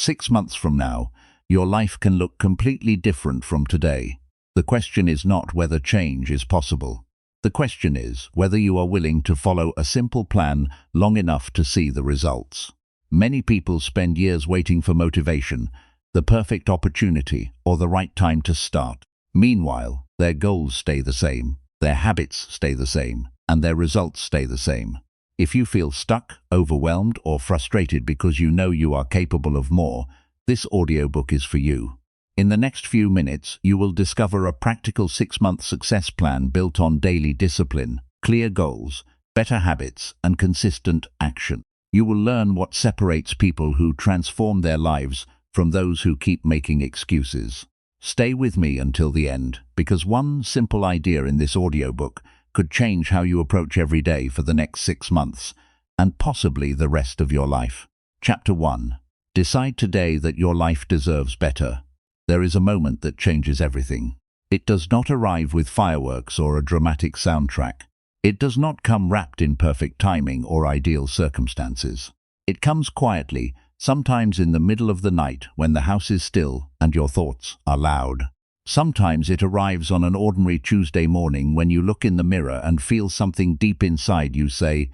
6 months from now, your life can look completely different from today. The question is not whether change is possible. The question is whether you are willing to follow a simple plan long enough to see the results. Many people spend years waiting for motivation, the perfect opportunity, or the right time to start. Meanwhile, their goals stay the same, their habits stay the same, and their results stay the same. If you feel stuck, overwhelmed, or frustrated because you know you are capable of more, this audiobook is for you. In the next few minutes, you will discover a practical 6-month success plan built on daily discipline, clear goals, better habits, and consistent action. You will learn what separates people who transform their lives from those who keep making excuses. Stay with me until the end, because one simple idea in this audiobook could change how you approach every day for the next 6 months, and possibly the rest of your life. Chapter 1. Decide today that your life deserves better. There is a moment that changes everything. It does not arrive with fireworks or a dramatic soundtrack. It does not come wrapped in perfect timing or ideal circumstances. It comes quietly, sometimes in the middle of the night when the house is still and your thoughts are loud. Sometimes it arrives on an ordinary Tuesday morning when you look in the mirror and feel something deep inside you say,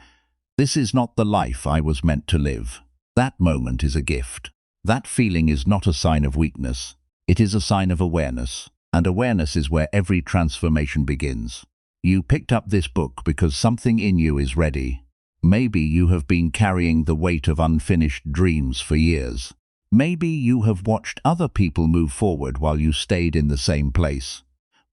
"This is not the life I was meant to live." That moment is a gift. That feeling is not a sign of weakness. It is a sign of awareness, and awareness is where every transformation begins. You picked up this book because something in you is ready. Maybe you have been carrying the weight of unfinished dreams for years. Maybe you have watched other people move forward while you stayed in the same place,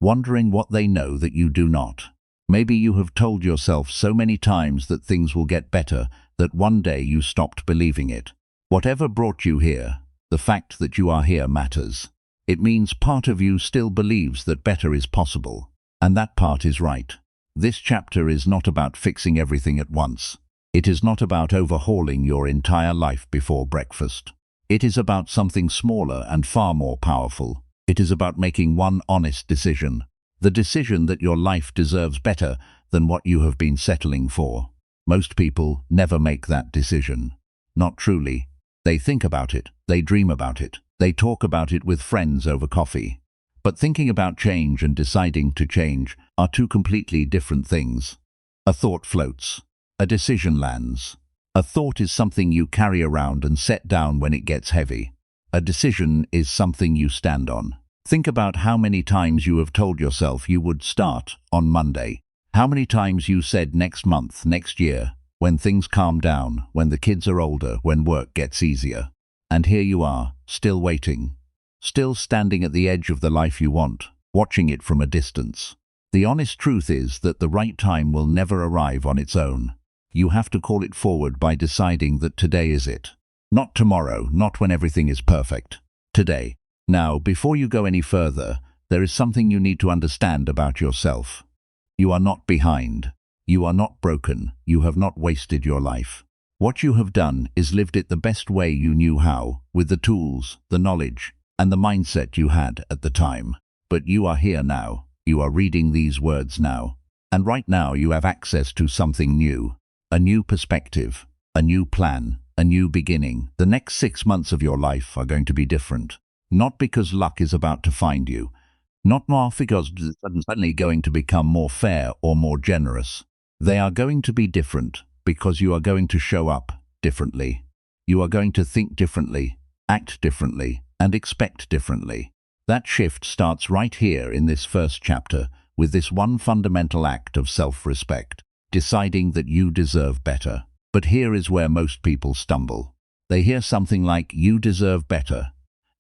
wondering what they know that you do not. Maybe you have told yourself so many times that things will get better that one day you stopped believing it. Whatever brought you here, the fact that you are here matters. It means part of you still believes that better is possible, and that part is right. This chapter is not about fixing everything at once. It is not about overhauling your entire life before breakfast. It is about something smaller and far more powerful. It is about making one honest decision. The decision that your life deserves better than what you have been settling for. Most people never make that decision. Not truly. They think about it. They dream about it. They talk about it with friends over coffee. But thinking about change and deciding to change are two completely different things. A thought floats. A decision lands. A thought is something you carry around and set down when it gets heavy. A decision is something you stand on. Think about how many times you have told yourself you would start on Monday. How many times you said next month, next year, when things calm down, when the kids are older, when work gets easier. And here you are, still waiting. Still standing at the edge of the life you want, watching it from a distance. The honest truth is that the right time will never arrive on its own. You have to call it forward by deciding that today is it. Not tomorrow, not when everything is perfect. Today. Now, before you go any further, there is something you need to understand about yourself. You are not behind. You are not broken. You have not wasted your life. What you have done is lived it the best way you knew how, with the tools, the knowledge, and the mindset you had at the time. But you are here now. You are reading these words now. And right now you have access to something new. A new perspective, a new plan, a new beginning. The next 6 months of your life are going to be different. Not because luck is about to find you. Not because it's suddenly going to become more fair or more generous. They are going to be different because you are going to show up differently. You are going to think differently, act differently, and expect differently. That shift starts right here in this first chapter with this one fundamental act of self-respect, deciding that you deserve better. But here is where most people stumble. They hear something like, "You deserve better,"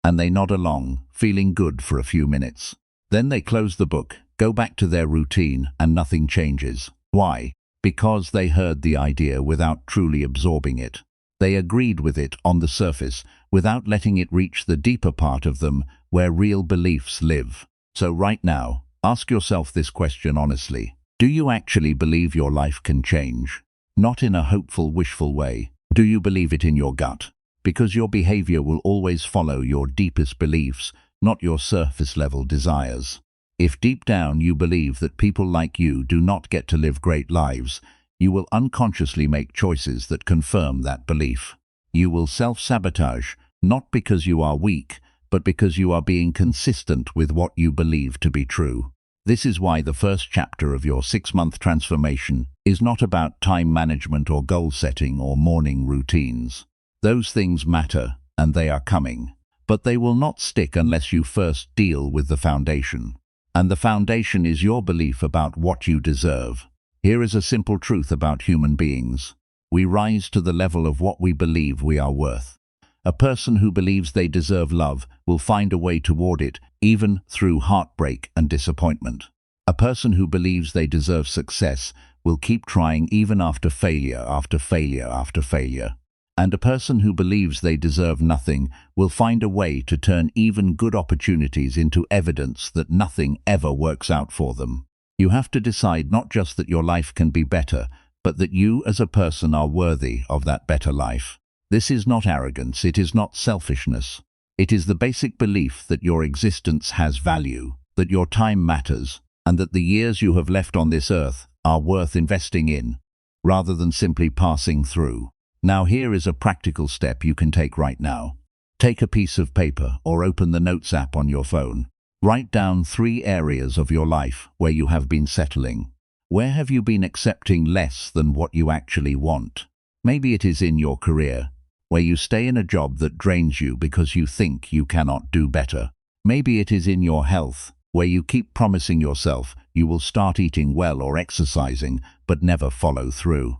and they nod along, feeling good for a few minutes. Then they close the book, go back to their routine, and nothing changes. Why? Because they heard the idea without truly absorbing it. They agreed with it on the surface, without letting it reach the deeper part of them, where real beliefs live. So right now, ask yourself this question honestly. Do you actually believe your life can change? Not in a hopeful, wishful way. Do you believe it in your gut? Because your behavior will always follow your deepest beliefs, not your surface-level desires. If deep down you believe that people like you do not get to live great lives, you will unconsciously make choices that confirm that belief. You will self-sabotage, Not because you are weak, but because you are being consistent with what you believe to be true. This is why the first chapter of your 6-month transformation is not about time management or goal setting or morning routines. Those things matter, and they are coming. But they will not stick unless you first deal with the foundation. And the foundation is your belief about what you deserve. Here is a simple truth about human beings. We rise to the level of what we believe we are worth. A person who believes they deserve love will find a way toward it, even through heartbreak and disappointment. A person who believes they deserve success will keep trying even after failure after failure after failure. And a person who believes they deserve nothing will find a way to turn even good opportunities into evidence that nothing ever works out for them. You have to decide not just that your life can be better, but that you as a person are worthy of that better life. This is not arrogance, it is not selfishness. It is the basic belief that your existence has value, that your time matters, and that the years you have left on this earth are worth investing in, rather than simply passing through. Now here is a practical step you can take right now. Take a piece of paper or open the Notes app on your phone. Write down 3 areas of your life where you have been settling. Where have you been accepting less than what you actually want? Maybe it is in your career, where you stay in a job that drains you because you think you cannot do better. Maybe it is in your health, where you keep promising yourself you will start eating well or exercising, but never follow through.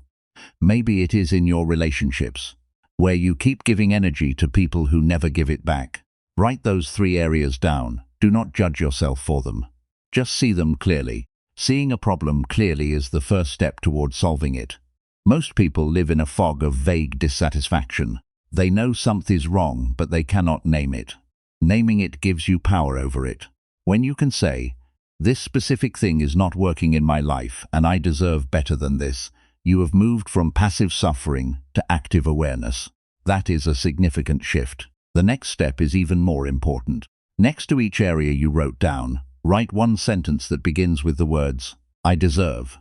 Maybe it is in your relationships, where you keep giving energy to people who never give it back. Write those 3 areas down. Do not judge yourself for them. Just see them clearly. Seeing a problem clearly is the first step toward solving it. Most people live in a fog of vague dissatisfaction. They know something's wrong, but they cannot name it. Naming it gives you power over it. When you can say, "This specific thing is not working in my life, and I deserve better than this," you have moved from passive suffering to active awareness. That is a significant shift. The next step is even more important. Next to each area you wrote down, write one sentence that begins with the words, "I deserve."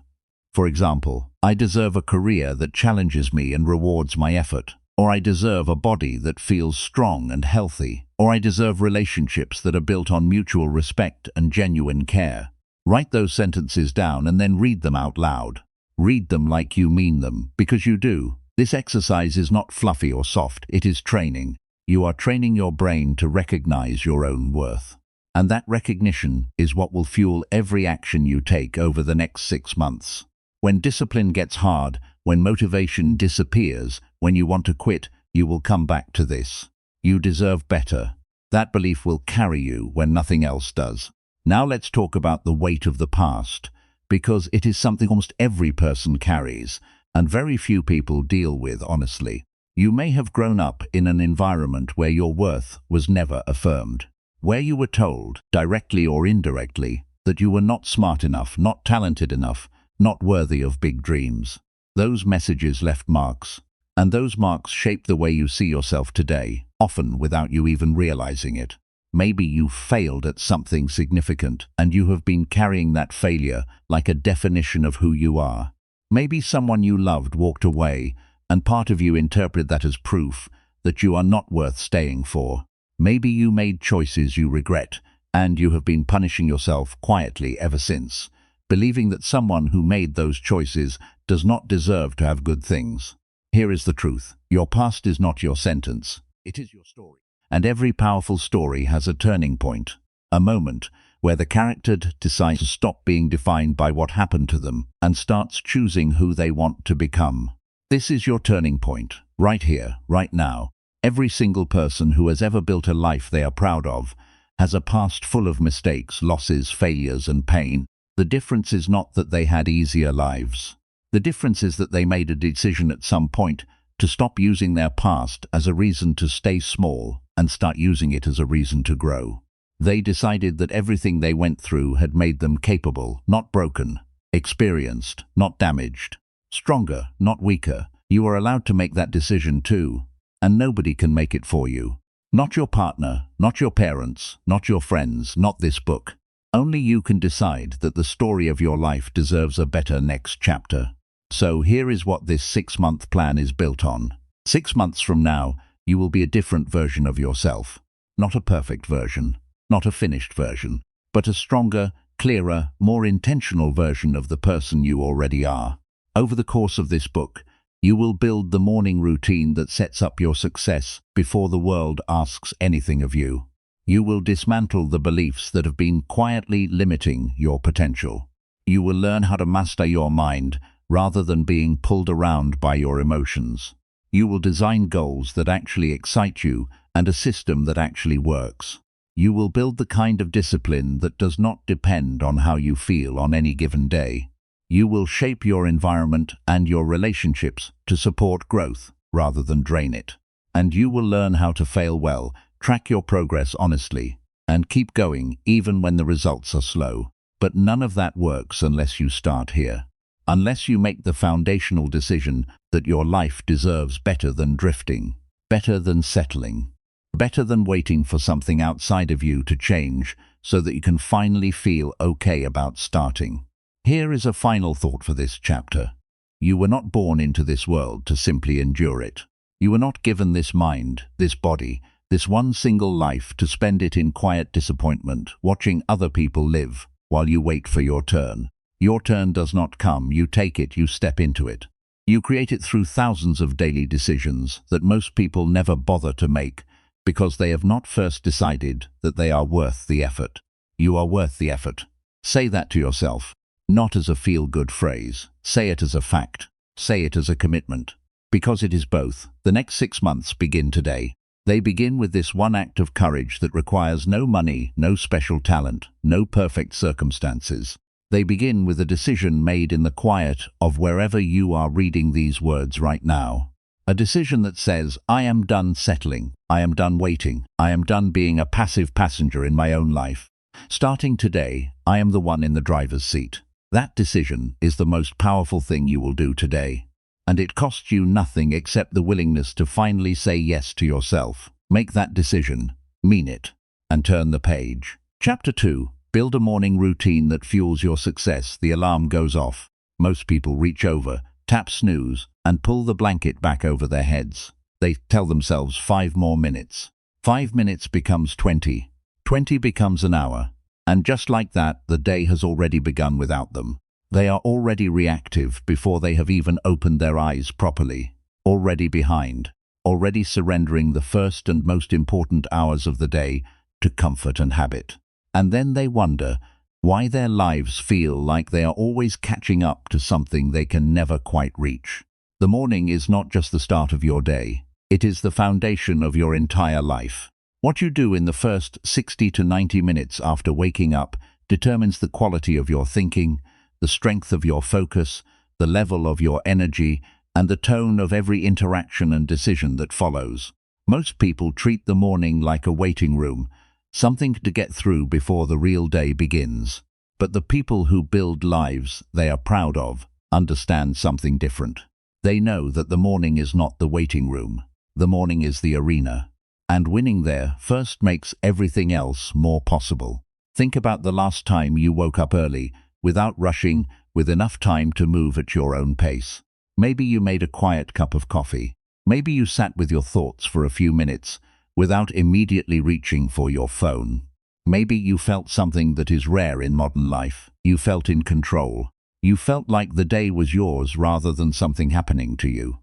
For example, I deserve a career that challenges me and rewards my effort. Or I deserve a body that feels strong and healthy. Or I deserve relationships that are built on mutual respect and genuine care. Write those sentences down and then read them out loud. Read them like you mean them, because you do. This exercise is not fluffy or soft, it is training. You are training your brain to recognize your own worth. And that recognition is what will fuel every action you take over the next 6 months. When discipline gets hard, when motivation disappears, when you want to quit, you will come back to this. You deserve better. That belief will carry you when nothing else does. Now let's talk about the weight of the past, because it is something almost every person carries, and very few people deal with honestly. You may have grown up in an environment where your worth was never affirmed, where you were told, directly or indirectly, that you were not smart enough, not talented enough, not worthy of big dreams. Those messages left marks, and those marks shape the way you see yourself today, often without you even realizing it. Maybe you failed at something significant, and you have been carrying that failure like a definition of who you are. Maybe someone you loved walked away, and part of you interpreted that as proof that you are not worth staying for. Maybe you made choices you regret, and you have been punishing yourself quietly ever since, believing that someone who made those choices does not deserve to have good things. Here is the truth. Your past is not your sentence. It is your story. And every powerful story has a turning point, a moment where the character decides to stop being defined by what happened to them and starts choosing who they want to become. This is your turning point, right here, right now. Every single person who has ever built a life they are proud of has a past full of mistakes, losses, failures, and pain. The difference is not that they had easier lives. The difference is that they made a decision at some point to stop using their past as a reason to stay small and start using it as a reason to grow. They decided that everything they went through had made them capable, not broken, experienced, not damaged, stronger, not weaker. You are allowed to make that decision too, and nobody can make it for you. Not your partner, not your parents, not your friends, not this book. Only you can decide that the story of your life deserves a better next chapter. So here is what this 6-month plan is built on. 6 months from now, you will be a different version of yourself. Not a perfect version, not a finished version, but a stronger, clearer, more intentional version of the person you already are. Over the course of this book, you will build the morning routine that sets up your success before the world asks anything of you. You will dismantle the beliefs that have been quietly limiting your potential. You will learn how to master your mind rather than being pulled around by your emotions. You will design goals that actually excite you and a system that actually works. You will build the kind of discipline that does not depend on how you feel on any given day. You will shape your environment and your relationships to support growth rather than drain it. And you will learn how to fail well, track your progress honestly, and keep going even when the results are slow. But none of that works unless you start here. Unless you make the foundational decision that your life deserves better than drifting, better than settling, better than waiting for something outside of you to change so that you can finally feel okay about starting. Here is a final thought for this chapter. You were not born into this world to simply endure it. You were not given this mind, this body, this one single life to spend it in quiet disappointment, watching other people live while you wait for your turn. Your turn does not come, you take it, you step into it. You create it through thousands of daily decisions that most people never bother to make because they have not first decided that they are worth the effort. You are worth the effort. Say that to yourself. Not as a feel-good phrase. Say it as a fact. Say it as a commitment. Because it is both. The next 6 months begin today. They begin with this one act of courage that requires no money, no special talent, no perfect circumstances. They begin with a decision made in the quiet of wherever you are reading these words right now. A decision that says, I am done settling. I am done waiting. I am done being a passive passenger in my own life. Starting today, I am the one in the driver's seat. That decision is the most powerful thing you will do today. And it costs you nothing except the willingness to finally say yes to yourself. Make that decision, mean it, and turn the page. Chapter 2. Build a morning routine that fuels your success. The alarm goes off. Most people reach over, tap snooze, and pull the blanket back over their heads. They tell themselves 5 more minutes. 5 minutes becomes 20. 20 becomes an hour. And just like that, the day has already begun without them. They are already reactive before they have even opened their eyes properly. Already behind. Already surrendering the first and most important hours of the day to comfort and habit. And then they wonder why their lives feel like they are always catching up to something they can never quite reach. The morning is not just the start of your day. It is the foundation of your entire life. What you do in the first 60 to 90 minutes after waking up determines the quality of your thinking, the strength of your focus, the level of your energy, and the tone of every interaction and decision that follows. Most people treat the morning like a waiting room, something to get through before the real day begins. But the people who build lives they are proud of understand something different. They know that the morning is not the waiting room. The morning is the arena. And winning there first makes everything else more possible. Think about the last time you woke up early, without rushing, with enough time to move at your own pace. Maybe you made a quiet cup of coffee. Maybe you sat with your thoughts for a few minutes, without immediately reaching for your phone. Maybe you felt something that is rare in modern life. You felt in control. You felt like the day was yours rather than something happening to you.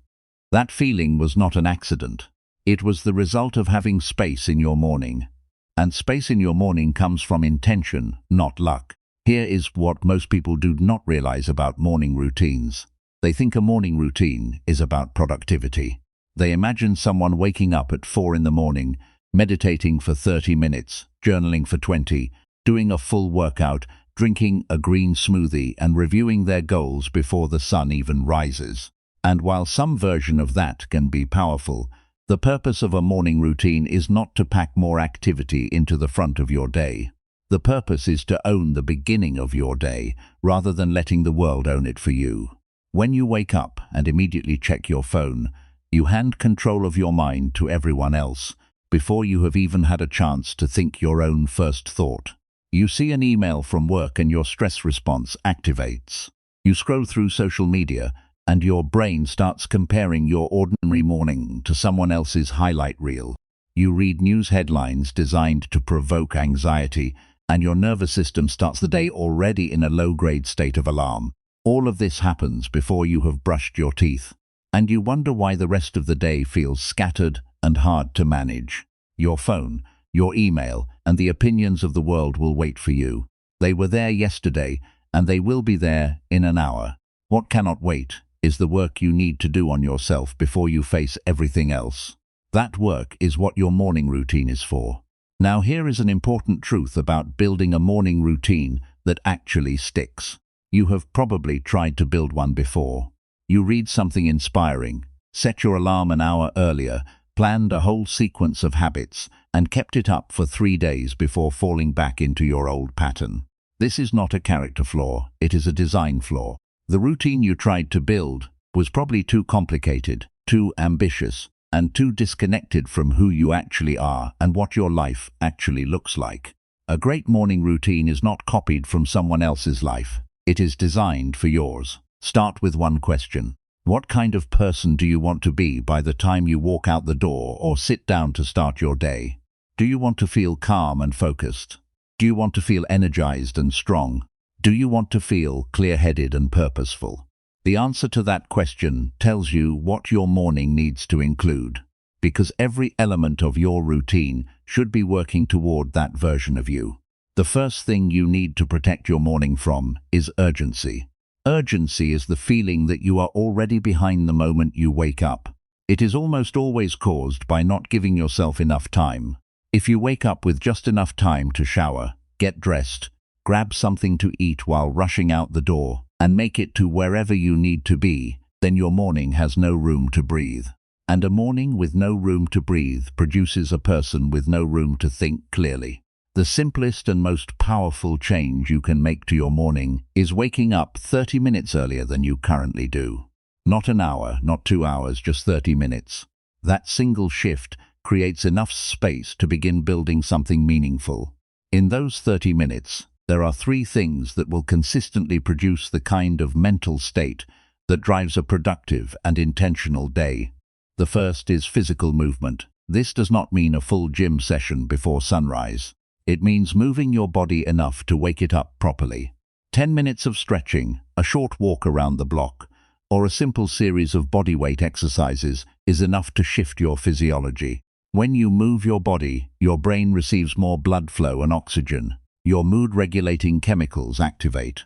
That feeling was not an accident. It was the result of having space in your morning. And space in your morning comes from intention, not luck. Here is what most people do not realize about morning routines. They think a morning routine is about productivity. They imagine someone waking up at 4 in the morning, meditating for 30 minutes, journaling for 20, doing a full workout, drinking a green smoothie, and reviewing their goals before the sun even rises. And while some version of that can be powerful, the purpose of a morning routine is not to pack more activity into the front of your day. The purpose is to own the beginning of your day, rather than letting the world own it for you. When you wake up and immediately check your phone, you hand control of your mind to everyone else, before you have even had a chance to think your own first thought. You see an email from work and your stress response activates. You scroll through social media and your brain starts comparing your ordinary morning to someone else's highlight reel. You read news headlines designed to provoke anxiety, and your nervous system starts the day already in a low-grade state of alarm. All of this happens before you have brushed your teeth, and you wonder why the rest of the day feels scattered and hard to manage. Your phone, your email, and the opinions of the world will wait for you. They were there yesterday, and they will be there in an hour. What cannot wait is the work you need to do on yourself before you face everything else. That work is what your morning routine is for. Now here is an important truth about building a morning routine that actually sticks. You have probably tried to build one before. You read something inspiring, set your alarm an hour earlier, planned a whole sequence of habits, and kept it up for 3 days before falling back into your old pattern. This is not a character flaw, it is a design flaw. The routine you tried to build was probably too complicated, too ambitious, and too disconnected from who you actually are and what your life actually looks like. A great morning routine is not copied from someone else's life. It is designed for yours. Start with one question. What kind of person do you want to be by the time you walk out the door or sit down to start your day? Do you want to feel calm and focused? Do you want to feel energized and strong? Do you want to feel clear-headed and purposeful? The answer to that question tells you what your morning needs to include, because every element of your routine should be working toward that version of you. The first thing you need to protect your morning from is urgency. Urgency is the feeling that you are already behind the moment you wake up. It is almost always caused by not giving yourself enough time. If you wake up with just enough time to shower, get dressed, grab something to eat while rushing out the door, and make it to wherever you need to be, then your morning has no room to breathe. And a morning with no room to breathe produces a person with no room to think clearly. The simplest and most powerful change you can make to your morning is waking up 30 minutes earlier than you currently do. Not an hour, not 2 hours, just 30 minutes. That single shift creates enough space to begin building something meaningful. In those 30 minutes, there are 3 things that will consistently produce the kind of mental state that drives a productive and intentional day. The first is physical movement. This does not mean a full gym session before sunrise. It means moving your body enough to wake it up properly. 10 minutes of stretching, a short walk around the block, or a simple series of bodyweight exercises is enough to shift your physiology. When you move your body, your brain receives more blood flow and oxygen. Your mood-regulating chemicals activate.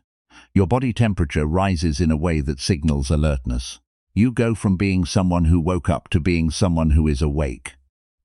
Your body temperature rises in a way that signals alertness. You go from being someone who woke up to being someone who is awake.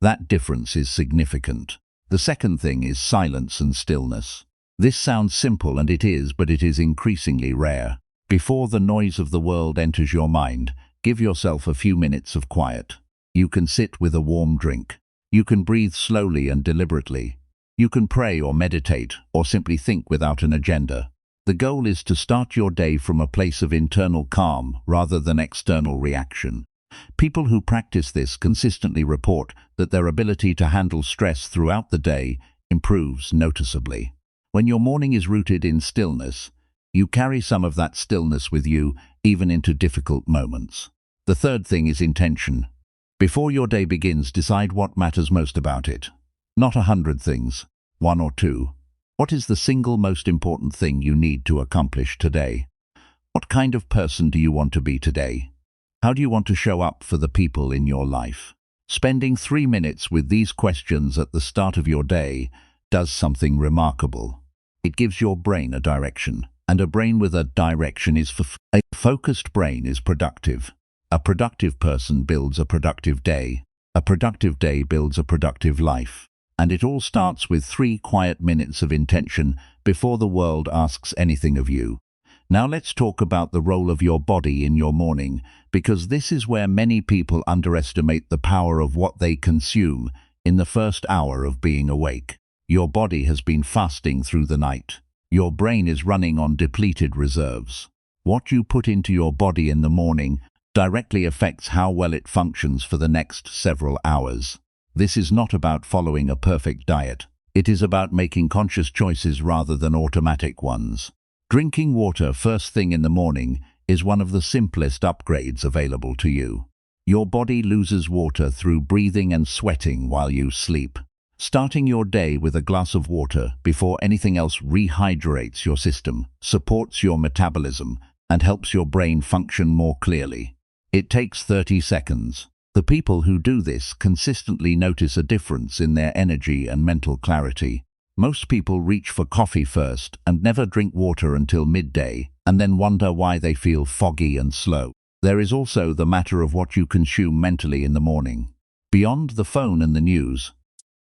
That difference is significant. The second thing is silence and stillness. This sounds simple, and it is, but it is increasingly rare. Before the noise of the world enters your mind, give yourself a few minutes of quiet. You can sit with a warm drink. You can breathe slowly and deliberately. You can pray or meditate, or simply think without an agenda. The goal is to start your day from a place of internal calm rather than external reaction. People who practice this consistently report that their ability to handle stress throughout the day improves noticeably. When your morning is rooted in stillness, you carry some of that stillness with you even into difficult moments. The third thing is intention. Before your day begins, decide what matters most about it. Not 100 things, 1 or 2. What is the single most important thing you need to accomplish today? What kind of person do you want to be today? How do you want to show up for the people in your life? Spending 3 minutes with these questions at the start of your day does something remarkable. It gives your brain a direction, and a brain with a direction is a focused brain is productive. A productive person builds a productive day. A productive day builds a productive life. And it all starts with 3 quiet minutes of intention before the world asks anything of you. Now let's talk about the role of your body in your morning, because this is where many people underestimate the power of what they consume in the first hour of being awake. Your body has been fasting through the night. Your brain is running on depleted reserves. What you put into your body in the morning directly affects how well it functions for the next several hours. This is not about following a perfect diet. It is about making conscious choices rather than automatic ones. Drinking water first thing in the morning is one of the simplest upgrades available to you. Your body loses water through breathing and sweating while you sleep. Starting your day with a glass of water before anything else rehydrates your system, supports your metabolism, and helps your brain function more clearly. It takes 30 seconds. The people who do this consistently notice a difference in their energy and mental clarity. Most people reach for coffee first and never drink water until midday, and then wonder why they feel foggy and slow. There is also the matter of what you consume mentally in the morning. Beyond the phone and the news,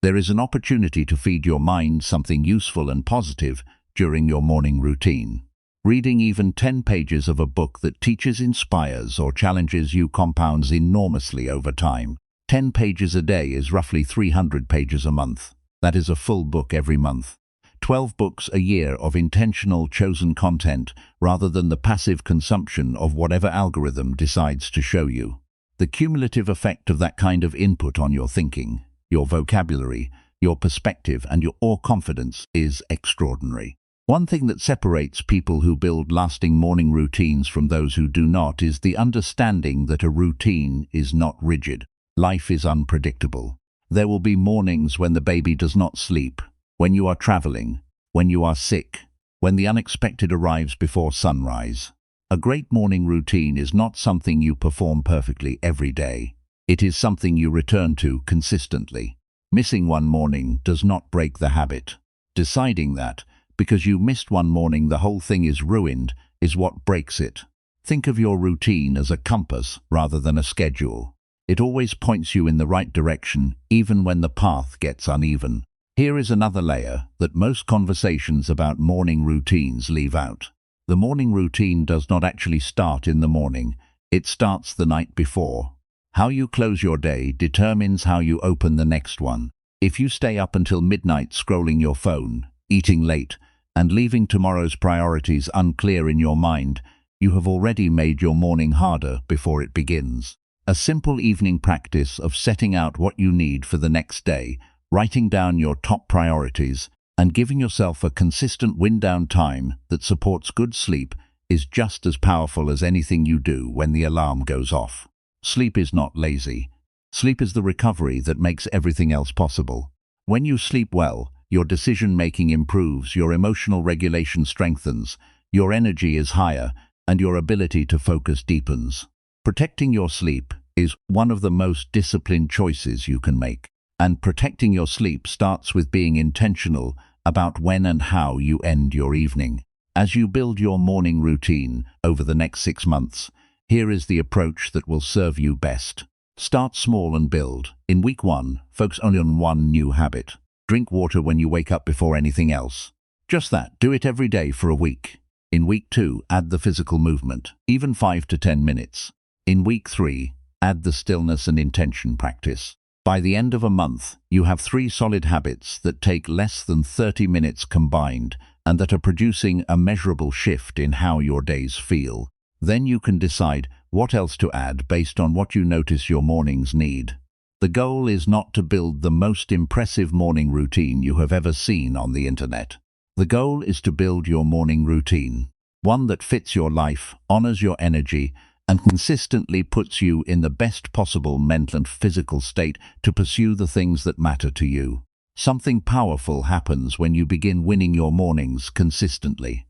there is an opportunity to feed your mind something useful and positive during your morning routine. Reading even 10 pages of a book that teaches, inspires, or challenges you compounds enormously over time. 10 pages a day is roughly 300 pages a month. That is a full book every month. 12 books a year of intentional, chosen content rather than the passive consumption of whatever algorithm decides to show you. The cumulative effect of that kind of input on your thinking, your vocabulary, your perspective, and your confidence is extraordinary. One thing that separates people who build lasting morning routines from those who do not is the understanding that a routine is not rigid. Life is unpredictable. There will be mornings when the baby does not sleep, when you are traveling, when you are sick, when the unexpected arrives before sunrise. A great morning routine is not something you perform perfectly every day. It is something you return to consistently. Missing one morning does not break the habit. Deciding that, because you missed one morning the whole thing is ruined, is what breaks it. Think of your routine as a compass rather than a schedule. It always points you in the right direction, even when the path gets uneven. Here is another layer that most conversations about morning routines leave out. The morning routine does not actually start in the morning. It starts the night before. How you close your day determines how you open the next one. If you stay up until midnight scrolling your phone, eating late, and leaving tomorrow's priorities unclear in your mind, you have already made your morning harder before it begins. A simple evening practice of setting out what you need for the next day, writing down your top priorities, and giving yourself a consistent wind-down time that supports good sleep is just as powerful as anything you do when the alarm goes off. Sleep is not lazy. Sleep is the recovery that makes everything else possible. When you sleep well, your decision-making improves, your emotional regulation strengthens, your energy is higher, and your ability to focus deepens. Protecting your sleep is one of the most disciplined choices you can make. And protecting your sleep starts with being intentional about when and how you end your evening. As you build your morning routine over the next 6 months, here is the approach that will serve you best. Start small and build. In week 1, focus only on one new habit. Drink water when you wake up before anything else. Just that, do it every day for a week. In week 2, add the physical movement, even 5 to 10 minutes. In week 3, add the stillness and intention practice. By the end of a month, you have 3 solid habits that take less than 30 minutes combined and that are producing a measurable shift in how your days feel. Then you can decide what else to add based on what you notice your mornings need. The goal is not to build the most impressive morning routine you have ever seen on the internet. The goal is to build your morning routine, one that fits your life, honors your energy, and consistently puts you in the best possible mental and physical state to pursue the things that matter to you. Something powerful happens when you begin winning your mornings consistently.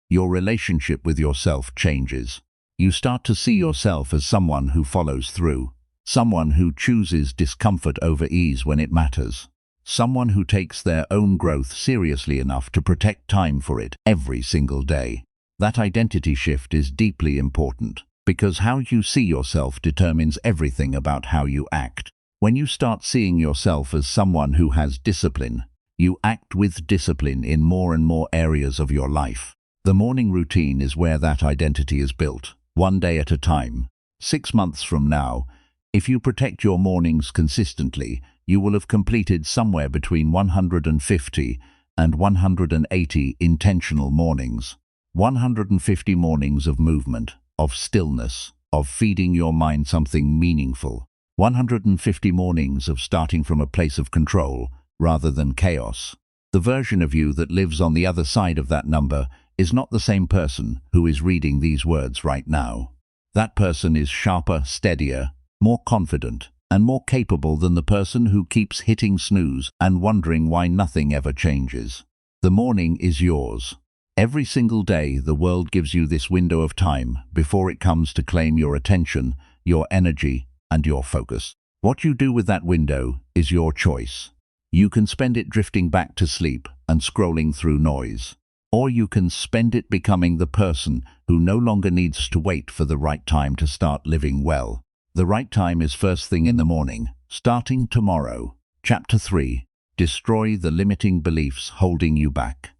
Your relationship with yourself changes. You start to see yourself as someone who follows through, someone who chooses discomfort over ease when it matters, someone who takes their own growth seriously enough to protect time for it every single day. That identity shift is deeply important, because how you see yourself determines everything about how you act. When you start seeing yourself as someone who has discipline, you act with discipline in more and more areas of your life. The morning routine is where that identity is built, one day at a time. 6 months from now, if you protect your mornings consistently, you will have completed somewhere between 150 and 180 intentional mornings. 150 mornings of movement, of stillness, of feeding your mind something meaningful. 150 mornings of starting from a place of control rather than chaos. The version of you that lives on the other side of that number is not the same person who is reading these words right now. That person is sharper, steadier, more confident, and more capable than the person who keeps hitting snooze and wondering why nothing ever changes. The morning is yours. Every single day, the world gives you this window of time before it comes to claim your attention, your energy, and your focus. What you do with that window is your choice. You can spend it drifting back to sleep and scrolling through noise. Or you can spend it becoming the person who no longer needs to wait for the right time to start living well. The right time is first thing in the morning, starting tomorrow. Chapter 3. Destroy the limiting beliefs holding you back.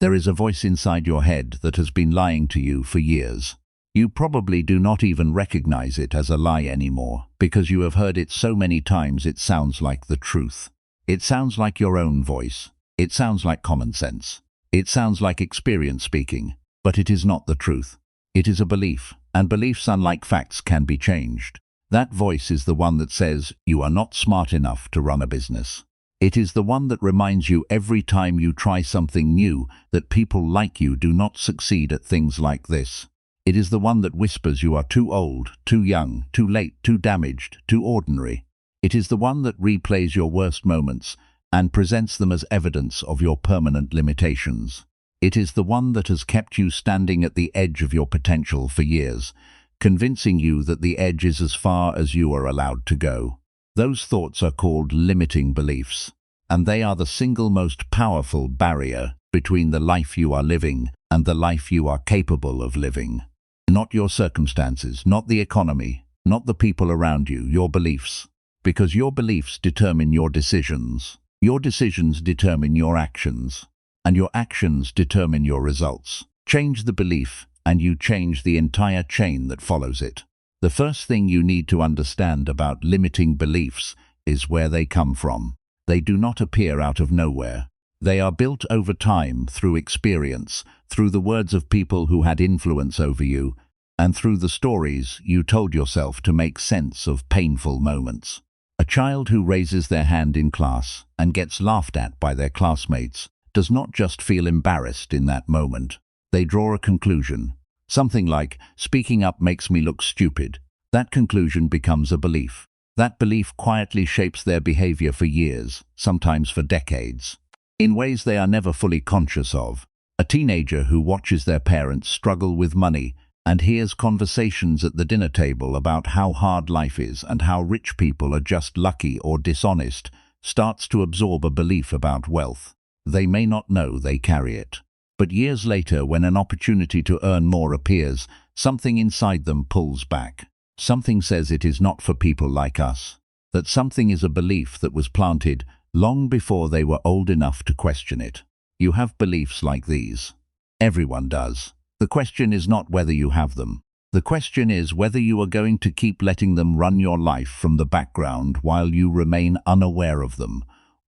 There is a voice inside your head that has been lying to you for years. You probably do not even recognize it as a lie anymore, because you have heard it so many times it sounds like the truth. It sounds like your own voice. It sounds like common sense. It sounds like experience speaking, but it is not the truth. It is a belief, and beliefs, unlike facts, can be changed. That voice is the one that says you are not smart enough to run a business. It is the one that reminds you every time you try something new that people like you do not succeed at things like this. It is the one that whispers you are too old, too young, too late, too damaged, too ordinary. It is the one that replays your worst moments and presents them as evidence of your permanent limitations. It is the one that has kept you standing at the edge of your potential for years, convincing you that the edge is as far as you are allowed to go. Those thoughts are called limiting beliefs, and they are the single most powerful barrier between the life you are living and the life you are capable of living. Not your circumstances, not the economy, not the people around you, your beliefs. Because your beliefs determine your decisions. Your decisions determine your actions, and your actions determine your results. Change the belief, and you change the entire chain that follows it. The first thing you need to understand about limiting beliefs is where they come from. They do not appear out of nowhere. They are built over time through experience, through the words of people who had influence over you, and through the stories you told yourself to make sense of painful moments. A child who raises their hand in class and gets laughed at by their classmates does not just feel embarrassed in that moment. They draw a conclusion. Something like, speaking up makes me look stupid. That conclusion becomes a belief. That belief quietly shapes their behavior for years, sometimes for decades, in ways they are never fully conscious of. A teenager who watches their parents struggle with money and hears conversations at the dinner table about how hard life is and how rich people are just lucky or dishonest starts to absorb a belief about wealth. They may not know they carry it. But years later, when an opportunity to earn more appears, something inside them pulls back. Something says it is not for people like us. That something is a belief that was planted long before they were old enough to question it. You have beliefs like these. Everyone does. The question is not whether you have them. The question is whether you are going to keep letting them run your life from the background while you remain unaware of them,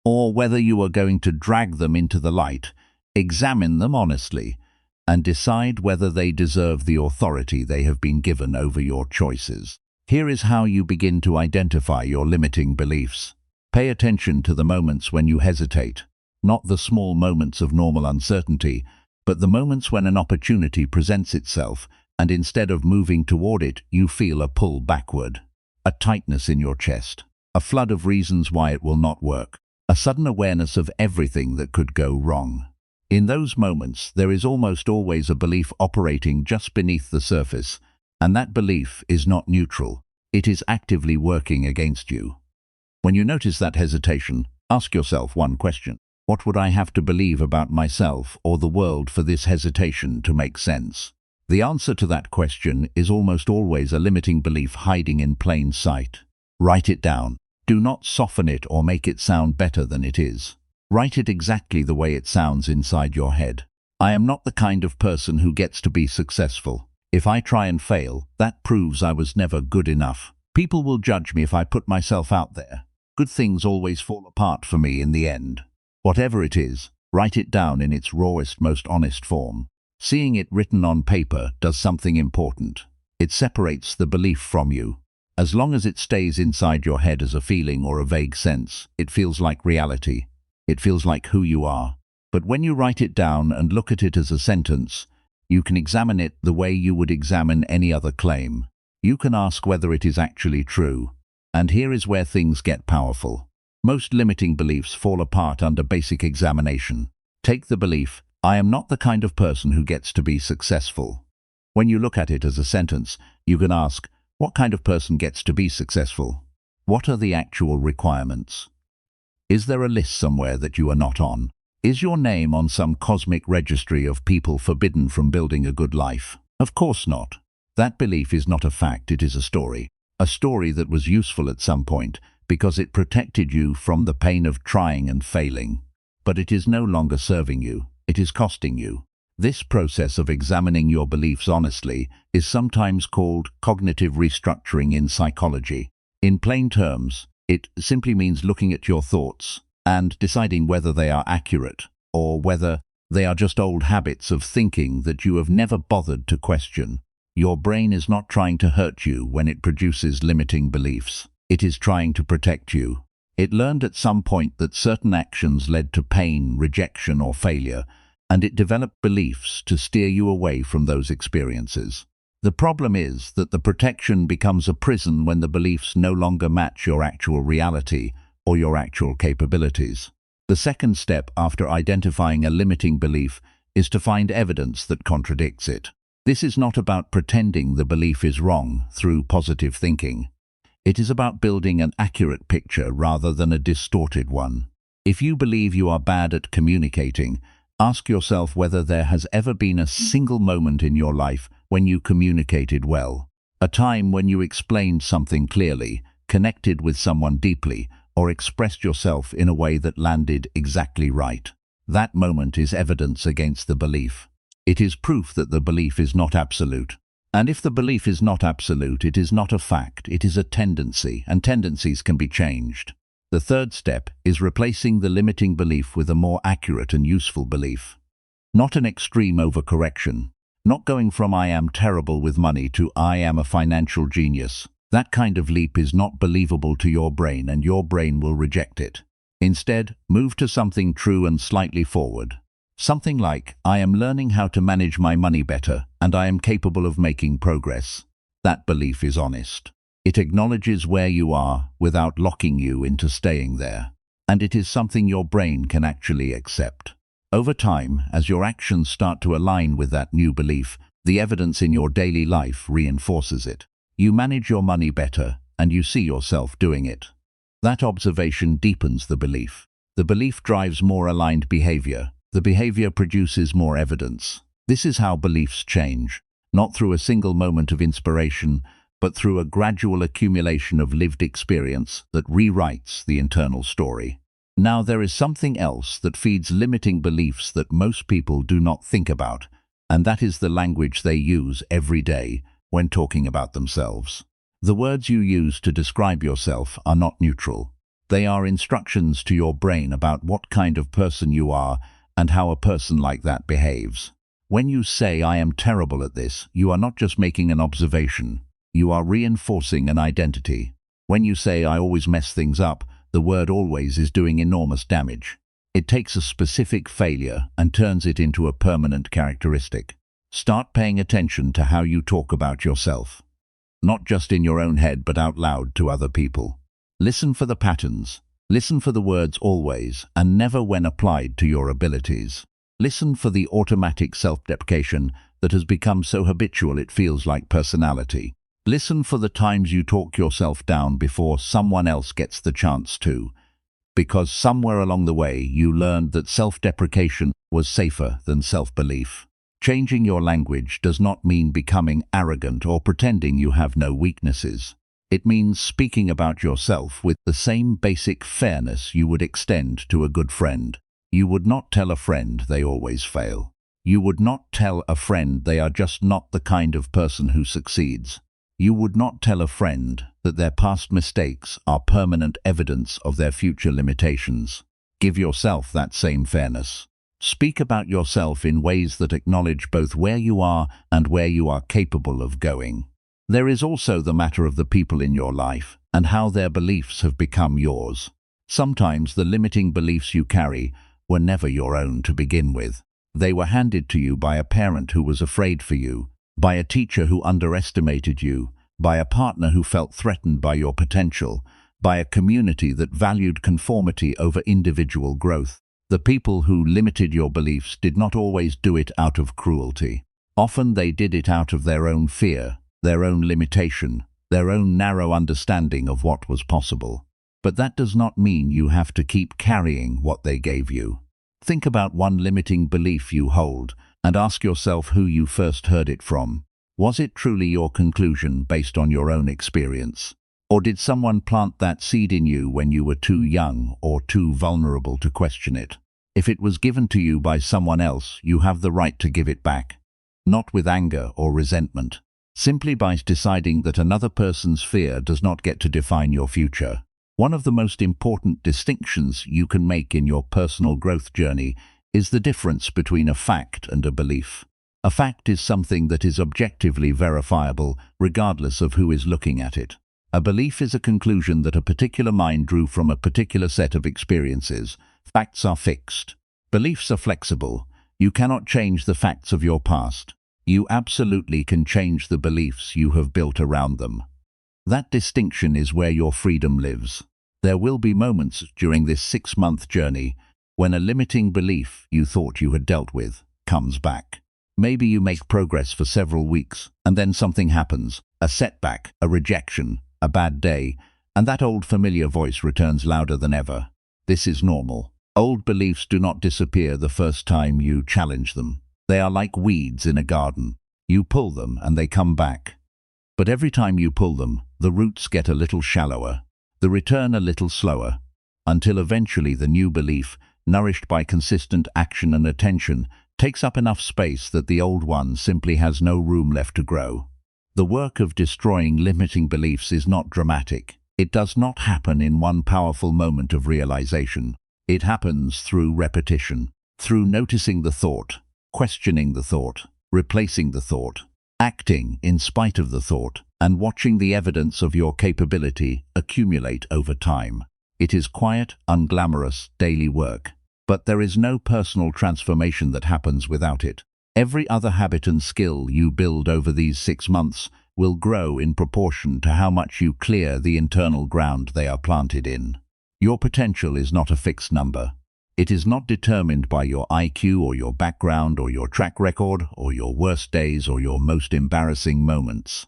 or whether you are going to drag them into the light, examine them honestly, and decide whether they deserve the authority they have been given over your choices. Here is how you begin to identify your limiting beliefs. Pay attention to the moments when you hesitate, not the small moments of normal uncertainty, but the moments when an opportunity presents itself, and instead of moving toward it, you feel a pull backward, a tightness in your chest, a flood of reasons why it will not work, a sudden awareness of everything that could go wrong. In those moments, there is almost always a belief operating just beneath the surface, and that belief is not neutral. It is actively working against you. When you notice that hesitation, ask yourself one question. What would I have to believe about myself or the world for this hesitation to make sense? The answer to that question is almost always a limiting belief hiding in plain sight. Write it down. Do not soften it or make it sound better than it is. Write it exactly the way it sounds inside your head. I am not the kind of person who gets to be successful. If I try and fail, that proves I was never good enough. People will judge me if I put myself out there. Good things always fall apart for me in the end. Whatever it is, write it down in its rawest, most honest form. Seeing it written on paper does something important. It separates the belief from you. As long as it stays inside your head as a feeling or a vague sense, it feels like reality. It feels like who you are. But when you write it down and look at it as a sentence, You can examine it the way you would examine any other claim. You can ask whether it is actually true. And here is where things get powerful. Most limiting beliefs fall apart under basic examination. Take the belief, I am not the kind of person who gets to be successful. When you look at it as a sentence, you can ask, what kind of person gets to be successful? What are the actual requirements? Is there a list somewhere that you are not on? Is your name on some cosmic registry of people forbidden from building a good life? Of course not. That belief is not a fact, it is a story. A story that was useful at some point because it protected you from the pain of trying and failing. But it is no longer serving you, it is costing you. This process of examining your beliefs honestly is sometimes called cognitive restructuring in psychology. In plain terms, it simply means looking at your thoughts and deciding whether they are accurate or whether they are just old habits of thinking that you have never bothered to question. Your brain is not trying to hurt you when it produces limiting beliefs. It is trying to protect you. It learned at some point that certain actions led to pain, rejection, or failure, and it developed beliefs to steer you away from those experiences. The problem is that the protection becomes a prison when the beliefs no longer match your actual reality or your actual capabilities. The second step after identifying a limiting belief is to find evidence that contradicts it. This is not about pretending the belief is wrong through positive thinking. It is about building an accurate picture rather than a distorted one. If you believe you are bad at communicating, ask yourself whether there has ever been a single moment in your life when you communicated well. A time when you explained something clearly, connected with someone deeply, or expressed yourself in a way that landed exactly right. That moment is evidence against the belief. It is proof that the belief is not absolute. And if the belief is not absolute, it is not a fact, it is a tendency, and tendencies can be changed. The third step is replacing the limiting belief with a more accurate and useful belief. Not an extreme overcorrection. Not going from I am terrible with money to I am a financial genius. That kind of leap is not believable to your brain, and your brain will reject it. Instead, move to something true and slightly forward. Something like, I am learning how to manage my money better, and I am capable of making progress. That belief is honest. It acknowledges where you are without locking you into staying there. And it is something your brain can actually accept. Over time, as your actions start to align with that new belief, the evidence in your daily life reinforces it. You manage your money better, and you see yourself doing it. That observation deepens the belief. The belief drives more aligned behavior. The behavior produces more evidence. This is how beliefs change, not through a single moment of inspiration, but through a gradual accumulation of lived experience that rewrites the internal story. Now there is something else that feeds limiting beliefs that most people do not think about, and that is the language they use every day when talking about themselves. The words you use to describe yourself are not neutral. They are instructions to your brain about what kind of person you are and how a person like that behaves. When you say, I am terrible at this, you are not just making an observation. You are reinforcing an identity. When you say, I always mess things up, the word always is doing enormous damage. It takes a specific failure and turns it into a permanent characteristic. Start paying attention to how you talk about yourself. Not just in your own head, but out loud to other people. Listen for the patterns. Listen for the words always and never when applied to your abilities. Listen for the automatic self-deprecation that has become so habitual it feels like personality. Listen for the times you talk yourself down before someone else gets the chance to, because somewhere along the way you learned that self-deprecation was safer than self-belief. Changing your language does not mean becoming arrogant or pretending you have no weaknesses. It means speaking about yourself with the same basic fairness you would extend to a good friend. You would not tell a friend they always fail. You would not tell a friend they are just not the kind of person who succeeds. You would not tell a friend that their past mistakes are permanent evidence of their future limitations. Give yourself that same fairness. Speak about yourself in ways that acknowledge both where you are and where you are capable of going. There is also the matter of the people in your life and how their beliefs have become yours. Sometimes the limiting beliefs you carry were never your own to begin with. They were handed to you by a parent who was afraid for you, by a teacher who underestimated you, by a partner who felt threatened by your potential, by a community that valued conformity over individual growth. The people who limited your beliefs did not always do it out of cruelty. Often they did it out of their own fear, their own limitation, their own narrow understanding of what was possible. But that does not mean you have to keep carrying what they gave you. Think about one limiting belief you hold and ask yourself who you first heard it from. Was it truly your conclusion based on your own experience? Or did someone plant that seed in you when you were too young or too vulnerable to question it? If it was given to you by someone else, you have the right to give it back. Not with anger or resentment. Simply by deciding that another person's fear does not get to define your future. One of the most important distinctions you can make in your personal growth journey is the difference between a fact and a belief. A fact is something that is objectively verifiable, regardless of who is looking at it. A belief is a conclusion that a particular mind drew from a particular set of experiences. Facts are fixed. Beliefs are flexible. You cannot change the facts of your past. You absolutely can change the beliefs you have built around them. That distinction is where your freedom lives. There will be moments during this 6-month journey when a limiting belief you thought you had dealt with comes back. Maybe you make progress for several weeks, and then something happens, a setback, a rejection, a bad day, and that old familiar voice returns louder than ever. This is normal. Old beliefs do not disappear the first time you challenge them. They are like weeds in a garden. You pull them and they come back. But every time you pull them, the roots get a little shallower, the return a little slower, until eventually the new belief, nourished by consistent action and attention, takes up enough space that the old one simply has no room left to grow. The work of destroying limiting beliefs is not dramatic. It does not happen in one powerful moment of realization. It happens through repetition, through noticing the thought, questioning the thought, replacing the thought, acting in spite of the thought, and watching the evidence of your capability accumulate over time. It is quiet, unglamorous, daily work. But there is no personal transformation that happens without it. Every other habit and skill you build over these 6 months will grow in proportion to how much you clear the internal ground they are planted in. Your potential is not a fixed number. It is not determined by your IQ or your background or your track record or your worst days or your most embarrassing moments.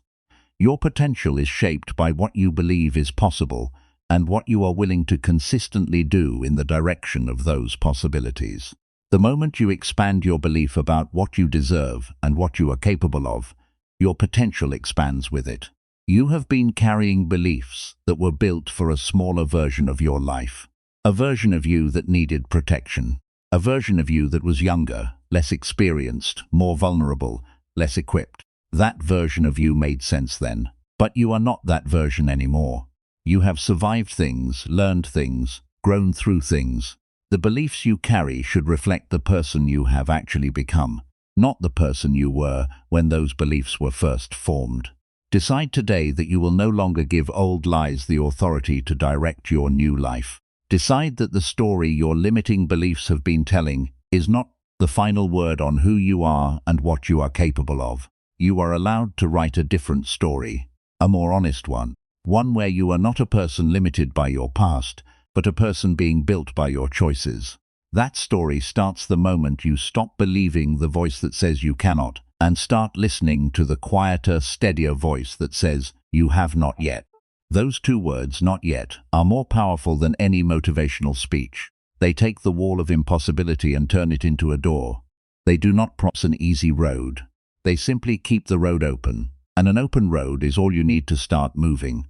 Your potential is shaped by what you believe is possible and what you are willing to consistently do in the direction of those possibilities. The moment you expand your belief about what you deserve and what you are capable of, your potential expands with it. You have been carrying beliefs that were built for a smaller version of your life. A version of you that needed protection. A version of you that was younger, less experienced, more vulnerable, less equipped. That version of you made sense then. But you are not that version anymore. You have survived things, learned things, grown through things. The beliefs you carry should reflect the person you have actually become, not the person you were when those beliefs were first formed. Decide today that you will no longer give old lies the authority to direct your new life. Decide that the story your limiting beliefs have been telling is not the final word on who you are and what you are capable of. You are allowed to write a different story, a more honest one where you are not a person limited by your past, but a person being built by your choices. That story starts the moment you stop believing the voice that says you cannot and start listening to the quieter, steadier voice that says you have not yet. Those two words, not yet, are more powerful than any motivational speech. They take the wall of impossibility and turn it into a door. They do not promise an easy road. They simply keep the road open, and an open road is all you need to start moving.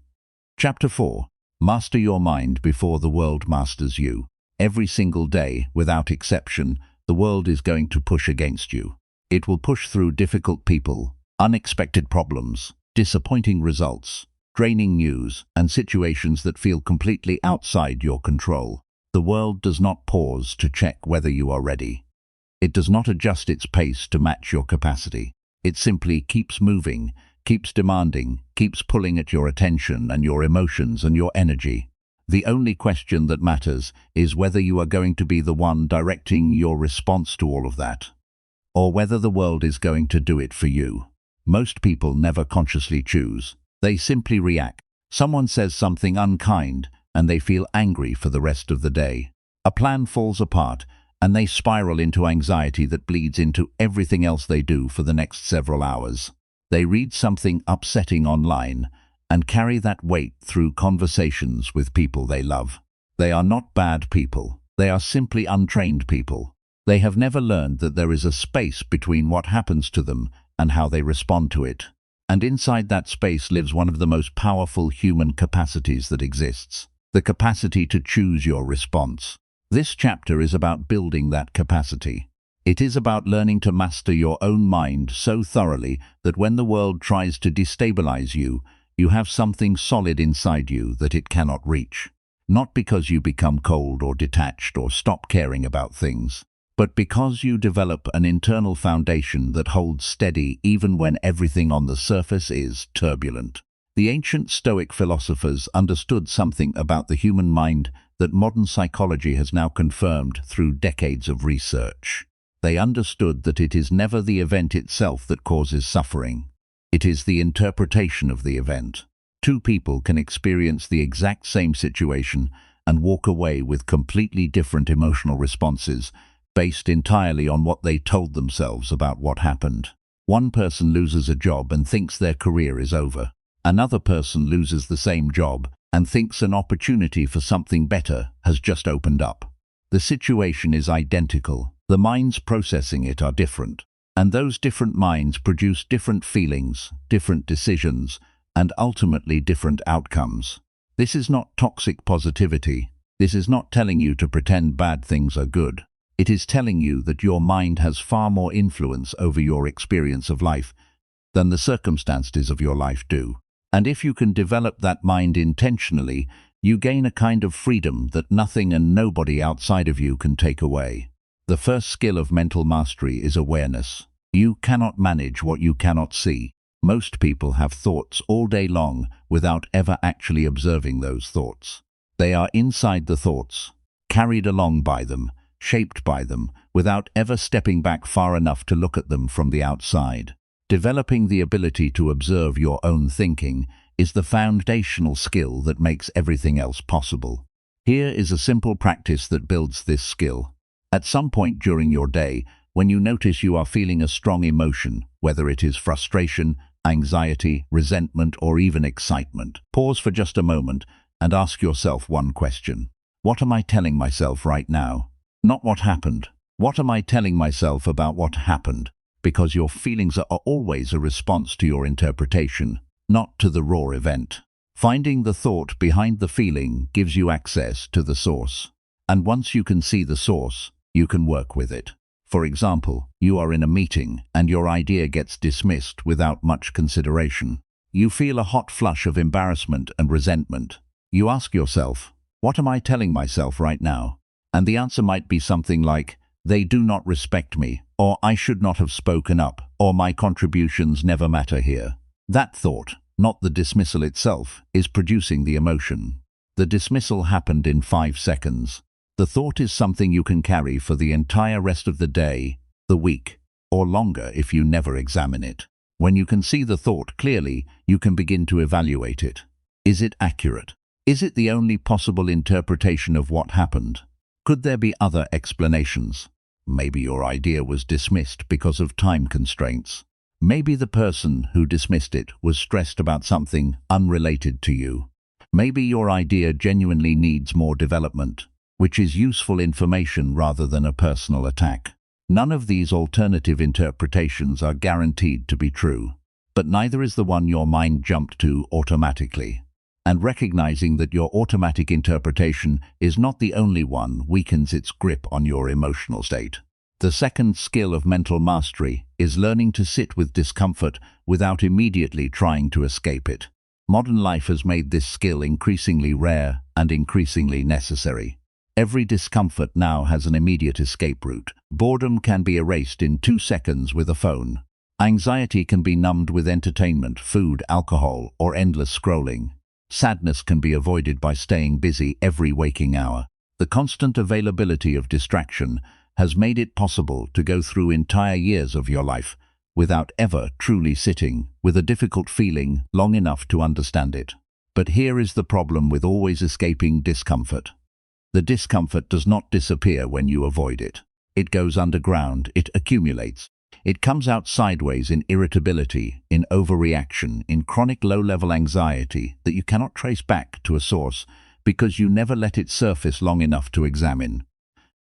Chapter 4. Master your mind before the world masters you. Every single day, without exception, the world is going to push against you. It will push through difficult people, unexpected problems, disappointing results, draining news, and situations that feel completely outside your control. The world does not pause to check whether you are ready. It does not adjust its pace to match your capacity. It simply keeps moving, keeps demanding, keeps pulling at your attention and your emotions and your energy. The only question that matters is whether you are going to be the one directing your response to all of that. or whether the world is going to do it for you. Most people never consciously choose. They simply react. Someone says something unkind, and they feel angry for the rest of the day. A plan falls apart, and they spiral into anxiety that bleeds into everything else they do for the next several hours. They read something upsetting online and carry that weight through conversations with people they love. They are not bad people. They are simply untrained people. They have never learned that there is a space between what happens to them and how they respond to it. And inside that space lives one of the most powerful human capacities that exists: the capacity to choose your response. This chapter is about building that capacity. It is about learning to master your own mind so thoroughly that when the world tries to destabilize you, you have something solid inside you that it cannot reach. Not because you become cold or detached or stop caring about things, but because you develop an internal foundation that holds steady even when everything on the surface is turbulent. The ancient Stoic philosophers understood something about the human mind that modern psychology has now confirmed through decades of research. They understood that it is never the event itself that causes suffering. It is the interpretation of the event. Two people can experience the exact same situation and walk away with completely different emotional responses based entirely on what they told themselves about what happened. One person loses a job and thinks their career is over. Another person loses the same job and thinks an opportunity for something better has just opened up. The situation is identical. The minds processing it are different. And those different minds produce different feelings, different decisions, and ultimately different outcomes. This is not toxic positivity. This is not telling you to pretend bad things are good. It is telling you that your mind has far more influence over your experience of life than the circumstances of your life do. And if you can develop that mind intentionally, you gain a kind of freedom that nothing and nobody outside of you can take away. The first skill of mental mastery is awareness. You cannot manage what you cannot see. Most people have thoughts all day long without ever actually observing those thoughts. They are inside the thoughts, carried along by them, shaped by them, without ever stepping back far enough to look at them from the outside. Developing the ability to observe your own thinking is the foundational skill that makes everything else possible. Here is a simple practice that builds this skill. At some point during your day, when you notice you are feeling a strong emotion, whether it is frustration, anxiety, resentment, or even excitement, pause for just a moment and ask yourself one question. What am I telling myself right now? Not what happened. What am I telling myself about what happened? Because your feelings are always a response to your interpretation, not to the raw event. Finding the thought behind the feeling gives you access to the source. And once you can see the source, you can work with it. For example, you are in a meeting and your idea gets dismissed without much consideration. You feel a hot flush of embarrassment and resentment. You ask yourself, what am I telling myself right now? And the answer might be something like, they do not respect me, or I should not have spoken up, or my contributions never matter here. That thought, not the dismissal itself, is producing the emotion. The dismissal happened in 5 seconds. The thought is something you can carry for the entire rest of the day, the week, or longer if you never examine it. When you can see the thought clearly, you can begin to evaluate it. Is it accurate? Is it the only possible interpretation of what happened? Could there be other explanations? Maybe your idea was dismissed because of time constraints. Maybe the person who dismissed it was stressed about something unrelated to you. Maybe your idea genuinely needs more development, which is useful information rather than a personal attack. None of these alternative interpretations are guaranteed to be true, but neither is the one your mind jumped to automatically. And recognizing that your automatic interpretation is not the only one weakens its grip on your emotional state. The second skill of mental mastery is learning to sit with discomfort without immediately trying to escape it. Modern life has made this skill increasingly rare and increasingly necessary. Every discomfort now has an immediate escape route. Boredom can be erased in 2 seconds with a phone. Anxiety can be numbed with entertainment, food, alcohol, or endless scrolling. Sadness can be avoided by staying busy every waking hour. The constant availability of distraction has made it possible to go through entire years of your life without ever truly sitting with a difficult feeling long enough to understand it. But here is the problem with always escaping discomfort. The discomfort does not disappear when you avoid it. It goes underground, it accumulates. It comes out sideways in irritability, in overreaction, in chronic low-level anxiety that you cannot trace back to a source because you never let it surface long enough to examine.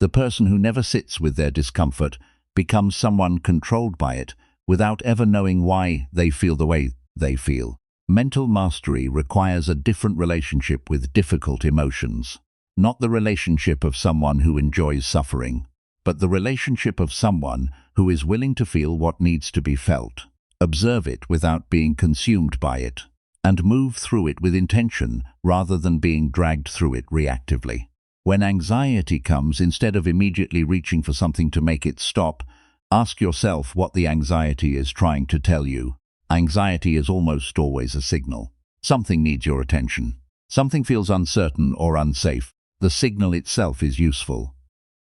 The person who never sits with their discomfort becomes someone controlled by it without ever knowing why they feel the way they feel. Mental mastery requires a different relationship with difficult emotions. Not the relationship of someone who enjoys suffering, but the relationship of someone who is willing to feel what needs to be felt, observe it without being consumed by it, and move through it with intention rather than being dragged through it reactively. When anxiety comes, instead of immediately reaching for something to make it stop, ask yourself what the anxiety is trying to tell you. Anxiety is almost always a signal. Something needs your attention. Something feels uncertain or unsafe. The signal itself is useful.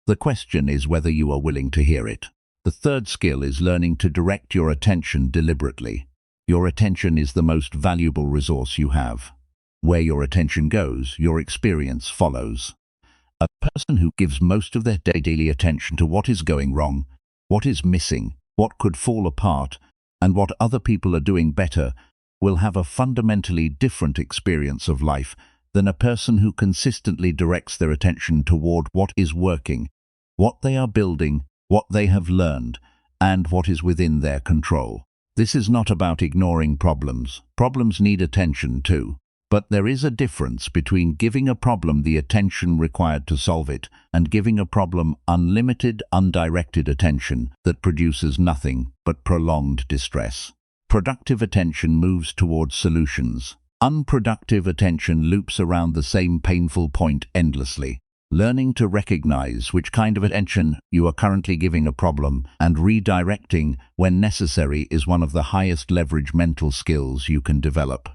The question is whether you are willing to hear it. The third skill is learning to direct your attention deliberately. Your attention is the most valuable resource you have. Where your attention goes, your experience follows. A person who gives most of their daily attention to what is going wrong, what is missing, what could fall apart, and what other people are doing better, will have a fundamentally different experience of life than a person who consistently directs their attention toward what is working, what they are building, what they have learned, and what is within their control. This is not about ignoring problems. Problems need attention too. But there is a difference between giving a problem the attention required to solve it and giving a problem unlimited, undirected attention that produces nothing but prolonged distress. Productive attention moves towards solutions. Unproductive attention loops around the same painful point endlessly. Learning to recognize which kind of attention you are currently giving a problem and redirecting when necessary is one of the highest leverage mental skills you can develop.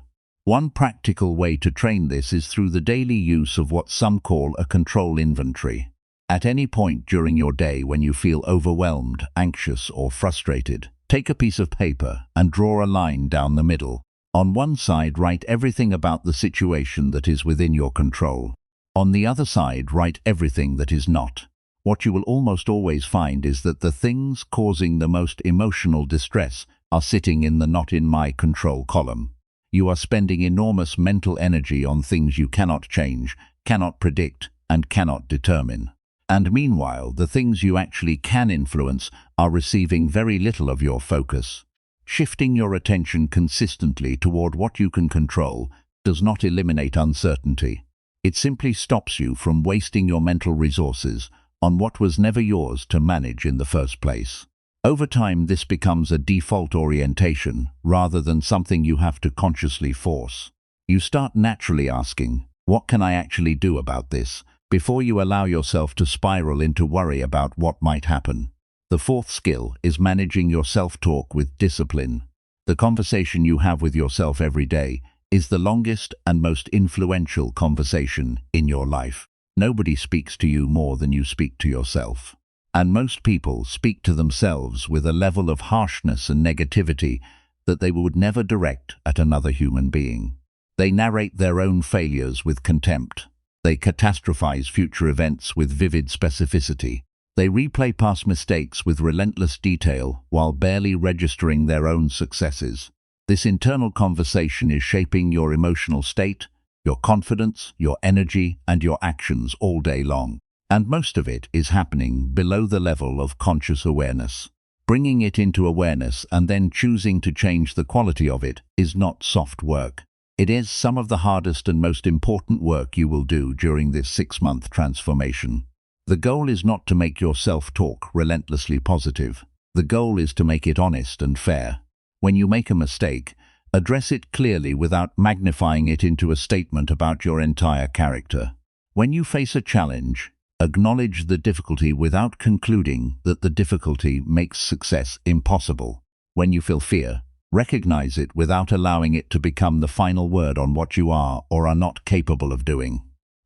One practical way to train this is through the daily use of what some call a control inventory. At any point during your day when you feel overwhelmed, anxious, or frustrated, take a piece of paper and draw a line down the middle. On one side, write everything about the situation that is within your control. On the other side, write everything that is not. What you will almost always find is that the things causing the most emotional distress are sitting in the not in my control column. You are spending enormous mental energy on things you cannot change, cannot predict, and cannot determine. And meanwhile, the things you actually can influence are receiving very little of your focus. Shifting your attention consistently toward what you can control does not eliminate uncertainty. It simply stops you from wasting your mental resources on what was never yours to manage in the first place. Over time, this becomes a default orientation rather than something you have to consciously force. You start naturally asking, what can I actually do about this, before you allow yourself to spiral into worry about what might happen. The fourth skill is managing your self-talk with discipline. The conversation you have with yourself every day is the longest and most influential conversation in your life. Nobody speaks to you more than you speak to yourself. And most people speak to themselves with a level of harshness and negativity that they would never direct at another human being. They narrate their own failures with contempt. They catastrophize future events with vivid specificity. They replay past mistakes with relentless detail while barely registering their own successes. This internal conversation is shaping your emotional state, your confidence, your energy, and your actions all day long. And most of it is happening below the level of conscious awareness. Bringing it into awareness and then choosing to change the quality of it is not soft work. It is some of the hardest and most important work you will do during this 6-month transformation. The goal is not to make your self-talk relentlessly positive. The goal is to make it honest and fair. When you make a mistake, address it clearly without magnifying it into a statement about your entire character. When you face a challenge, acknowledge the difficulty without concluding that the difficulty makes success impossible. When you feel fear, recognize it without allowing it to become the final word on what you are or are not capable of doing.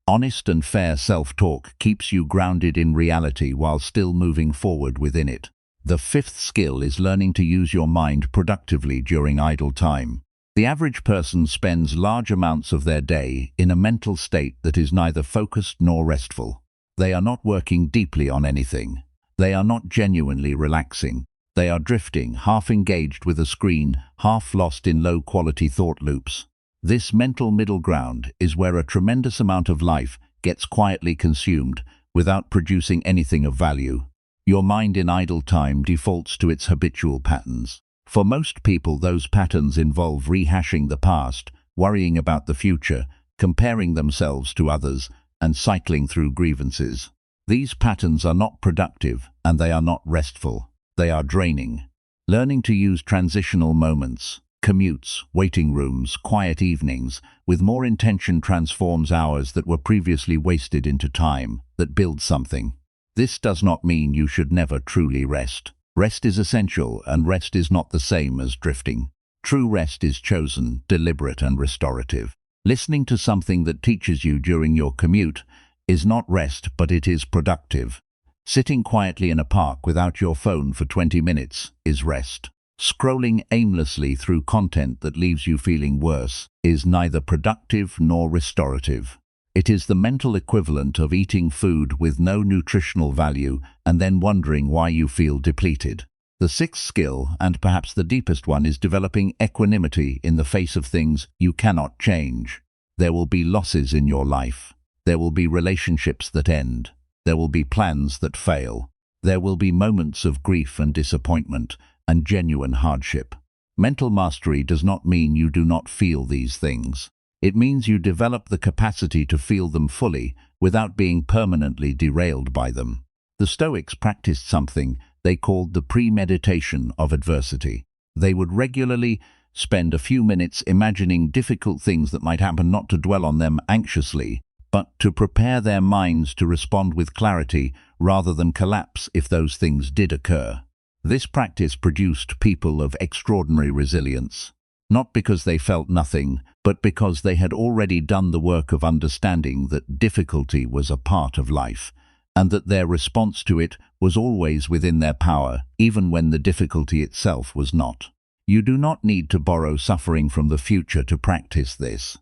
Honest and fair self-talk keeps you grounded in reality while still moving forward within it. The fifth skill is learning to use your mind productively during idle time. The average person spends large amounts of their day in a mental state that is neither focused nor restful. They are not working deeply on anything. They are not genuinely relaxing. They are drifting, half engaged with a screen, half lost in low-quality thought loops. This mental middle ground is where a tremendous amount of life gets quietly consumed without producing anything of value. Your mind in idle time defaults to its habitual patterns. For most people, those patterns involve rehashing the past, worrying about the future, comparing themselves to others, and cycling through grievances. These patterns are not productive, and they are not restful. They are draining. Learning to use transitional moments, commutes, waiting rooms, quiet evenings, with more intention transforms hours that were previously wasted into time that builds something. This does not mean you should never truly rest. Rest is essential, and rest is not the same as drifting. True rest is chosen, deliberate, and restorative. Listening to something that teaches you during your commute is not rest, but it is productive. Sitting quietly in a park without your phone for 20 minutes is rest. Scrolling aimlessly through content that leaves you feeling worse is neither productive nor restorative. It is the mental equivalent of eating food with no nutritional value and then wondering why you feel depleted. The sixth skill, and perhaps the deepest one, is developing equanimity in the face of things you cannot change. There will be losses in your life. There will be relationships that end. There will be plans that fail. There will be moments of grief and disappointment and genuine hardship. Mental mastery does not mean you do not feel these things. It means you develop the capacity to feel them fully without being permanently derailed by them. The Stoics practiced something they called the premeditation of adversity. They would regularly spend a few minutes imagining difficult things that might happen, not to dwell on them anxiously, but to prepare their minds to respond with clarity rather than collapse if those things did occur. This practice produced people of extraordinary resilience. Not because they felt nothing, but because they had already done the work of understanding that difficulty was a part of life, and that their response to it was always within their power, even when the difficulty itself was not. You do not need to borrow suffering from the future to practice this,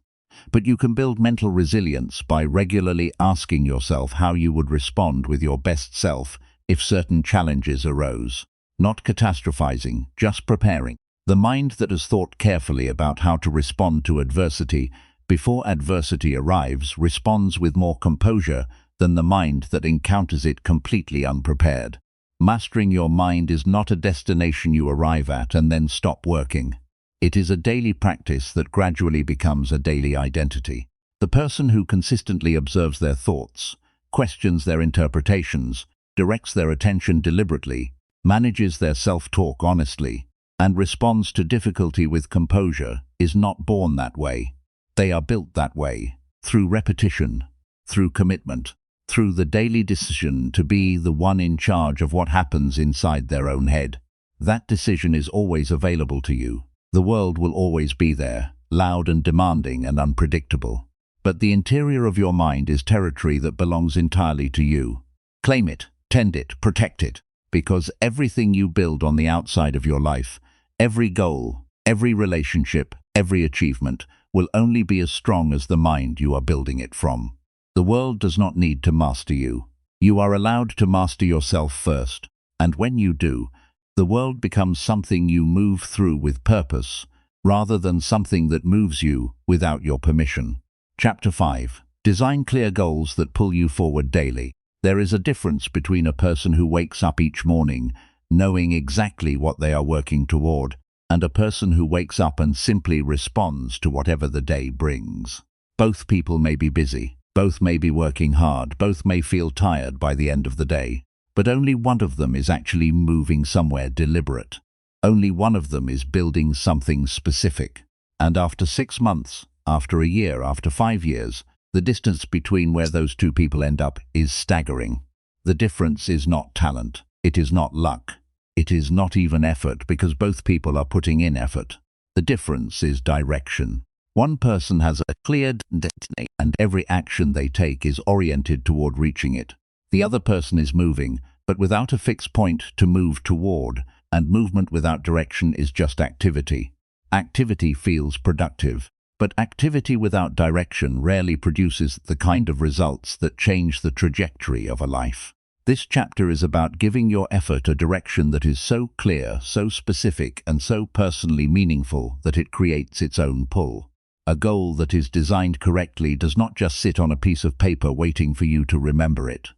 but you can build mental resilience by regularly asking yourself how you would respond with your best self if certain challenges arose. Not catastrophizing, just preparing. The mind that has thought carefully about how to respond to adversity before adversity arrives responds with more composure than the mind that encounters it completely unprepared. Mastering your mind is not a destination you arrive at and then stop working. It is a daily practice that gradually becomes a daily identity. The person who consistently observes their thoughts, questions their interpretations, directs their attention deliberately, manages their self-talk honestly, and responds to difficulty with composure is not born that way. They are built that way, through repetition, through commitment, through the daily decision to be the one in charge of what happens inside their own head. That decision is always available to you. The world will always be there, loud and demanding and unpredictable. But the interior of your mind is territory that belongs entirely to you. Claim it, tend it, protect it, because everything you build on the outside of your life, every goal, every relationship, every achievement, will only be as strong as the mind you are building it from. The world does not need to master you. You are allowed to master yourself first, and when you do, the world becomes something you move through with purpose, rather than something that moves you without your permission. Chapter 5. Design clear goals that pull you forward daily. There is a difference between a person who wakes up each morning knowing exactly what they are working toward, and a person who wakes up and simply responds to whatever the day brings. Both people may be busy, both may be working hard, both may feel tired by the end of the day, but only one of them is actually moving somewhere deliberate. Only one of them is building something specific. And after 6 months, after a year, after 5 years, the distance between where those two people end up is staggering. The difference is not talent. It is not luck. It is not even effort, because both people are putting in effort. The difference is direction. One person has a clear destiny and every action they take is oriented toward reaching it. The other person is moving, but without a fixed point to move toward, and movement without direction is just activity. Activity feels productive, but activity without direction rarely produces the kind of results that change the trajectory of a life. This chapter is about giving your effort a direction that is so clear, so specific, and so personally meaningful that it creates its own pull. A goal that is designed correctly does not just sit on a piece of paper waiting for you to remember it.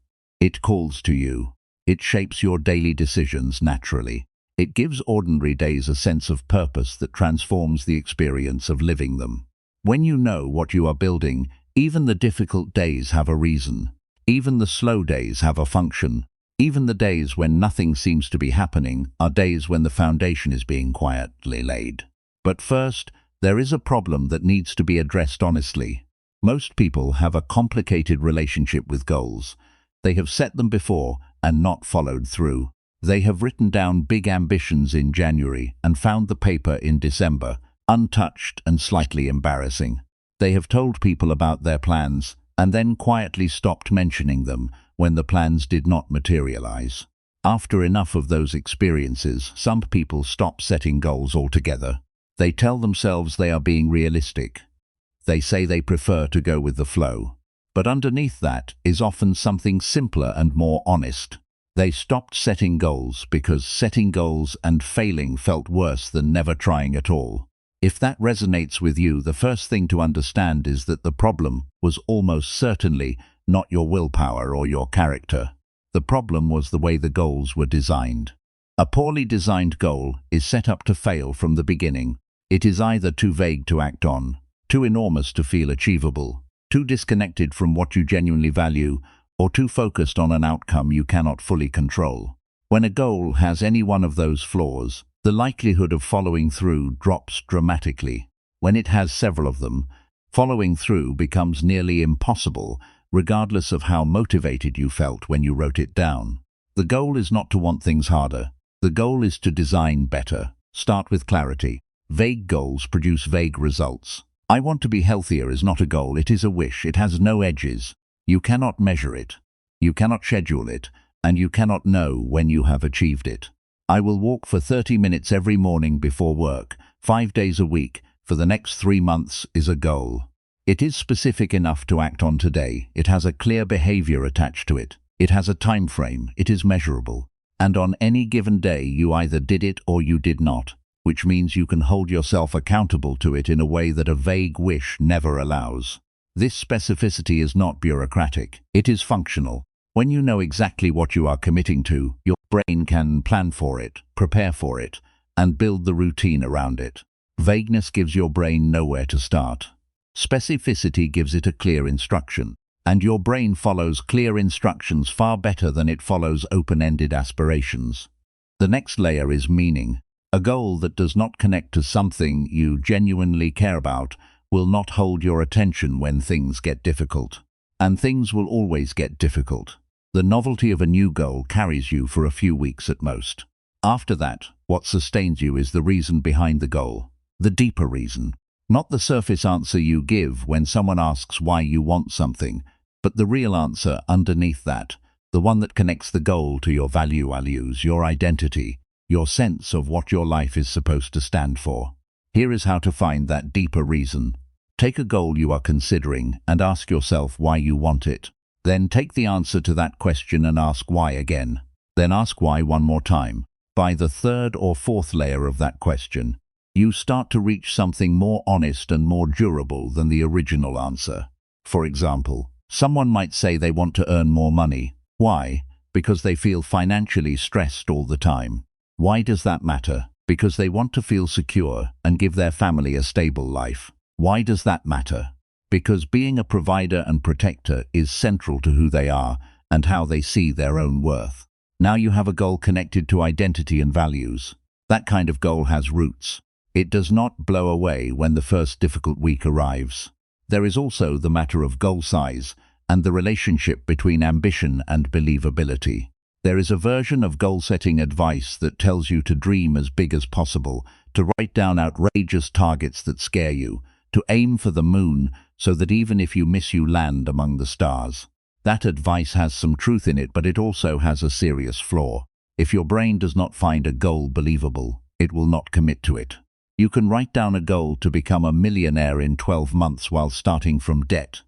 It calls to you. It shapes your daily decisions naturally. It gives ordinary days a sense of purpose that transforms the experience of living them. When you know what you are building, even the difficult days have a reason. Even the slow days have a function. Even the days when nothing seems to be happening are days when the foundation is being quietly laid. But first, there is a problem that needs to be addressed honestly. Most people have a complicated relationship with goals. They have set them before and not followed through. They have written down big ambitions in January and found the paper in December, untouched and slightly embarrassing. They have told people about their plans and then quietly stopped mentioning them when the plans did not materialize. After enough of those experiences, some people stop setting goals altogether. They tell themselves they are being realistic. They say they prefer to go with the flow. But underneath that is often something simpler and more honest. They stopped setting goals because setting goals and failing felt worse than never trying at all. If that resonates with you, the first thing to understand is that the problem was almost certainly not your willpower or your character. The problem was the way the goals were designed. A poorly designed goal is set up to fail from the beginning. It is either too vague to act on, too enormous to feel achievable, too disconnected from what you genuinely value, or too focused on an outcome you cannot fully control. When a goal has any one of those flaws, the likelihood of following through drops dramatically. When it has several of them, following through becomes nearly impossible, regardless of how motivated you felt when you wrote it down. The goal is not to want things harder. The goal is to design better. Start with clarity. Vague goals produce vague results. I want to be healthier is not a goal, it is a wish. It has no edges. You cannot measure it. You cannot schedule it, and you cannot know when you have achieved it. I will walk for 30 minutes every morning before work, 5 days a week, for the next 3 months is a goal. It is specific enough to act on today. It has a clear behavior attached to it. It has a time frame. It is measurable. And on any given day, you either did it or you did not, which means you can hold yourself accountable to it in a way that a vague wish never allows. This specificity is not bureaucratic. It is functional. When you know exactly what you are committing to, your brain can plan for it, prepare for it, and build the routine around it. Vagueness gives your brain nowhere to start. Specificity gives it a clear instruction, and your brain follows clear instructions far better than it follows open-ended aspirations. The next layer is meaning. A goal that does not connect to something you genuinely care about will not hold your attention when things get difficult. And things will always get difficult. The novelty of a new goal carries you for a few weeks at most. After that, what sustains you is the reason behind the goal, the deeper reason. Not the surface answer you give when someone asks why you want something, but the real answer underneath that, the one that connects the goal to your values, your identity, your sense of what your life is supposed to stand for. Here is how to find that deeper reason. Take a goal you are considering and ask yourself why you want it. Then take the answer to that question and ask why again. Then ask why one more time. By the third or fourth layer of that question, you start to reach something more honest and more durable than the original answer. For example, someone might say they want to earn more money. Why? Because they feel financially stressed all the time. Why does that matter? Because they want to feel secure and give their family a stable life. Why does that matter? Because being a provider and protector is central to who they are and how they see their own worth. Now you have a goal connected to identity and values. That kind of goal has roots. It does not blow away when the first difficult week arrives. There is also the matter of goal size and the relationship between ambition and believability. There is a version of goal-setting advice that tells you to dream as big as possible, to write down outrageous targets that scare you, to aim for the moon so that even if you miss you land among the stars. That advice has some truth in it, but it also has a serious flaw. If your brain does not find a goal believable, it will not commit to it. You can write down a goal to become a millionaire in 12 months while starting from debt.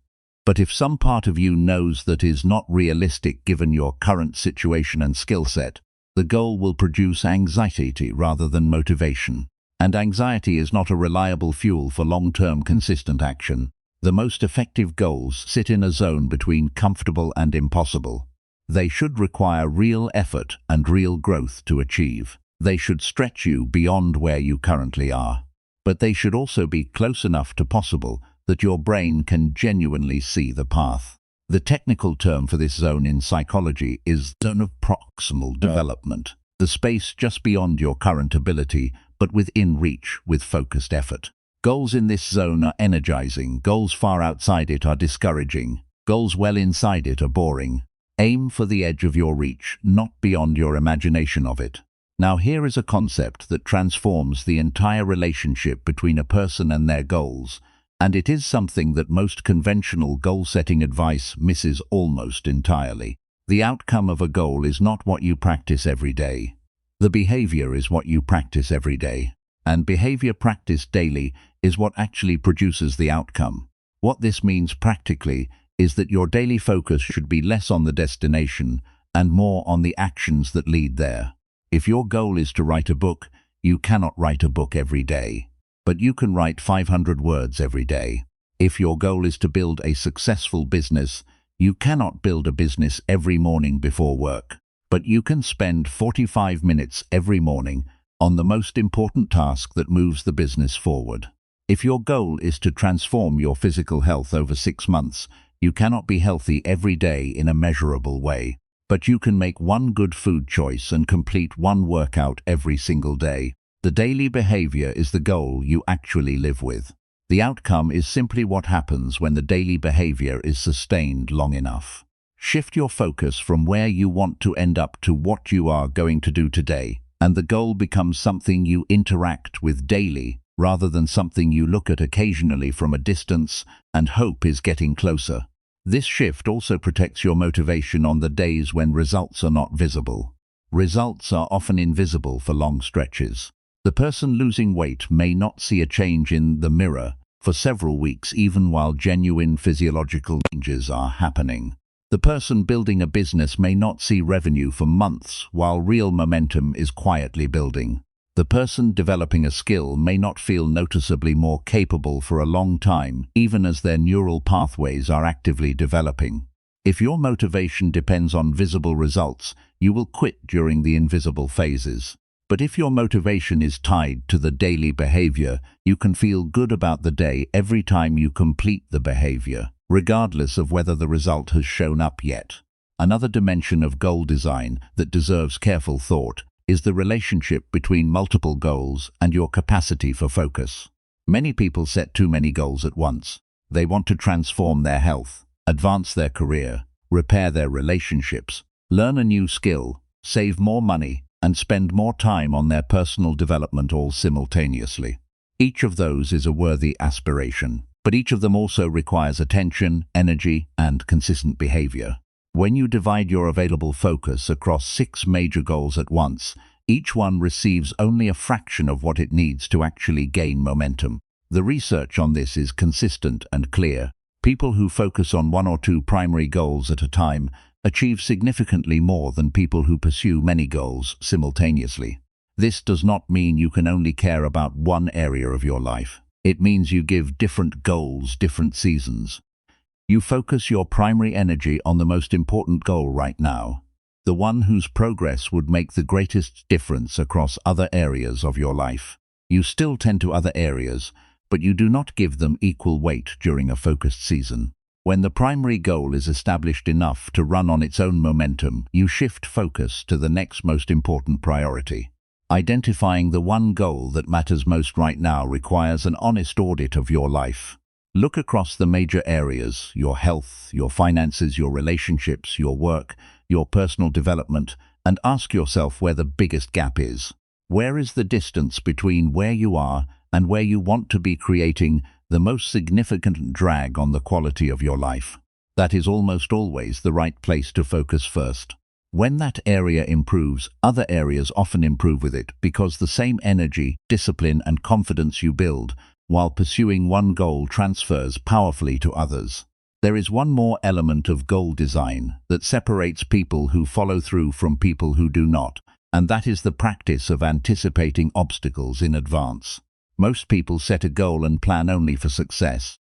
But if some part of you knows that is not realistic given your current situation and skill set, the goal will produce anxiety rather than motivation. And anxiety is not a reliable fuel for long-term consistent action. The most effective goals sit in a zone between comfortable and impossible. They should require real effort and real growth to achieve. They should stretch you beyond where you currently are. But they should also be close enough to possible that your brain can genuinely see the path. The technical term for this zone in psychology is zone of proximal development, the space just beyond your current ability, but within reach with focused effort. Goals in this zone are energizing, goals far outside it are discouraging, goals well inside it are boring. Aim for the edge of your reach, not beyond your imagination of it. Now here is a concept that transforms the entire relationship between a person and their goals, and it is something that most conventional goal-setting advice misses almost entirely. The outcome of a goal is not what you practice every day. The behavior is what you practice every day, and behavior practiced daily is what actually produces the outcome. What this means practically is that your daily focus should be less on the destination and more on the actions that lead there. If your goal is to write a book, you cannot write a book every day, but you can write 500 words every day. If your goal is to build a successful business, you cannot build a business every morning before work, but you can spend 45 minutes every morning on the most important task that moves the business forward. If your goal is to transform your physical health over 6 months, you cannot be healthy every day in a measurable way, but you can make one good food choice and complete one workout every single day. The daily behavior is the goal you actually live with. The outcome is simply what happens when the daily behavior is sustained long enough. Shift your focus from where you want to end up to what you are going to do today, and the goal becomes something you interact with daily, rather than something you look at occasionally from a distance and hope is getting closer. This shift also protects your motivation on the days when results are not visible. Results are often invisible for long stretches. The person losing weight may not see a change in the mirror for several weeks even while genuine physiological changes are happening. The person building a business may not see revenue for months while real momentum is quietly building. The person developing a skill may not feel noticeably more capable for a long time, even as their neural pathways are actively developing. If your motivation depends on visible results, you will quit during the invisible phases. But if your motivation is tied to the daily behavior, you can feel good about the day every time you complete the behavior, regardless of whether the result has shown up yet. Another dimension of goal design that deserves careful thought is the relationship between multiple goals and your capacity for focus. Many people set too many goals at once. They want to transform their health, advance their career, repair their relationships, learn a new skill, save more money, and spend more time on their personal development all simultaneously. Each of those is a worthy aspiration, but each of them also requires attention, energy, and consistent behavior. When you divide your available focus across 6 major goals at once, each one receives only a fraction of what it needs to actually gain momentum. The research on this is consistent and clear. People who focus on 1 or 2 primary goals at a time achieve significantly more than people who pursue many goals simultaneously. This does not mean you can only care about one area of your life. It means you give different goals different seasons. You focus your primary energy on the most important goal right now, the one whose progress would make the greatest difference across other areas of your life. You still tend to other areas, but you do not give them equal weight during a focused season. When the primary goal is established enough to run on its own momentum, you shift focus to the next most important priority. Identifying the one goal that matters most right now requires an honest audit of your life. Look across the major areas: your health, your finances, your relationships, your work, your personal development, and ask yourself where the biggest gap is. Where is the distance between where you are and where you want to be, creating the most significant drag on the quality of your life. That is almost always the right place to focus first. When that area improves, other areas often improve with it because the same energy, discipline, and confidence you build while pursuing one goal transfers powerfully to others. There is one more element of goal design that separates people who follow through from people who do not, and that is the practice of anticipating obstacles in advance. Most people set a goal and plan only for success.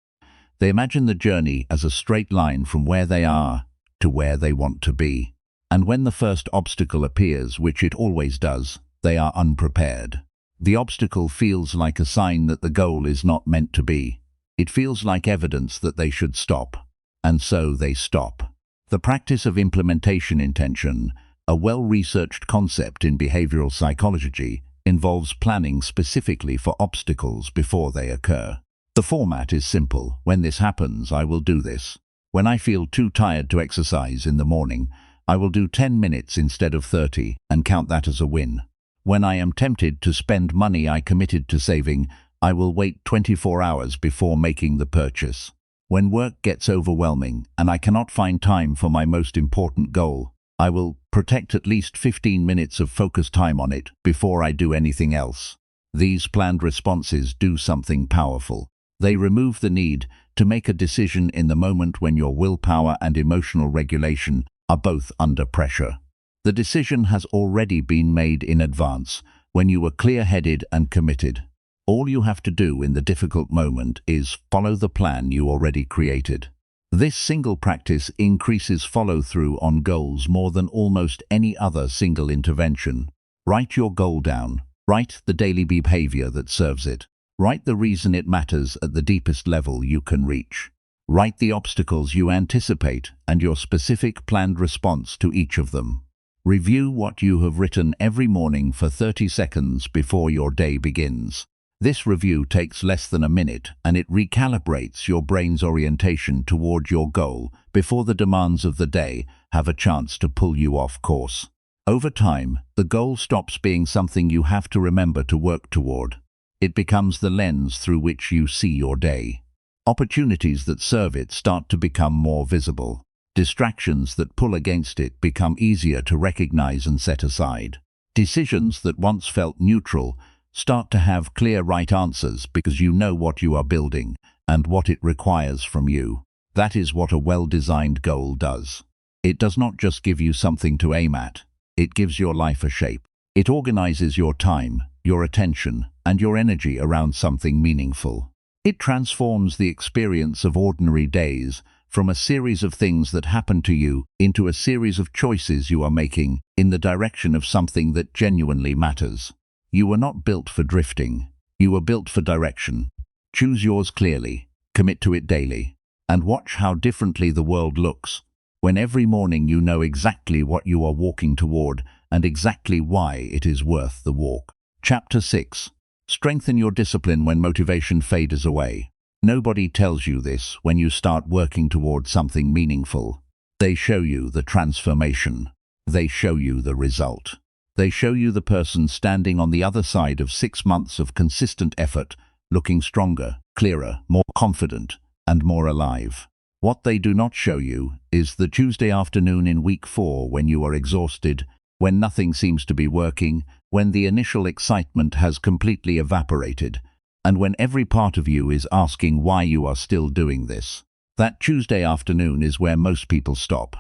They imagine the journey as a straight line from where they are to where they want to be. And when the first obstacle appears, which it always does, they are unprepared. The obstacle feels like a sign that the goal is not meant to be. It feels like evidence that they should stop. And so they stop. The practice of implementation intention, a well-researched concept in behavioral psychology, involves planning specifically for obstacles before they occur. The format is simple. When this happens, I will do this. When I feel too tired to exercise in the morning, I will do 10 minutes instead of 30 and count that as a win. When I am tempted to spend money I committed to saving, I will wait 24 hours before making the purchase. When work gets overwhelming and I cannot find time for my most important goal, I will protect at least 15 minutes of focused time on it before I do anything else. These planned responses do something powerful. They remove the need to make a decision in the moment when your willpower and emotional regulation are both under pressure. The decision has already been made in advance when you were clear-headed and committed. All you have to do in the difficult moment is follow the plan you already created. This single practice increases follow-through on goals more than almost any other single intervention. Write your goal down. Write the daily behavior that serves it. Write the reason it matters at the deepest level you can reach. Write the obstacles you anticipate and your specific planned response to each of them. Review what you have written every morning for 30 seconds before your day begins. This review takes less than a minute and it recalibrates your brain's orientation toward your goal before the demands of the day have a chance to pull you off course. Over time, the goal stops being something you have to remember to work toward. It becomes the lens through which you see your day. Opportunities that serve it start to become more visible. Distractions that pull against it become easier to recognize and set aside. Decisions that once felt neutral start to have clear right answers because you know what you are building and what it requires from you. That is what a well-designed goal does. It does not just give you something to aim at. It gives your life a shape. It organizes your time, your attention, and your energy around something meaningful. It transforms the experience of ordinary days from a series of things that happen to you into a series of choices you are making in the direction of something that genuinely matters. You were not built for drifting. You were built for direction. Choose yours clearly, commit to it daily, and watch how differently the world looks when every morning you know exactly what you are walking toward and exactly why it is worth the walk. Chapter 6. Strengthen your discipline when motivation fades away. Nobody tells you this when you start working toward something meaningful. They show you the transformation. They show you the result. They show you the person standing on the other side of 6 months of consistent effort, looking stronger, clearer, more confident, and more alive. What they do not show you is the Tuesday afternoon in week 4 when you are exhausted, when nothing seems to be working, when the initial excitement has completely evaporated, and when every part of you is asking why you are still doing this. That Tuesday afternoon is where most people stop.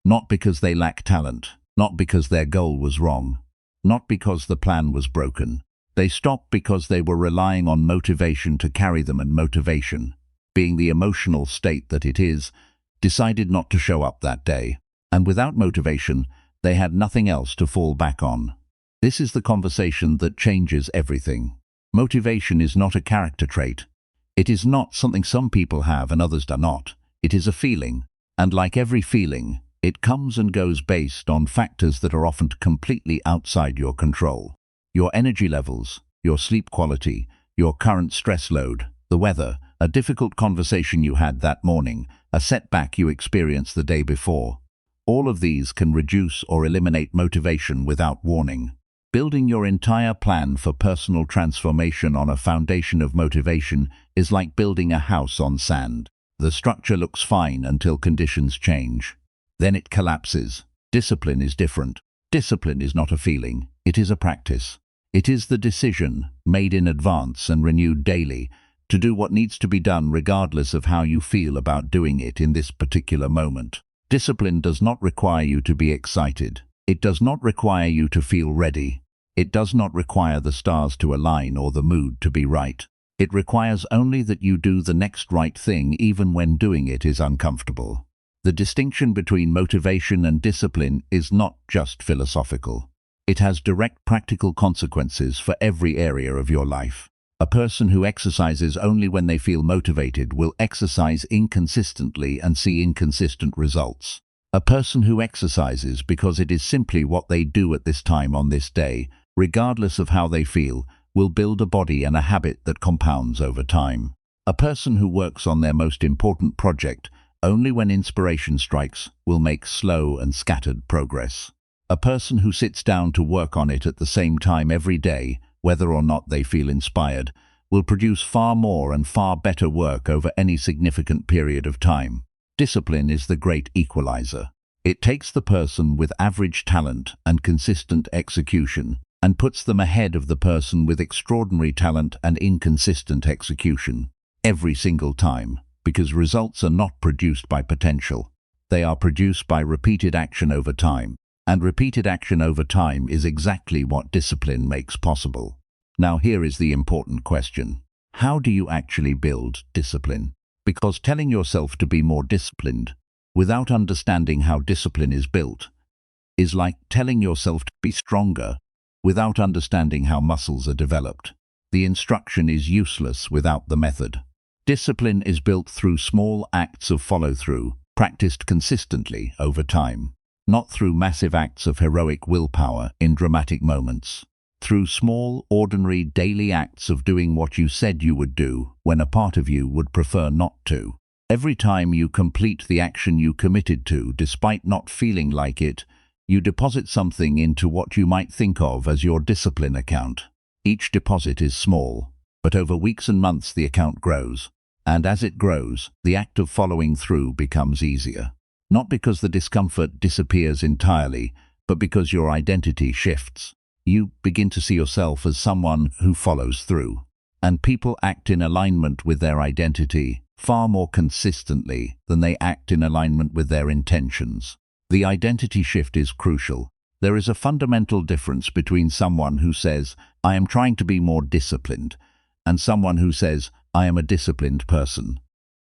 Not because they lack talent, not because their goal was wrong, not because the plan was broken. They stop because they were relying on motivation to carry them, and motivation, being the emotional state that it is, decided not to show up that day. And without motivation, they had nothing else to fall back on. This is the conversation that changes everything. Motivation is not a character trait. It is not something some people have and others do not. It is a feeling, and like every feeling, it comes and goes based on factors that are often completely outside your control. Your energy levels, your sleep quality, your current stress load, the weather, a difficult conversation you had that morning, a setback you experienced the day before. All of these can reduce or eliminate motivation without warning. Building your entire plan for personal transformation on a foundation of motivation is like building a house on sand. The structure looks fine until conditions change. Then it collapses. Discipline is different. Discipline is not a feeling, it is a practice. It is the decision, made in advance and renewed daily, to do what needs to be done regardless of how you feel about doing it in this particular moment. Discipline does not require you to be excited. It does not require you to feel ready. It does not require the stars to align or the mood to be right. It requires only that you do the next right thing even when doing it is uncomfortable. The distinction between motivation and discipline is not just philosophical. It has direct practical consequences for every area of your life. A person who exercises only when they feel motivated will exercise inconsistently and see inconsistent results. A person who exercises because it is simply what they do at this time on this day, regardless of how they feel, will build a body and a habit that compounds over time. A person who works on their most important project only when inspiration strikes will make slow and scattered progress. A person who sits down to work on it at the same time every day, whether or not they feel inspired, will produce far more and far better work over any significant period of time. Discipline is the great equalizer. It takes the person with average talent and consistent execution and puts them ahead of the person with extraordinary talent and inconsistent execution every single time, because results are not produced by potential. They are produced by repeated action over time, and repeated action over time is exactly what discipline makes possible. Now here is the important question. How do you actually build discipline? Because telling yourself to be more disciplined without understanding how discipline is built is like telling yourself to be stronger without understanding how muscles are developed. The instruction is useless without the method. Discipline is built through small acts of follow-through, practiced consistently over time, not through massive acts of heroic willpower in dramatic moments. Through small, ordinary, daily acts of doing what you said you would do when a part of you would prefer not to. Every time you complete the action you committed to, despite not feeling like it, you deposit something into what you might think of as your discipline account. Each deposit is small, but over weeks and months the account grows. And as it grows, the act of following through becomes easier. Not because the discomfort disappears entirely, but because your identity shifts. You begin to see yourself as someone who follows through. And people act in alignment with their identity far more consistently than they act in alignment with their intentions. The identity shift is crucial. There is a fundamental difference between someone who says, "I am trying to be more disciplined," and someone who says, "I am a disciplined person."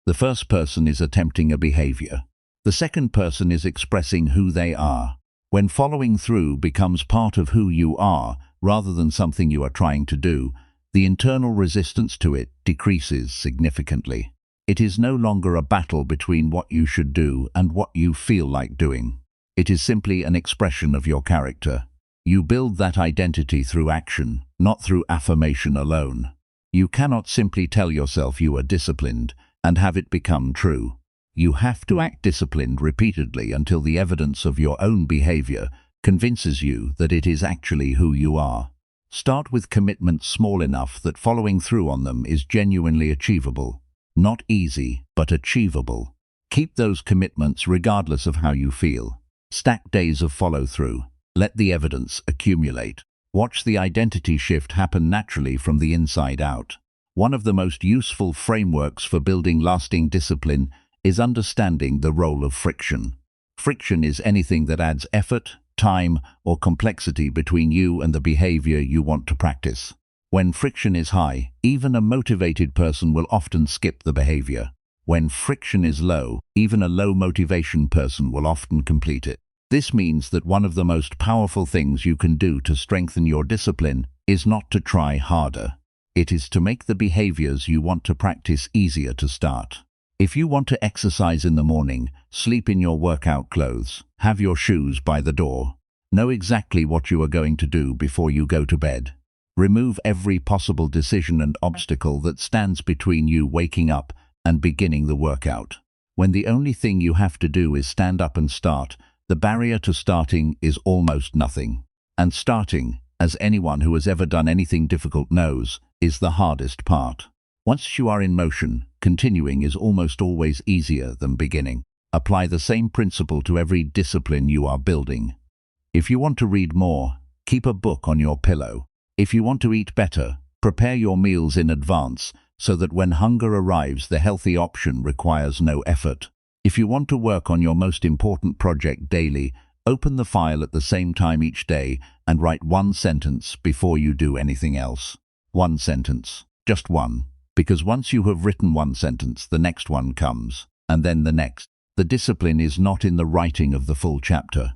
The first person is attempting a behavior. The second person is expressing who they are. When following through becomes part of who you are, rather than something you are trying to do, the internal resistance to it decreases significantly. It is no longer a battle between what you should do and what you feel like doing. It is simply an expression of your character. You build that identity through action, not through affirmation alone. You cannot simply tell yourself you are disciplined and have it become true. You have to act disciplined repeatedly until the evidence of your own behavior convinces you that it is actually who you are. Start with commitments small enough that following through on them is genuinely achievable. Not easy, but achievable. Keep those commitments regardless of how you feel. Stack days of follow-through. Let the evidence accumulate. Watch the identity shift happen naturally from the inside out. One of the most useful frameworks for building lasting discipline is understanding the role of friction. Friction is anything that adds effort, time, or complexity between you and the behavior you want to practice. When friction is high, even a motivated person will often skip the behavior. When friction is low, even a low motivation person will often complete it. This means that one of the most powerful things you can do to strengthen your discipline is not to try harder. It is to make the behaviors you want to practice easier to start. If you want to exercise in the morning, sleep in your workout clothes, have your shoes by the door, know exactly what you are going to do before you go to bed. Remove every possible decision and obstacle that stands between you waking up and beginning the workout. When the only thing you have to do is stand up and start, the barrier to starting is almost nothing. And starting as anyone who has ever done anything difficult knows, is the hardest part. Once you are in motion, continuing is almost always easier than beginning. Apply the same principle to every discipline you are building. If you want to read more, keep a book on your pillow. If you want to eat better, prepare your meals in advance so that when hunger arrives, the healthy option requires no effort. If you want to work on your most important project daily, open the file at the same time each day and write one sentence before you do anything else. One sentence, just one. Because once you have written one sentence, the next one comes, and then the next. The discipline is not in the writing of the full chapter.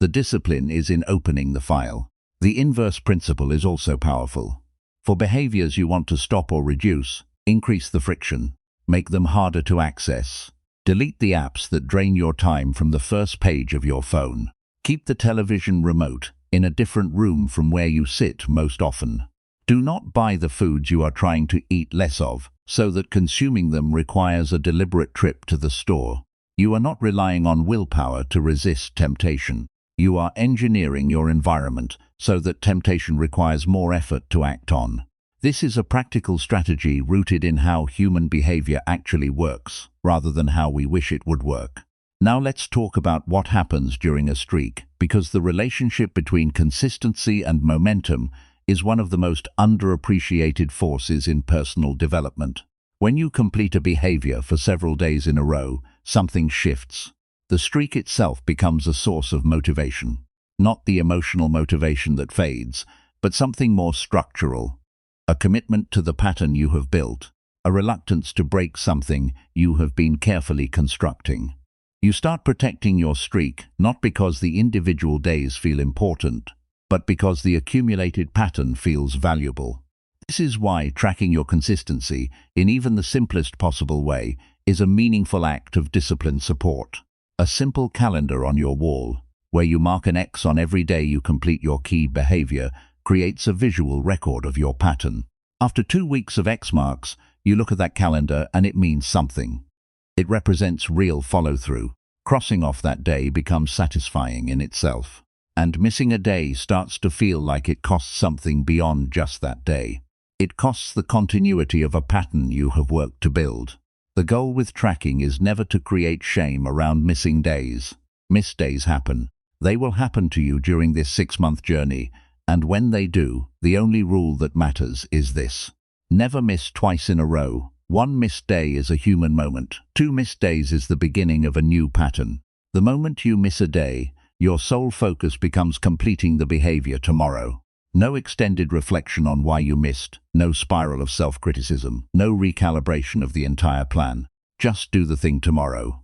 The discipline is in opening the file. The inverse principle is also powerful. For behaviors you want to stop or reduce, increase the friction. Make them harder to access. Delete the apps that drain your time from the first page of your phone. Keep the television remote in a different room from where you sit most often. Do not buy the foods you are trying to eat less of, so that consuming them requires a deliberate trip to the store. You are not relying on willpower to resist temptation. You are engineering your environment so that temptation requires more effort to act on. This is a practical strategy rooted in how human behavior actually works, rather than how we wish it would work. Now let's talk about what happens during a streak, because the relationship between consistency and momentum is one of the most underappreciated forces in personal development. When you complete a behavior for several days in a row, something shifts. The streak itself becomes a source of motivation. Not the emotional motivation that fades, but something more structural. A commitment to the pattern you have built. A reluctance to break something you have been carefully constructing. You start protecting your streak, not because the individual days feel important, but because the accumulated pattern feels valuable. This is why tracking your consistency, in even the simplest possible way, is a meaningful act of discipline support. A simple calendar on your wall, where you mark an X on every day you complete your key behavior, creates a visual record of your pattern. After 2 weeks of X marks, you look at that calendar and it means something. It represents real follow-through. Crossing off that day becomes satisfying in itself. And missing a day starts to feel like it costs something beyond just that day. It costs the continuity of a pattern you have worked to build. The goal with tracking is never to create shame around missing days. Missed days happen. They will happen to you during this 6-month journey, and when they do, the only rule that matters is this. Never miss twice in a row. 1 missed day is a human moment. 2 missed days is the beginning of a new pattern. The moment you miss a day, your sole focus becomes completing the behavior tomorrow. No extended reflection on why you missed, no spiral of self-criticism, no recalibration of the entire plan. Just do the thing tomorrow.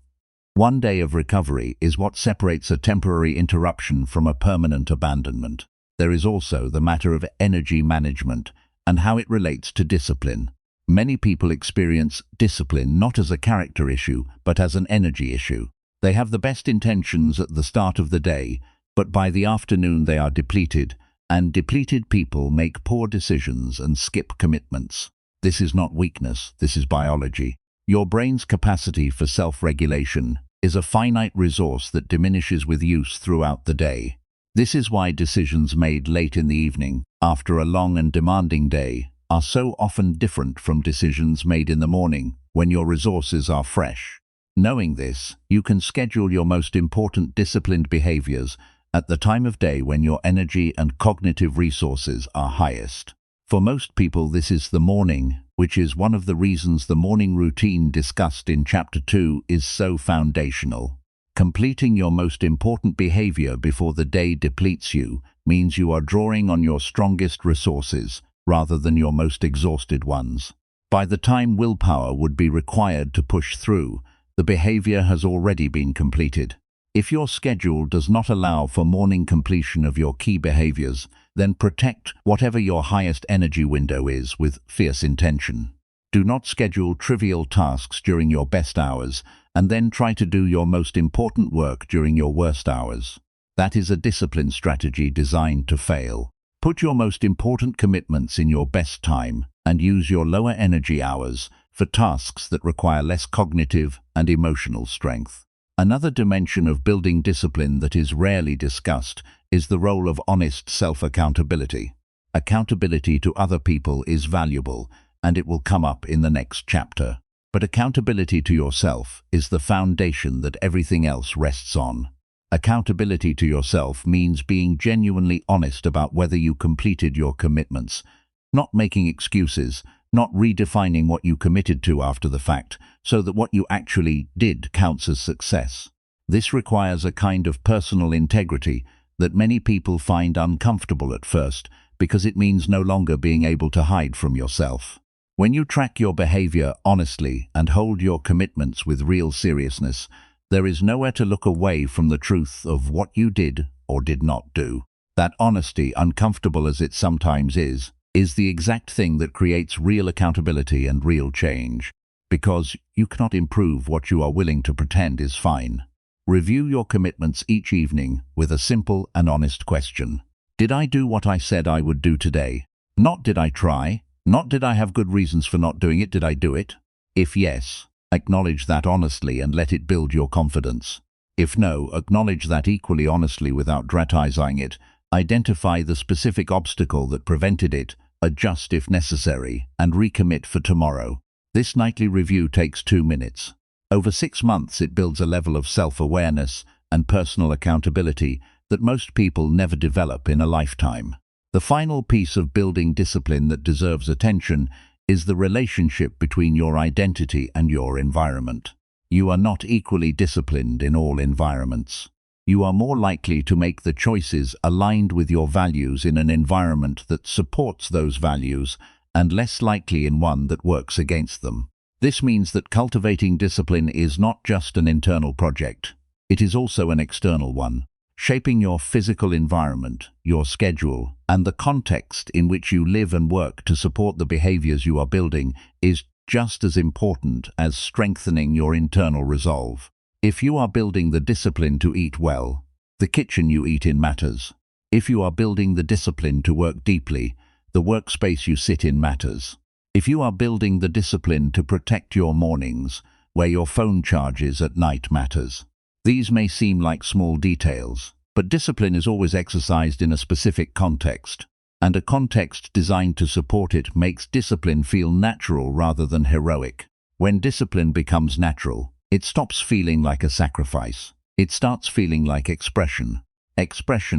1 day of recovery is what separates a temporary interruption from a permanent abandonment. There is also the matter of energy management and how it relates to discipline. Many people experience discipline not as a character issue, but as an energy issue. They have the best intentions at the start of the day, but by the afternoon they are depleted, and depleted people make poor decisions and skip commitments. This is not weakness, this is biology. Your brain's capacity for self-regulation is a finite resource that diminishes with use throughout the day. This is why decisions made late in the evening, after a long and demanding day, are so often different from decisions made in the morning, when your resources are fresh. Knowing this, you can schedule your most important disciplined behaviors at the time of day when your energy and cognitive resources are highest. For most people, this is the morning, which is one of the reasons the morning routine discussed in Chapter 2 is so foundational. Completing your most important behavior before the day depletes you means you are drawing on your strongest resources rather than your most exhausted ones. By the time willpower would be required to push through, the behavior has already been completed. If your schedule does not allow for morning completion of your key behaviors, then protect whatever your highest energy window is with fierce intention. Do not schedule trivial tasks during your best hours and then try to do your most important work during your worst hours. That is a discipline strategy designed to fail. Put your most important commitments in your best time and use your lower energy hours for tasks that require less cognitive and emotional strength. Another dimension of building discipline that is rarely discussed is the role of honest self-accountability. Accountability to other people is valuable, and it will come up in the next chapter. But accountability to yourself is the foundation that everything else rests on. Accountability to yourself means being genuinely honest about whether you completed your commitments, not making excuses, not redefining what you committed to after the fact, so that what you actually did counts as success. This requires a kind of personal integrity that many people find uncomfortable at first, because it means no longer being able to hide from yourself. When you track your behavior honestly and hold your commitments with real seriousness, there is nowhere to look away from the truth of what you did or did not do. That honesty, uncomfortable as it sometimes is the exact thing that creates real accountability and real change. Because you cannot improve what you are willing to pretend is fine. Review your commitments each evening with a simple and honest question. Did I do what I said I would do today? Not did I try? Not did I have good reasons for not doing it? Did I do it? If yes, acknowledge that honestly and let it build your confidence. If no, acknowledge that equally honestly without dramatizing it. Identify the specific obstacle that prevented it, adjust if necessary, and recommit for tomorrow. This nightly review takes 2 minutes. Over 6 months, it builds a level of self-awareness and personal accountability that most people never develop in a lifetime. The final piece of building discipline that deserves attention is the relationship between your identity and your environment. You are not equally disciplined in all environments. You are more likely to make the choices aligned with your values in an environment that supports those values and less likely in one that works against them. This means that cultivating discipline is not just an internal project. It is also an external one. Shaping your physical environment, your schedule, and the context in which you live and work to support the behaviors you are building is just as important as strengthening your internal resolve. If you are building the discipline to eat well, the kitchen you eat in matters. If you are building the discipline to work deeply, the workspace you sit in matters. If you are building the discipline to protect your mornings, where your phone charges at night matters. These may seem like small details, but discipline is always exercised in a specific context, and a context designed to support it makes discipline feel natural rather than heroic. When discipline becomes natural, it stops feeling like a sacrifice. It starts feeling like expression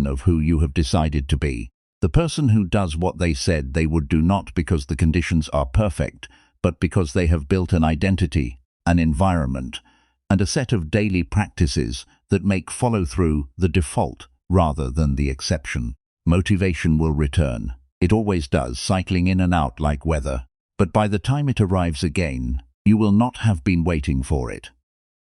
of who you have decided to be. The person who does what they said they would do, not because the conditions are perfect, but because they have built an identity, an environment, and a set of daily practices that make follow-through the default rather than the exception. Motivation will return. It always does, cycling in and out like weather. But by the time it arrives again, you will not have been waiting for it.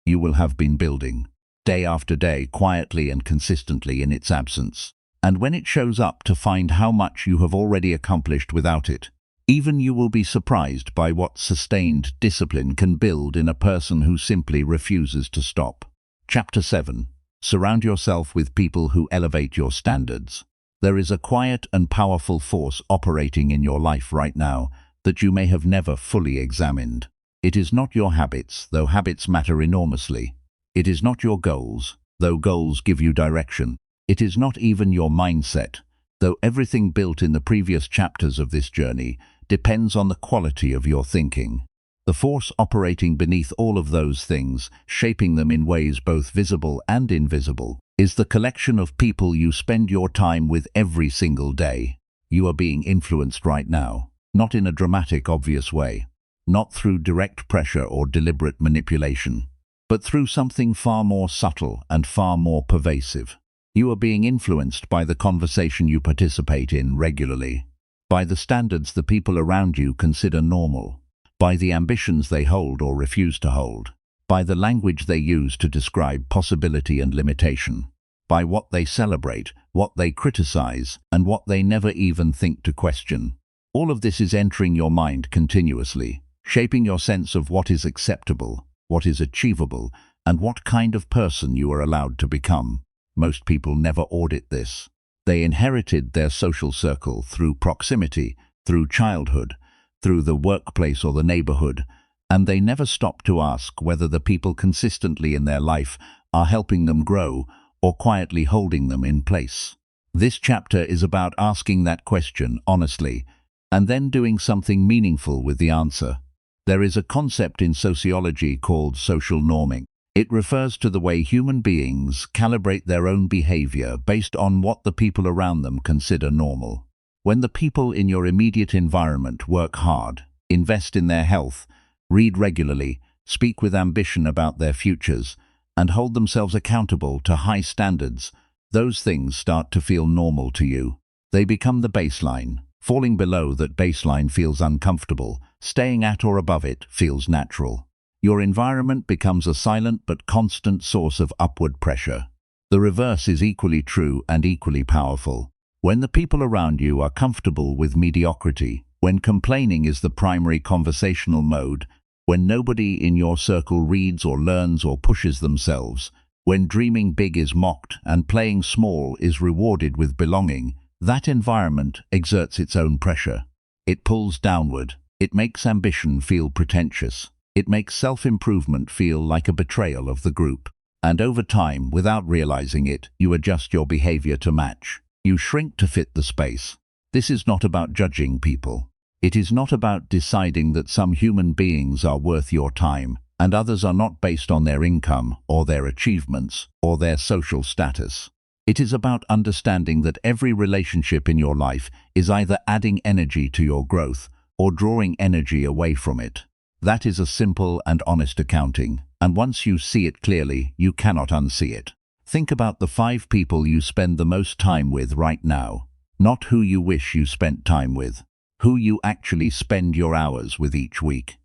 You will have been building, day after day, quietly and consistently in its absence. And when it shows up, to find how much you have already accomplished without it. Even you will be surprised by what sustained discipline can build in a person who simply refuses to stop. Chapter 7. Surround yourself with people who elevate your standards. There is a quiet and powerful force operating in your life right now that you may have never fully examined. It is not your habits, though habits matter enormously. It is not your goals, though goals give you direction. It is not even your mindset, though everything built in the previous chapters of this journey depends on the quality of your thinking. The force operating beneath all of those things, shaping them in ways both visible and invisible, is the collection of people you spend your time with every single day. You are being influenced right now, not in a dramatic, obvious way, not through direct pressure or deliberate manipulation, but through something far more subtle and far more pervasive. You are being influenced by the conversation you participate in regularly, by the standards the people around you consider normal, by the ambitions they hold or refuse to hold, by the language they use to describe possibility and limitation, by what they celebrate, what they criticize, and what they never even think to question. All of this is entering your mind continuously, shaping your sense of what is acceptable, what is achievable, and what kind of person you are allowed to become. Most people never audit this. They inherited their social circle through proximity, through childhood, through the workplace or the neighborhood, and they never stop to ask whether the people consistently in their life are helping them grow or quietly holding them in place. This chapter is about asking that question honestly and then doing something meaningful with the answer. There is a concept in sociology called social norming. It refers to the way human beings calibrate their own behavior based on what the people around them consider normal. When the people in your immediate environment work hard, invest in their health, read regularly, speak with ambition about their futures, and hold themselves accountable to high standards, those things start to feel normal to you. They become the baseline. Falling below that baseline feels uncomfortable. Staying at or above it feels natural. Your environment becomes a silent but constant source of upward pressure. The reverse is equally true and equally powerful. When the people around you are comfortable with mediocrity, when complaining is the primary conversational mode, when nobody in your circle reads or learns or pushes themselves, when dreaming big is mocked and playing small is rewarded with belonging, that environment exerts its own pressure. It pulls downward. It makes ambition feel pretentious. It makes self-improvement feel like a betrayal of the group. And over time, without realizing it, you adjust your behavior to match. You shrink to fit the space. This is not about judging people. It is not about deciding that some human beings are worth your time and others are not based on their income or their achievements or their social status. It is about understanding that every relationship in your life is either adding energy to your growth or drawing energy away from it. That is a simple and honest accounting, and once you see it clearly, you cannot unsee it. Think about the 5 people you spend the most time with right now, not who you wish you spent time with, who you actually spend your hours with each week.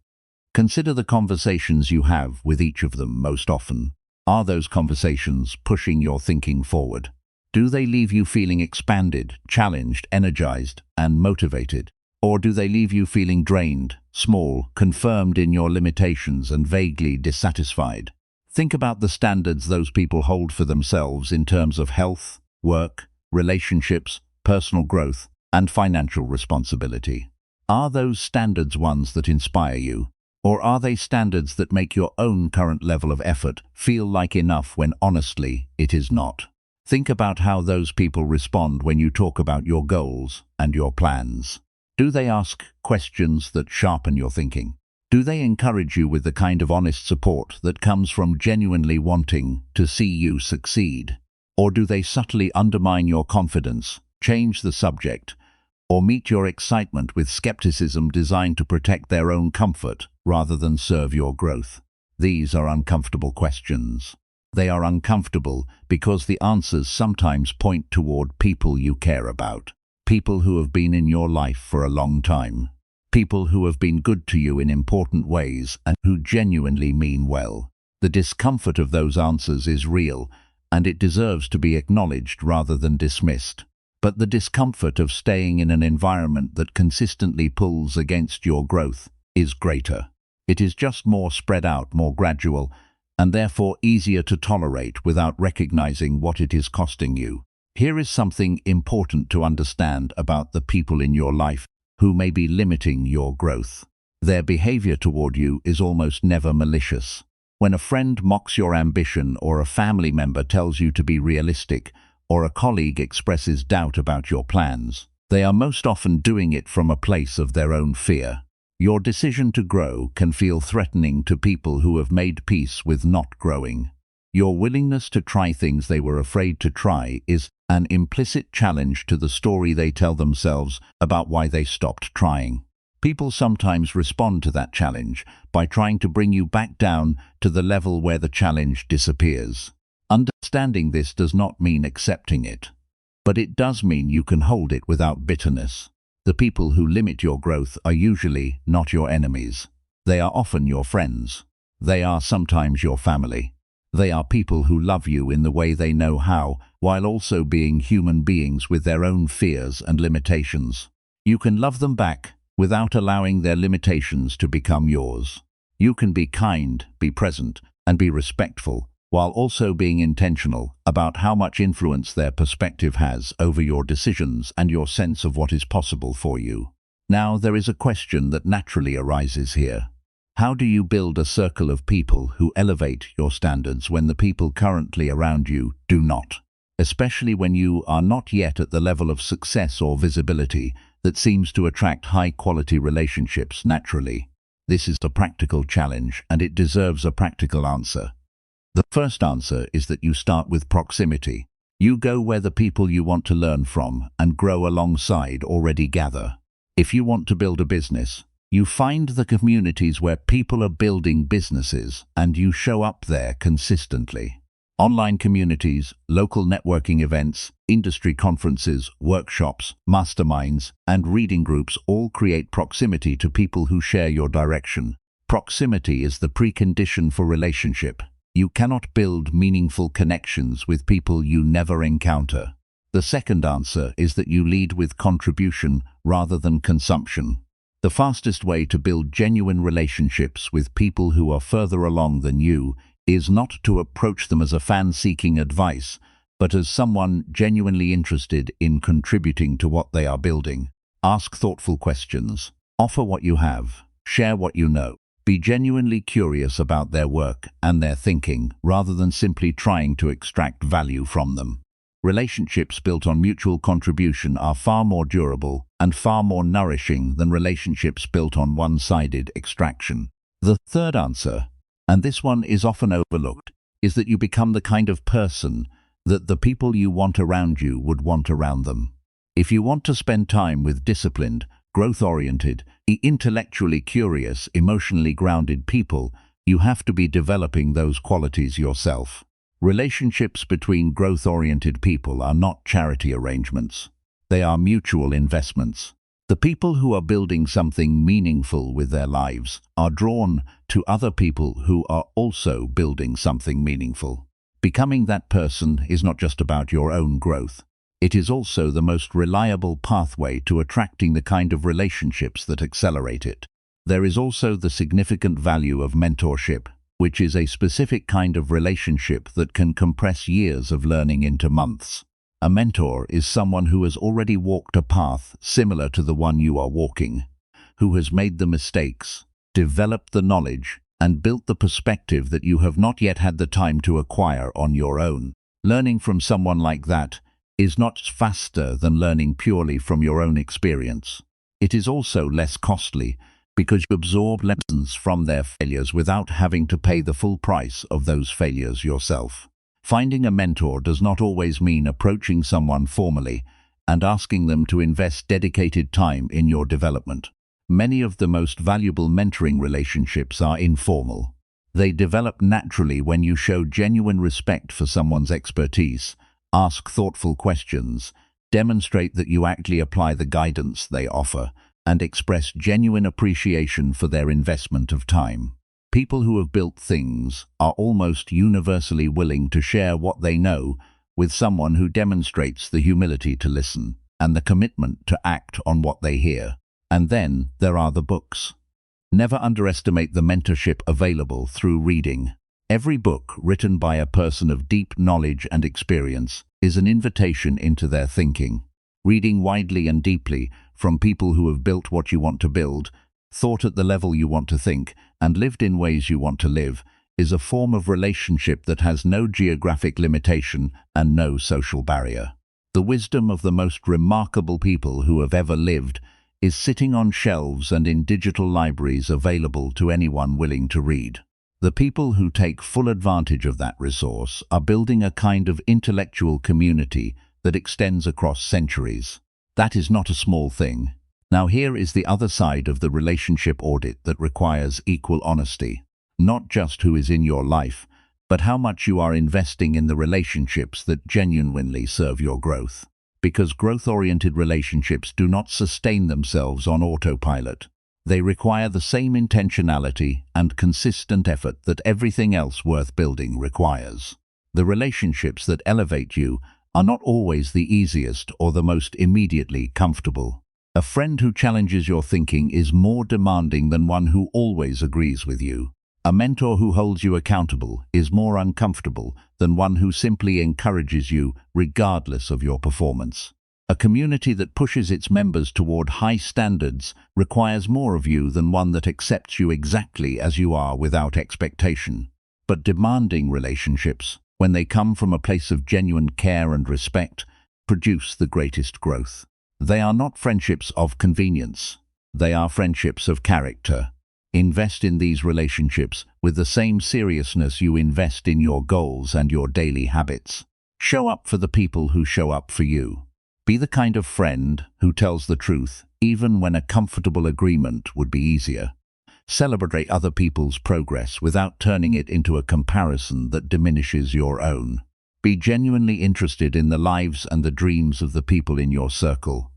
Consider the conversations you have with each of them most often. Are those conversations pushing your thinking forward? Do they leave you feeling expanded, challenged, energized, and motivated? Or do they leave you feeling drained, small, confirmed in your limitations, and vaguely dissatisfied? Think about the standards those people hold for themselves in terms of health, work, relationships, personal growth, and financial responsibility. Are those standards ones that inspire you? Or are they standards that make your own current level of effort feel like enough when honestly it is not? Think about how those people respond when you talk about your goals and your plans. Do they ask questions that sharpen your thinking? Do they encourage you with the kind of honest support that comes from genuinely wanting to see you succeed? Or do they subtly undermine your confidence, change the subject, or meet your excitement with skepticism designed to protect their own comfort rather than serve your growth? These are uncomfortable questions. They are uncomfortable because the answers sometimes point toward people you care about, people who have been in your life for a long time, people who have been good to you in important ways and who genuinely mean well. The discomfort of those answers is real, and it deserves to be acknowledged rather than dismissed. But the discomfort of staying in an environment that consistently pulls against your growth is greater. It is just more spread out, more gradual, and therefore easier to tolerate without recognizing what it is costing you. Here is something important to understand about the people in your life who may be limiting your growth. Their behavior toward you is almost never malicious. When a friend mocks your ambition, or a family member tells you to be realistic, or a colleague expresses doubt about your plans, they are most often doing it from a place of their own fear. Your decision to grow can feel threatening to people who have made peace with not growing. Your willingness to try things they were afraid to try is an implicit challenge to the story they tell themselves about why they stopped trying. People sometimes respond to that challenge by trying to bring you back down to the level where the challenge disappears. Understanding this does not mean accepting it, but it does mean you can hold it without bitterness. The people who limit your growth are usually not your enemies. They are often your friends. They are sometimes your family. They are people who love you in the way they know how, while also being human beings with their own fears and limitations. You can love them back without allowing their limitations to become yours. You can be kind, be present, and be respectful, while also being intentional about how much influence their perspective has over your decisions and your sense of what is possible for you. Now, there is a question that naturally arises here. How do you build a circle of people who elevate your standards when the people currently around you do not? especially when you are not yet at the level of success or visibility that seems to attract high-quality relationships naturally. This is a practical challenge, and it deserves a practical answer. The first answer is that you start with proximity. You go where the people you want to learn from and grow alongside already gather. If you want to build a business, you find the communities where people are building businesses and you show up there consistently. Online communities, local networking events, industry conferences, workshops, masterminds, and reading groups all create proximity to people who share your direction. Proximity is the precondition for relationship. You cannot build meaningful connections with people you never encounter. The second answer is that you lead with contribution rather than consumption. The fastest way to build genuine relationships with people who are further along than you is not to approach them as a fan seeking advice, but as someone genuinely interested in contributing to what they are building. Ask thoughtful questions. Offer what you have. Share what you know. Be genuinely curious about their work and their thinking, rather than simply trying to extract value from them. Relationships built on mutual contribution are far more durable and far more nourishing than relationships built on one-sided extraction. The third answer, and this one is often overlooked, is that you become the kind of person that the people you want around you would want around them. If you want to spend time with disciplined, growth-oriented, intellectually curious, emotionally grounded people, you have to be developing those qualities yourself. Relationships between growth-oriented people are not charity arrangements. They are mutual investments. The people who are building something meaningful with their lives are drawn to other people who are also building something meaningful. Becoming that person is not just about your own growth. It is also the most reliable pathway to attracting the kind of relationships that accelerate it. There is also the significant value of mentorship, which is a specific kind of relationship that can compress years of learning into months. A mentor is someone who has already walked a path similar to the one you are walking, who has made the mistakes, developed the knowledge, and built the perspective that you have not yet had the time to acquire on your own. Learning from someone like that is not faster than learning purely from your own experience. It is also less costly because you absorb lessons from their failures without having to pay the full price of those failures yourself. Finding a mentor does not always mean approaching someone formally and asking them to invest dedicated time in your development. Many of the most valuable mentoring relationships are informal. They develop naturally when you show genuine respect for someone's expertise, ask thoughtful questions, demonstrate that you actually apply the guidance they offer, and express genuine appreciation for their investment of time. People who have built things are almost universally willing to share what they know with someone who demonstrates the humility to listen and the commitment to act on what they hear. And then there are the books. Never underestimate the mentorship available through reading. Every book written by a person of deep knowledge and experience is an invitation into their thinking. Reading widely and deeply from people who have built what you want to build, thought at the level you want to think, and lived in ways you want to live, is a form of relationship that has no geographic limitation and no social barrier. The wisdom of the most remarkable people who have ever lived is sitting on shelves and in digital libraries available to anyone willing to read. The people who take full advantage of that resource are building a kind of intellectual community that extends across centuries. That is not a small thing. Now here is the other side of the relationship audit that requires equal honesty. Not just who is in your life, but how much you are investing in the relationships that genuinely serve your growth. Because growth-oriented relationships do not sustain themselves on autopilot. They require the same intentionality and consistent effort that everything else worth building requires. The relationships that elevate you are not always the easiest or the most immediately comfortable. A friend who challenges your thinking is more demanding than one who always agrees with you. A mentor who holds you accountable is more uncomfortable than one who simply encourages you regardless of your performance. A community that pushes its members toward high standards requires more of you than one that accepts you exactly as you are without expectation. But demanding relationships, when they come from a place of genuine care and respect, produce the greatest growth. They are not friendships of convenience. They are friendships of character. Invest in these relationships with the same seriousness you invest in your goals and your daily habits. Show up for the people who show up for you. Be the kind of friend who tells the truth, even when a comfortable agreement would be easier. Celebrate other people's progress without turning it into a comparison that diminishes your own. Be genuinely interested in the lives and the dreams of the people in your circle.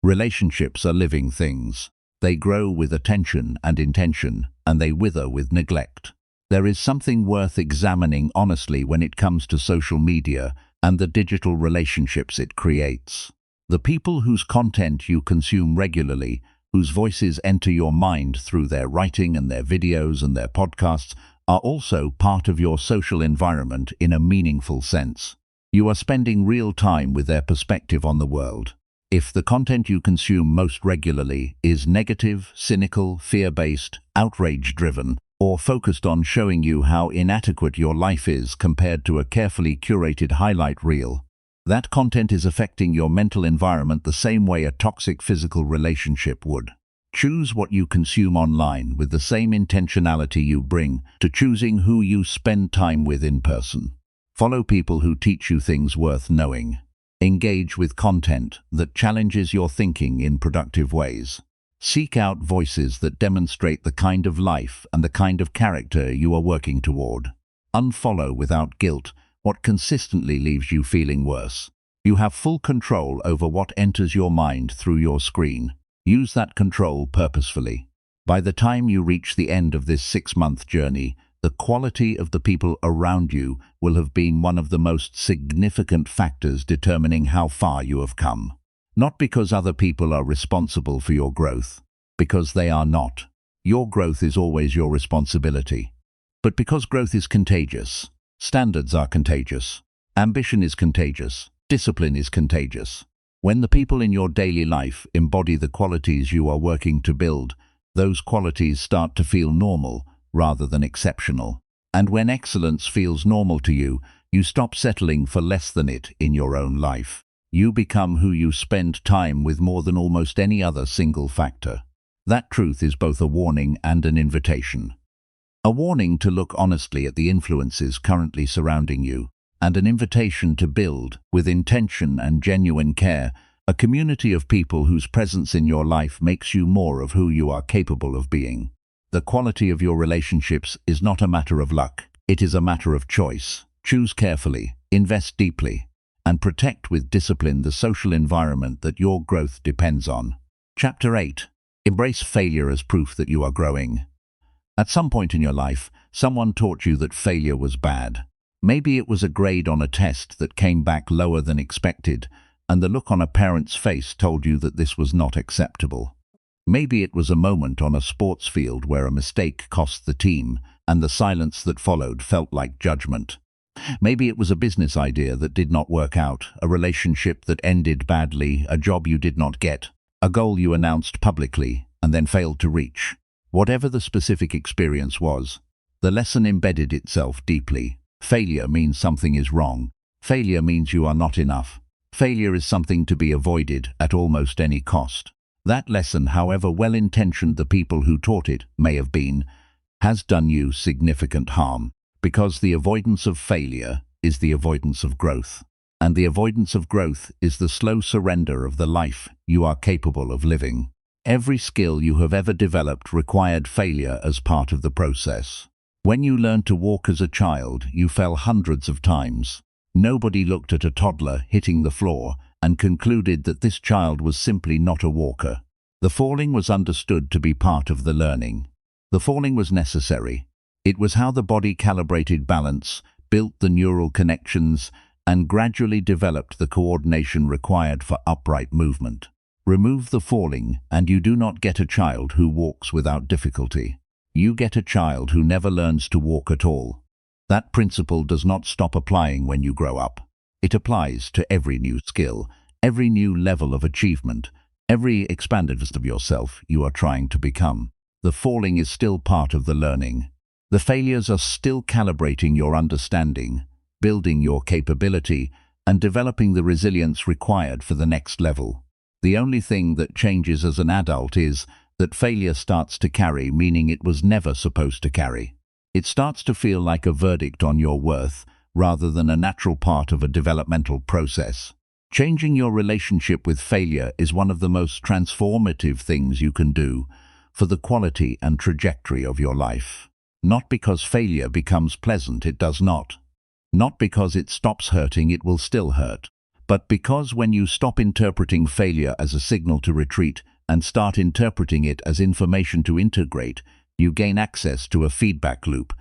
Relationships are living things. They grow with attention and intention, and they wither with neglect. There is something worth examining honestly when it comes to social media and the digital relationships it creates. The people whose content you consume regularly, whose voices enter your mind through their writing and their videos and their podcasts, are also part of your social environment in a meaningful sense. You are spending real time with their perspective on the world. If the content you consume most regularly is negative, cynical, fear-based, outrage-driven, or focused on showing you how inadequate your life is compared to a carefully curated highlight reel, that content is affecting your mental environment the same way a toxic physical relationship would. Choose what you consume online with the same intentionality you bring to choosing who you spend time with in person. Follow people who teach you things worth knowing. Engage with content that challenges your thinking in productive ways. Seek out voices that demonstrate the kind of life and the kind of character you are working toward. Unfollow without guilt what consistently leaves you feeling worse. You have full control over what enters your mind through your screen. Use that control purposefully. By the time you reach the end of this 6-month journey, the quality of the people around you will have been one of the most significant factors determining how far you have come. Not because other people are responsible for your growth, because they are not. Your growth is always your responsibility. But because growth is contagious. Standards are contagious. Ambition is contagious. Discipline is contagious. When the people in your daily life embody the qualities you are working to build, those qualities start to feel normal rather than exceptional. And when excellence feels normal to you, you stop settling for less than it in your own life. You become who you spend time with more than almost any other single factor. That truth is both a warning and an invitation. A warning to look honestly at the influences currently surrounding you, and an invitation to build, with intention and genuine care, a community of people whose presence in your life makes you more of who you are capable of being. The quality of your relationships is not a matter of luck. It is a matter of choice. Choose carefully, invest deeply, and protect with discipline the social environment that your growth depends on. Chapter 8. Embrace failure as proof that you are growing. At some point in your life, someone taught you that failure was bad. Maybe it was a grade on a test that came back lower than expected, and the look on a parent's face told you that this was not acceptable. Maybe it was a moment on a sports field where a mistake cost the team, and the silence that followed felt like judgment. Maybe it was a business idea that did not work out, a relationship that ended badly, a job you did not get, a goal you announced publicly and then failed to reach. Whatever the specific experience was, the lesson embedded itself deeply. Failure means something is wrong. Failure means you are not enough. Failure is something to be avoided at almost any cost. That lesson, however well-intentioned the people who taught it may have been, has done you significant harm, because the avoidance of failure is the avoidance of growth, and the avoidance of growth is the slow surrender of the life you are capable of living. Every skill you have ever developed required failure as part of the process. When you learned to walk as a child, you fell hundreds of times. Nobody looked at a toddler hitting the floor and concluded that this child was simply not a walker. The falling was understood to be part of the learning. The falling was necessary. It was how the body calibrated balance, built the neural connections, and gradually developed the coordination required for upright movement. Remove the falling, and you do not get a child who walks without difficulty. You get a child who never learns to walk at all. That principle does not stop applying when you grow up. It applies to every new skill, every new level of achievement, every expanded version of yourself you are trying to become. The falling is still part of the learning. The failures are still calibrating your understanding. building your capability, and developing the resilience required for the next level. The only thing that changes as an adult is that failure starts to carry meaning it was never supposed to carry. It starts to feel like a verdict on your worth, rather than a natural part of a developmental process. Changing your relationship with failure is one of the most transformative things you can do for the quality and trajectory of your life. Not because failure becomes pleasant, it does not. Not because it stops hurting, it will still hurt. But because when you stop interpreting failure as a signal to retreat and start interpreting it as information to integrate, you gain access to a feedback loop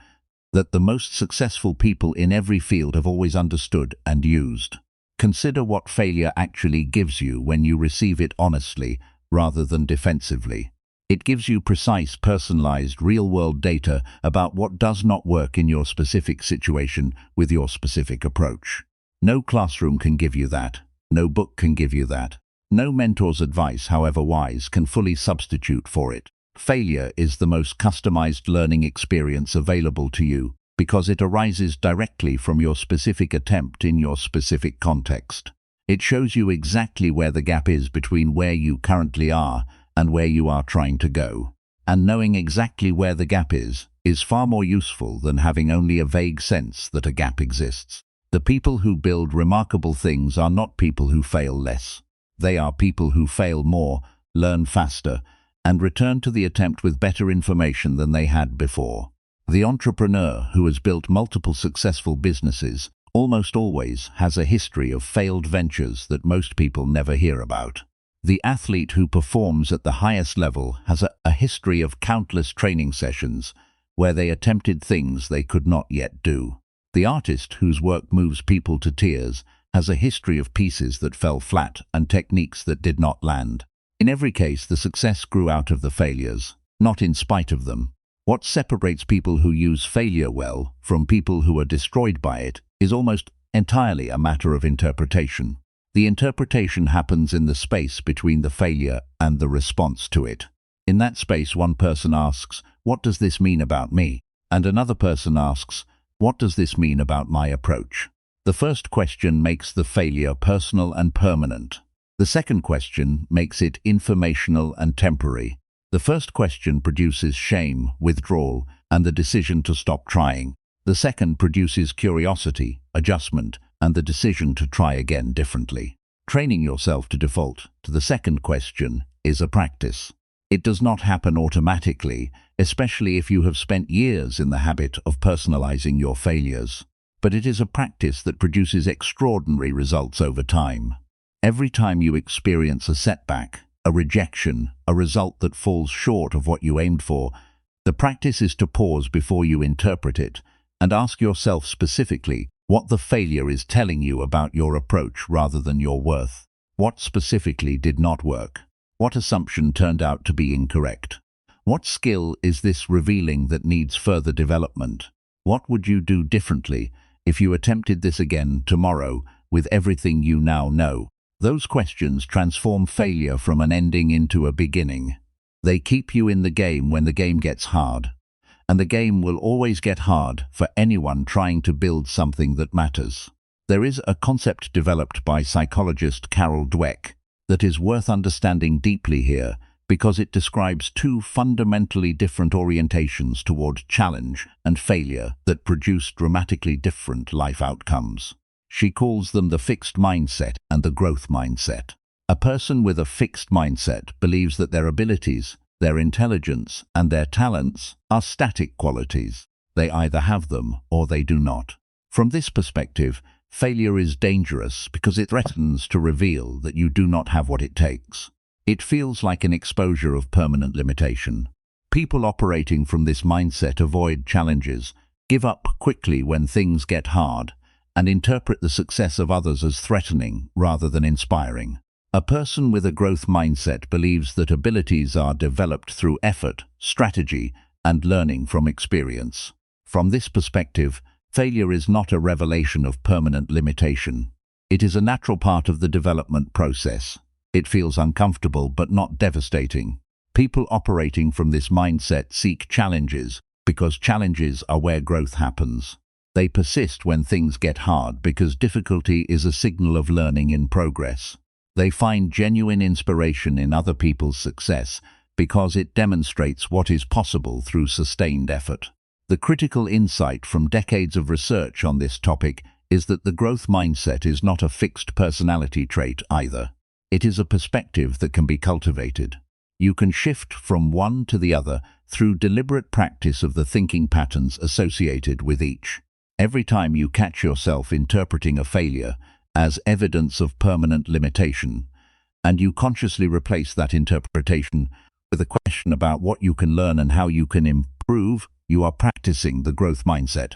that the most successful people in every field have always understood and used. Consider what failure actually gives you when you receive it honestly rather than defensively. It gives you precise, personalized, real-world data about what does not work in your specific situation with your specific approach. No classroom can give you that. No book can give you that. No mentor's advice, however wise, can fully substitute for it. Failure is the most customized learning experience available to you because it arises directly from your specific attempt in your specific context. It shows you exactly where the gap is between where you currently are and where you are trying to go. And knowing exactly where the gap is far more useful than having only a vague sense that a gap exists. The people who build remarkable things are not people who fail less. They are people who fail more, learn faster, and return to the attempt with better information than they had before. The entrepreneur who has built multiple successful businesses almost always has a history of failed ventures that most people never hear about. The athlete who performs at the highest level has a history of countless training sessions where they attempted things they could not yet do. The artist whose work moves people to tears has a history of pieces that fell flat and techniques that did not land. In every case, the success grew out of the failures, not in spite of them. What separates people who use failure well from people who are destroyed by it is almost entirely a matter of interpretation. The interpretation happens in the space between the failure and the response to it. In that space, one person asks, "What does this mean about me?" And another person asks, "What does this mean about my approach?" The first question makes the failure personal and permanent. The second question makes it informational and temporary. The first question produces shame, withdrawal, and the decision to stop trying. The second produces curiosity, adjustment, and the decision to try again differently. Training yourself to default to the second question is a practice. It does not happen automatically, especially if you have spent years in the habit of personalizing your failures. But it is a practice that produces extraordinary results over time. Every time you experience a setback, a rejection, a result that falls short of what you aimed for, the practice is to pause before you interpret it and ask yourself specifically what the failure is telling you about your approach rather than your worth. What specifically did not work? What assumption turned out to be incorrect? What skill is this revealing that needs further development? What would you do differently if you attempted this again tomorrow with everything you now know? Those questions transform failure from an ending into a beginning. They keep you in the game when the game gets hard. And the game will always get hard for anyone trying to build something that matters. There is a concept developed by psychologist Carol Dweck that is worth understanding deeply here because it describes two fundamentally different orientations toward challenge and failure that produce dramatically different life outcomes. She calls them the fixed mindset and the growth mindset. A person with a fixed mindset believes that their abilities, their intelligence, and their talents are static qualities. They either have them or they do not. From this perspective, failure is dangerous because it threatens to reveal that you do not have what it takes. It feels like an exposure of permanent limitation. People operating from this mindset avoid challenges, give up quickly when things get hard, and interpret the success of others as threatening rather than inspiring. A person with a growth mindset believes that abilities are developed through effort, strategy, and learning from experience. From this perspective, failure is not a revelation of permanent limitation. It is a natural part of the development process. It feels uncomfortable but not devastating. People operating from this mindset seek challenges because challenges are where growth happens. They persist when things get hard because difficulty is a signal of learning in progress. They find genuine inspiration in other people's success because it demonstrates what is possible through sustained effort. The critical insight from decades of research on this topic is that the growth mindset is not a fixed personality trait either. It is a perspective that can be cultivated. You can shift from one to the other through deliberate practice of the thinking patterns associated with each. Every time you catch yourself interpreting a failure as evidence of permanent limitation, and you consciously replace that interpretation with a question about what you can learn and how you can improve, you are practicing the growth mindset.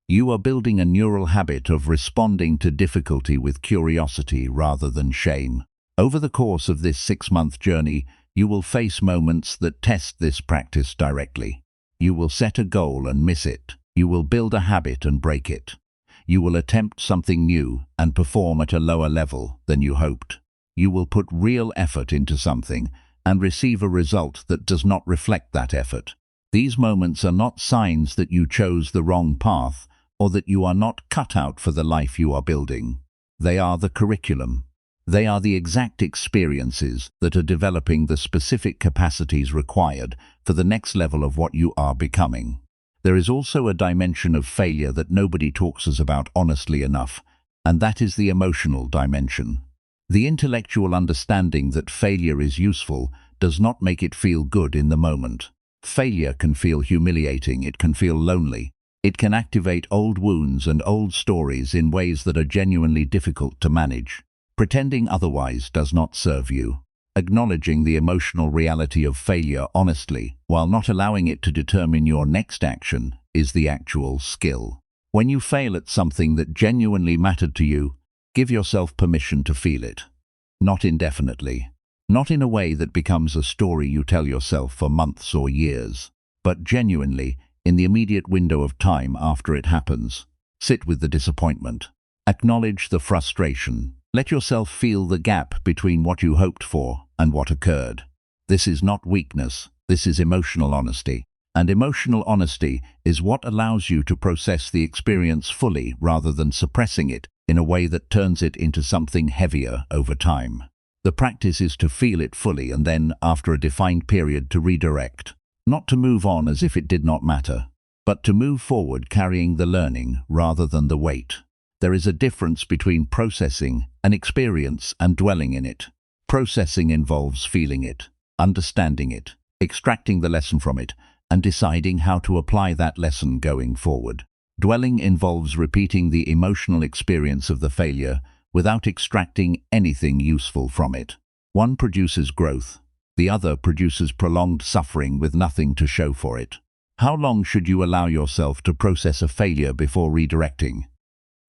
You are building a neural habit of responding to difficulty with curiosity rather than shame. Over the course of this 6-month journey, you will face moments that test this practice directly. You will set a goal and miss it. You will build a habit and break it. You will attempt something new and perform at a lower level than you hoped. You will put real effort into something and receive a result that does not reflect that effort. These moments are not signs that you chose the wrong path or that you are not cut out for the life you are building. They are the curriculum. They are the exact experiences that are developing the specific capacities required for the next level of what you are becoming. There is also a dimension of failure that nobody talks about honestly enough, and that is the emotional dimension. The intellectual understanding that failure is useful does not make it feel good in the moment. Failure can feel humiliating, it can feel lonely. It can activate old wounds and old stories in ways that are genuinely difficult to manage. Pretending otherwise does not serve you. Acknowledging the emotional reality of failure honestly, while not allowing it to determine your next action, is the actual skill. When you fail at something that genuinely mattered to you, give yourself permission to feel it. Not indefinitely. Not in a way that becomes a story you tell yourself for months or years, but genuinely, in the immediate window of time after it happens. Sit with the disappointment. Acknowledge the frustration. Let yourself feel the gap between what you hoped for and what occurred. This is not weakness, this is emotional honesty. And emotional honesty is what allows you to process the experience fully rather than suppressing it in a way that turns it into something heavier over time. The practice is to feel it fully and then, after a defined period, to redirect. Not to move on as if it did not matter, but to move forward carrying the learning rather than the weight. There is a difference between processing an experience and dwelling in it. Processing involves feeling it, understanding it, extracting the lesson from it, and deciding how to apply that lesson going forward. Dwelling involves repeating the emotional experience of the failure without extracting anything useful from it. One produces growth. The other produces prolonged suffering with nothing to show for it. How long should you allow yourself to process a failure before redirecting?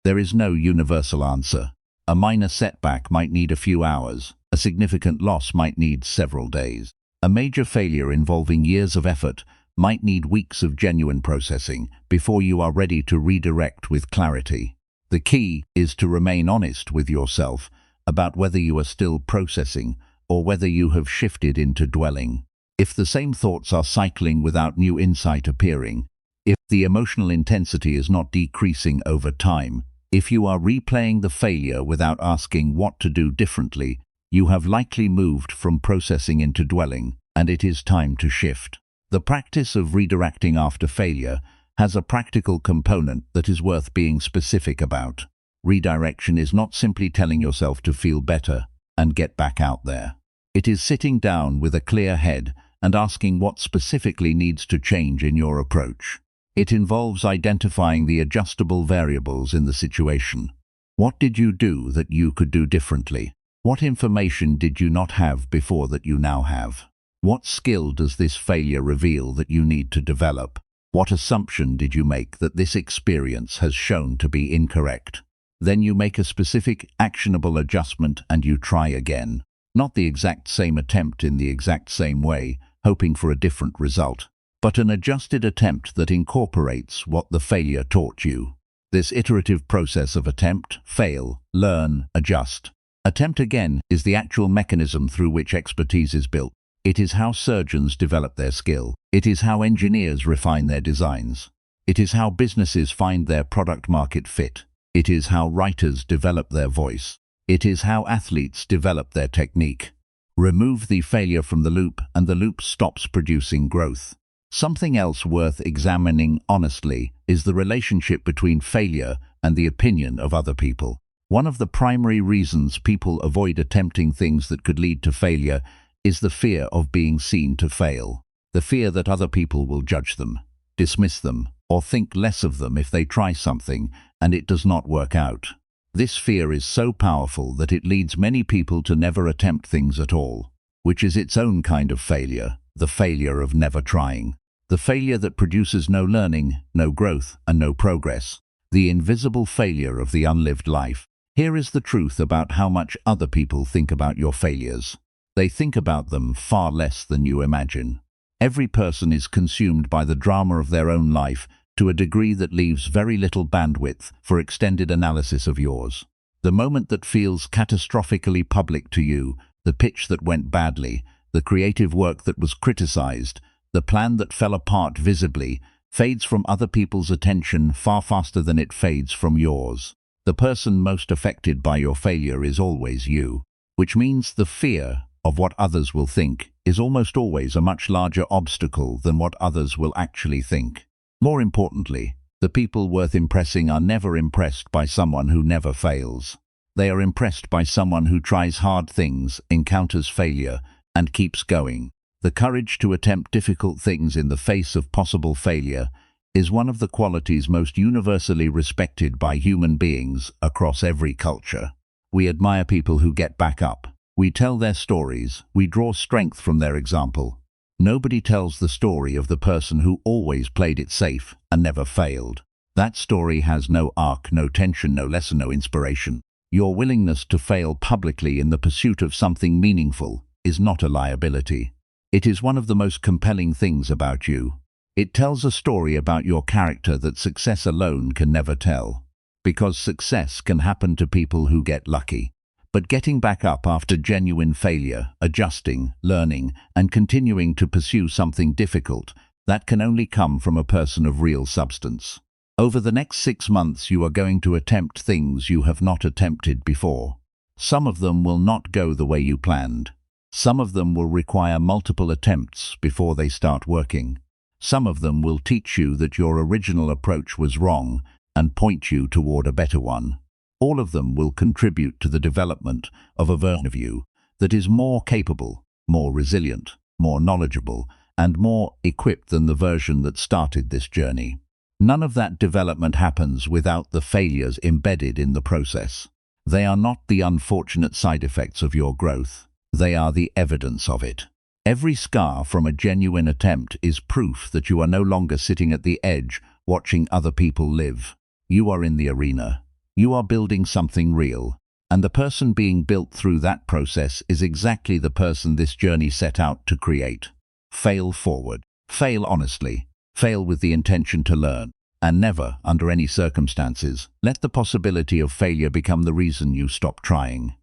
There is no universal answer. A minor setback might need a few hours. A significant loss might need several days. A major failure involving years of effort might need weeks of genuine processing before you are ready to redirect with clarity. The key is to remain honest with yourself about whether you are still processing or whether you have shifted into dwelling. If the same thoughts are cycling without new insight appearing, if the emotional intensity is not decreasing over time, if you are replaying the failure without asking what to do differently, you have likely moved from processing into dwelling, and it is time to shift. The practice of redirecting after failure has a practical component that is worth being specific about. Redirection is not simply telling yourself to feel better and get back out there. It is sitting down with a clear head and asking what specifically needs to change in your approach. It involves identifying the adjustable variables in the situation. What did you do that you could do differently? What information did you not have before that you now have? What skill does this failure reveal that you need to develop? What assumption did you make that this experience has shown to be incorrect? Then you make a specific, actionable adjustment and you try again. Not the exact same attempt in the exact same way, hoping for a different result, but an adjusted attempt that incorporates what the failure taught you. This iterative process of attempt, fail, learn, adjust. Attempt again is the actual mechanism through which expertise is built. It is how surgeons develop their skill. It is how engineers refine their designs. It is how businesses find their product market fit. It is how writers develop their voice. It is how athletes develop their technique. Remove the failure from the loop, and the loop stops producing growth. Something else worth examining honestly is the relationship between failure and the opinion of other people. One of the primary reasons people avoid attempting things that could lead to failure is the fear of being seen to fail. The fear that other people will judge them, dismiss them, or think less of them if they try something and it does not work out. This fear is so powerful that it leads many people to never attempt things at all, which is its own kind of failure, the failure of never trying. The failure that produces no learning, no growth, and no progress. The invisible failure of the unlived life. Here is the truth about how much other people think about your failures. They think about them far less than you imagine. Every person is consumed by the drama of their own life to a degree that leaves very little bandwidth for extended analysis of yours. The moment that feels catastrophically public to you, the pitch that went badly, the creative work that was criticized, the plan that fell apart visibly, fades from other people's attention far faster than it fades from yours. The person most affected by your failure is always you, which means the fear of what others will think is almost always a much larger obstacle than what others will actually think. More importantly, the people worth impressing are never impressed by someone who never fails. They are impressed by someone who tries hard things, encounters failure, and keeps going. The courage to attempt difficult things in the face of possible failure is one of the qualities most universally respected by human beings across every culture. We admire people who get back up. We tell their stories. We draw strength from their example. Nobody tells the story of the person who always played it safe and never failed. That story has no arc, no tension, no lesson, no inspiration. Your willingness to fail publicly in the pursuit of something meaningful is not a liability. It is one of the most compelling things about you. It tells a story about your character that success alone can never tell. Because success can happen to people who get lucky. But getting back up after genuine failure, adjusting, learning, and continuing to pursue something difficult, that can only come from a person of real substance. Over the next 6 months, you are going to attempt things you have not attempted before. Some of them will not go the way you planned. Some of them will require multiple attempts before they start working. Some of them will teach you that your original approach was wrong and point you toward a better one. All of them will contribute to the development of a version of you that is more capable, more resilient, more knowledgeable, and more equipped than the version that started this journey. None of that development happens without the failures embedded in the process. They are not the unfortunate side effects of your growth. They are the evidence of it. Every scar from a genuine attempt is proof that you are no longer sitting at the edge watching other people live. You are in the arena. You are building something real. And the person being built through that process is exactly the person this journey set out to create. Fail forward. Fail honestly. Fail with the intention to learn. And never, under any circumstances, let the possibility of failure become the reason you stop trying.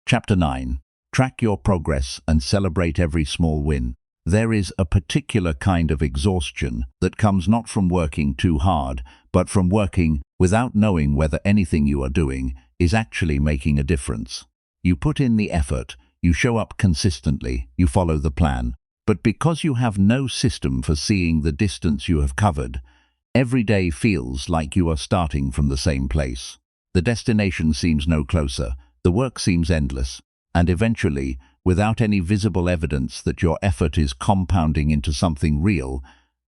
Chapter 9. Track your progress and celebrate every small win. There is a particular kind of exhaustion that comes not from working too hard, but from working without knowing whether anything you are doing is actually making a difference. You put in the effort, you show up consistently, you follow the plan, but because you have no system for seeing the distance you have covered, every day feels like you are starting from the same place. The destination seems no closer, the work seems endless. And eventually, without any visible evidence that your effort is compounding into something real,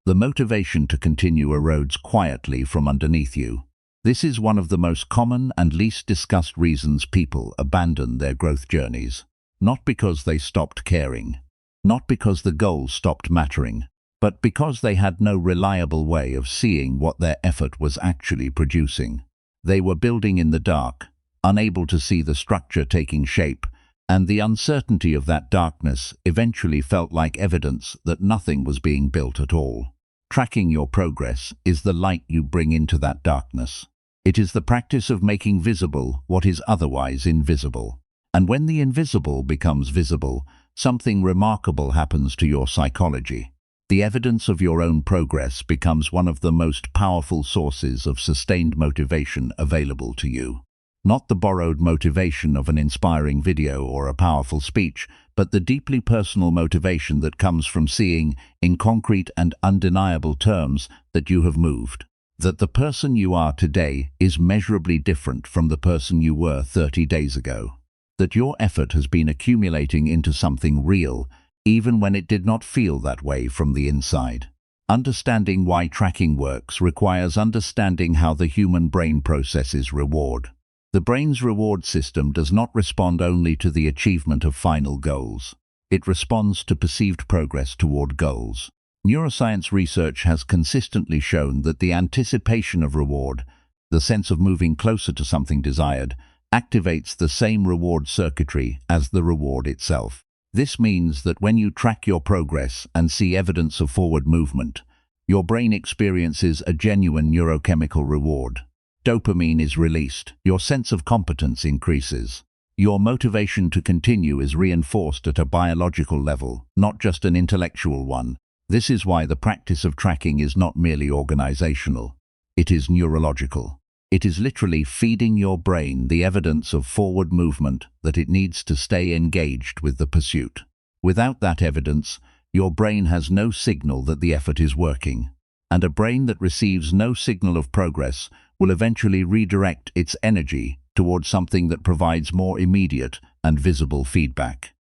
the motivation to continue erodes quietly from underneath you. This is one of the most common and least discussed reasons people abandon their growth journeys. Not because they stopped caring, not because the goal stopped mattering, but because they had no reliable way of seeing what their effort was actually producing. They were building in the dark, unable to see the structure taking shape, and the uncertainty of that darkness eventually felt like evidence that nothing was being built at all. Tracking your progress is the light you bring into that darkness. It is the practice of making visible what is otherwise invisible. And when the invisible becomes visible, something remarkable happens to your psychology. The evidence of your own progress becomes one of the most powerful sources of sustained motivation available to you. Not the borrowed motivation of an inspiring video or a powerful speech, but the deeply personal motivation that comes from seeing, in concrete and undeniable terms, that you have moved. That the person you are today is measurably different from the person you were 30 days ago. That your effort has been accumulating into something real, even when it did not feel that way from the inside. Understanding why tracking works requires understanding how the human brain processes reward. The brain's reward system does not respond only to the achievement of final goals. It responds to perceived progress toward goals. Neuroscience research has consistently shown that the anticipation of reward, the sense of moving closer to something desired, activates the same reward circuitry as the reward itself. This means that when you track your progress and see evidence of forward movement, your brain experiences a genuine neurochemical reward. Dopamine is released, your sense of competence increases. Your motivation to continue is reinforced at a biological level, not just an intellectual one. This is why the practice of tracking is not merely organizational. It is neurological. It is literally feeding your brain the evidence of forward movement that it needs to stay engaged with the pursuit. Without that evidence, your brain has no signal that the effort is working. And a brain that receives no signal of progress will eventually redirect its energy towards something that provides more immediate and visible feedback.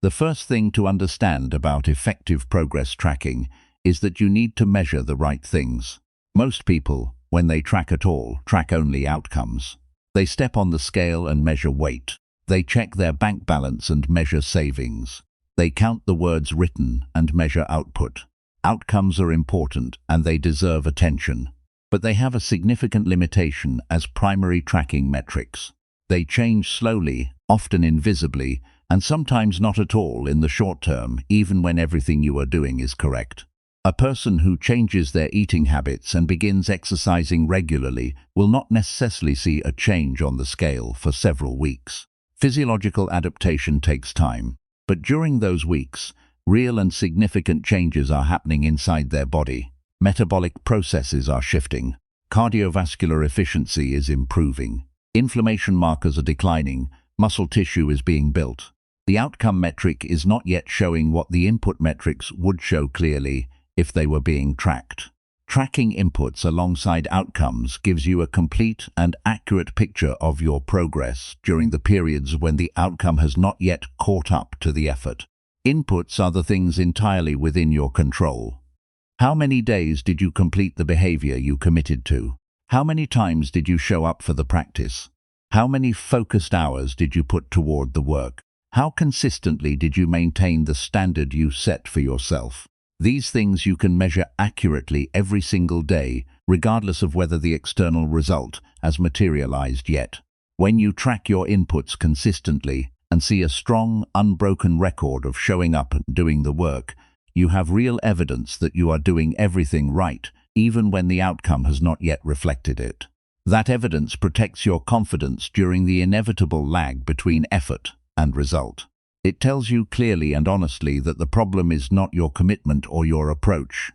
The first thing to understand about effective progress tracking is that you need to measure the right things. Most people, when they track at all, track only outcomes. They step on the scale and measure weight. They check their bank balance and measure savings. They count the words written and measure output. Outcomes are important and they deserve attention, but they have a significant limitation as primary tracking metrics. They change slowly, often invisibly, and sometimes not at all in the short term, even when everything you are doing is correct. A person who changes their eating habits and begins exercising regularly will not necessarily see a change on the scale for several weeks. Physiological adaptation takes time, but during those weeks, real and significant changes are happening inside their body. Metabolic processes are shifting. Cardiovascular efficiency is improving. Inflammation markers are declining. Muscle tissue is being built. The outcome metric is not yet showing what the input metrics would show clearly if they were being tracked. Tracking inputs alongside outcomes gives you a complete and accurate picture of your progress during the periods when the outcome has not yet caught up to the effort. Inputs are the things entirely within your control. How many days did you complete the behavior you committed to? How many times did you show up for the practice? How many focused hours did you put toward the work? How consistently did you maintain the standard you set for yourself? These things you can measure accurately every single day, regardless of whether the external result has materialized yet. When you track your inputs consistently and see a strong, unbroken record of showing up and doing the work, you have real evidence that you are doing everything right, even when the outcome has not yet reflected it. That evidence protects your confidence during the inevitable lag between effort and result. It tells you clearly and honestly that the problem is not your commitment or your approach.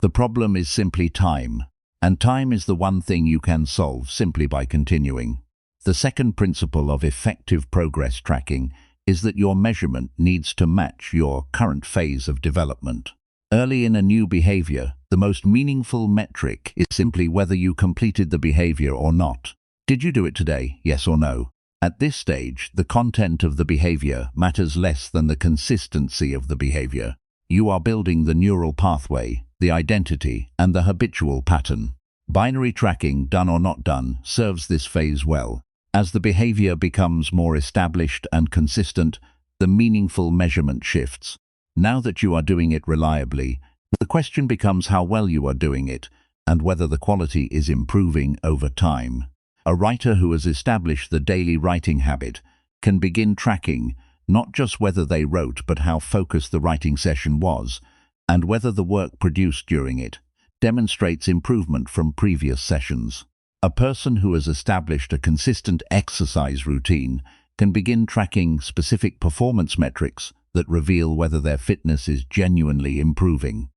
The problem is simply time, and time is the one thing you can solve simply by continuing. The second principle of effective progress tracking is that your measurement needs to match your current phase of development. Early in a new behavior, the most meaningful metric is simply whether you completed the behavior or not. Did you do it today, yes or no? At this stage, the content of the behavior matters less than the consistency of the behavior. You are building the neural pathway, the identity, and the habitual pattern. Binary tracking, done or not done, serves this phase well. As the behavior becomes more established and consistent, the meaningful measurement shifts. Now that you are doing it reliably, the question becomes how well you are doing it and whether the quality is improving over time. A writer who has established the daily writing habit can begin tracking not just whether they wrote but how focused the writing session was, and whether the work produced during it demonstrates improvement from previous sessions. A person who has established a consistent exercise routine can begin tracking specific performance metrics that reveal whether their fitness is genuinely improving.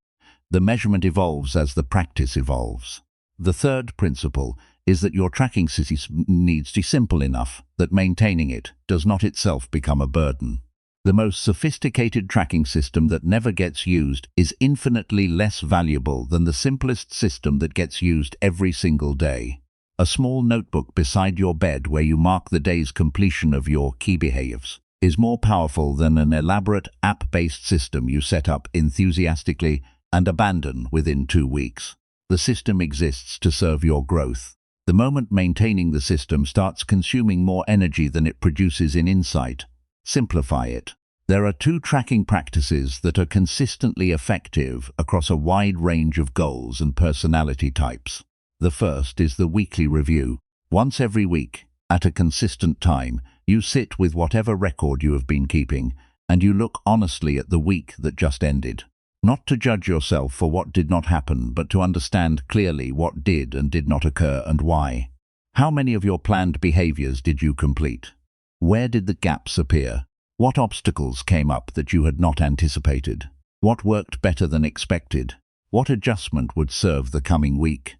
the measurement evolves as the practice evolves. The third principle is that your tracking system needs to be simple enough that maintaining it does not itself become a burden. The most sophisticated tracking system that never gets used is infinitely less valuable than the simplest system that gets used every single day. A small notebook beside your bed where you mark the day's completion of your key behaviors is more powerful than an elaborate app-based system you set up enthusiastically and abandon within 2 weeks. The system exists to serve your growth. The moment maintaining the system starts consuming more energy than it produces in insight, simplify it. There are 2 tracking practices that are consistently effective across a wide range of goals and personality types. The first is the weekly review. Once every week, at a consistent time, you sit with whatever record you have been keeping, and you look honestly at the week that just ended. Not to judge yourself for what did not happen, but to understand clearly what did and did not occur and why. How many of your planned behaviors did you complete? Where did the gaps appear? What obstacles came up that you had not anticipated? What worked better than expected? What adjustment would serve the coming week?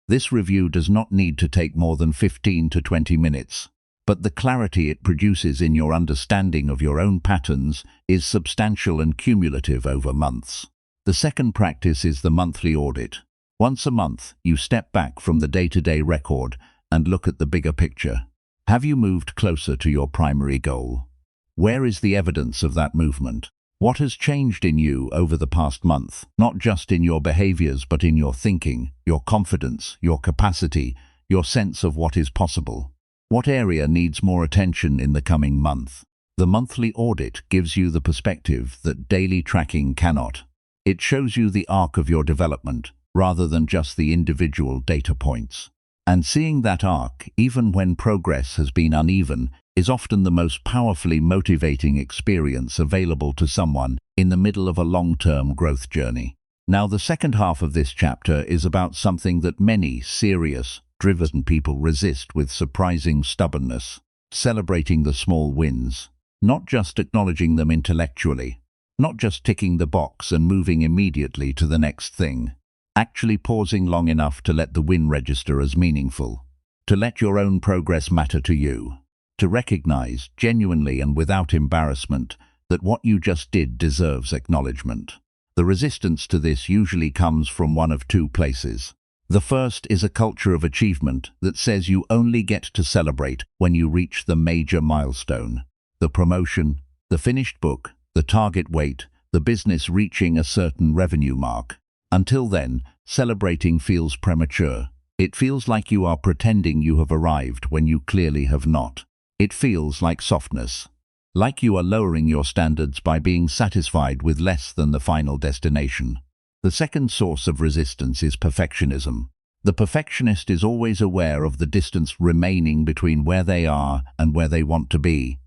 This review does not need to take more than 15 to 20 minutes, but the clarity it produces in your understanding of your own patterns is substantial and cumulative over months. The second practice is the monthly audit. Once a month, you step back from the day-to-day record and look at the bigger picture. Have you moved closer to your primary goal? Where is the evidence of that movement? What has changed in you over the past month, not just in your behaviors but in your thinking, your confidence, your capacity, your sense of what is possible? What area needs more attention in the coming month? The monthly audit gives you the perspective that daily tracking cannot. It shows you the arc of your development rather than just the individual data points. And seeing that arc, even when progress has been uneven, is often the most powerfully motivating experience available to someone in the middle of a long-term growth journey. Now, the second half of this chapter is about something that many serious, driven people resist with surprising stubbornness: celebrating the small wins. Not just acknowledging them intellectually, not just ticking the box and moving immediately to the next thing. Actually pausing long enough to let the win register as meaningful, to let your own progress matter to you, to recognize, genuinely and without embarrassment, that what you just did deserves acknowledgement. The resistance to this usually comes from one of 2 places. The first is a culture of achievement that says you only get to celebrate when you reach the major milestone: the promotion, the finished book, the target weight, the business reaching a certain revenue mark. Until then, celebrating feels premature. It feels like you are pretending you have arrived when you clearly have not. It feels like softness, like you are lowering your standards by being satisfied with less than the final destination. The second source of resistance is perfectionism. The perfectionist is always aware of the distance remaining between where they are and where they want to be,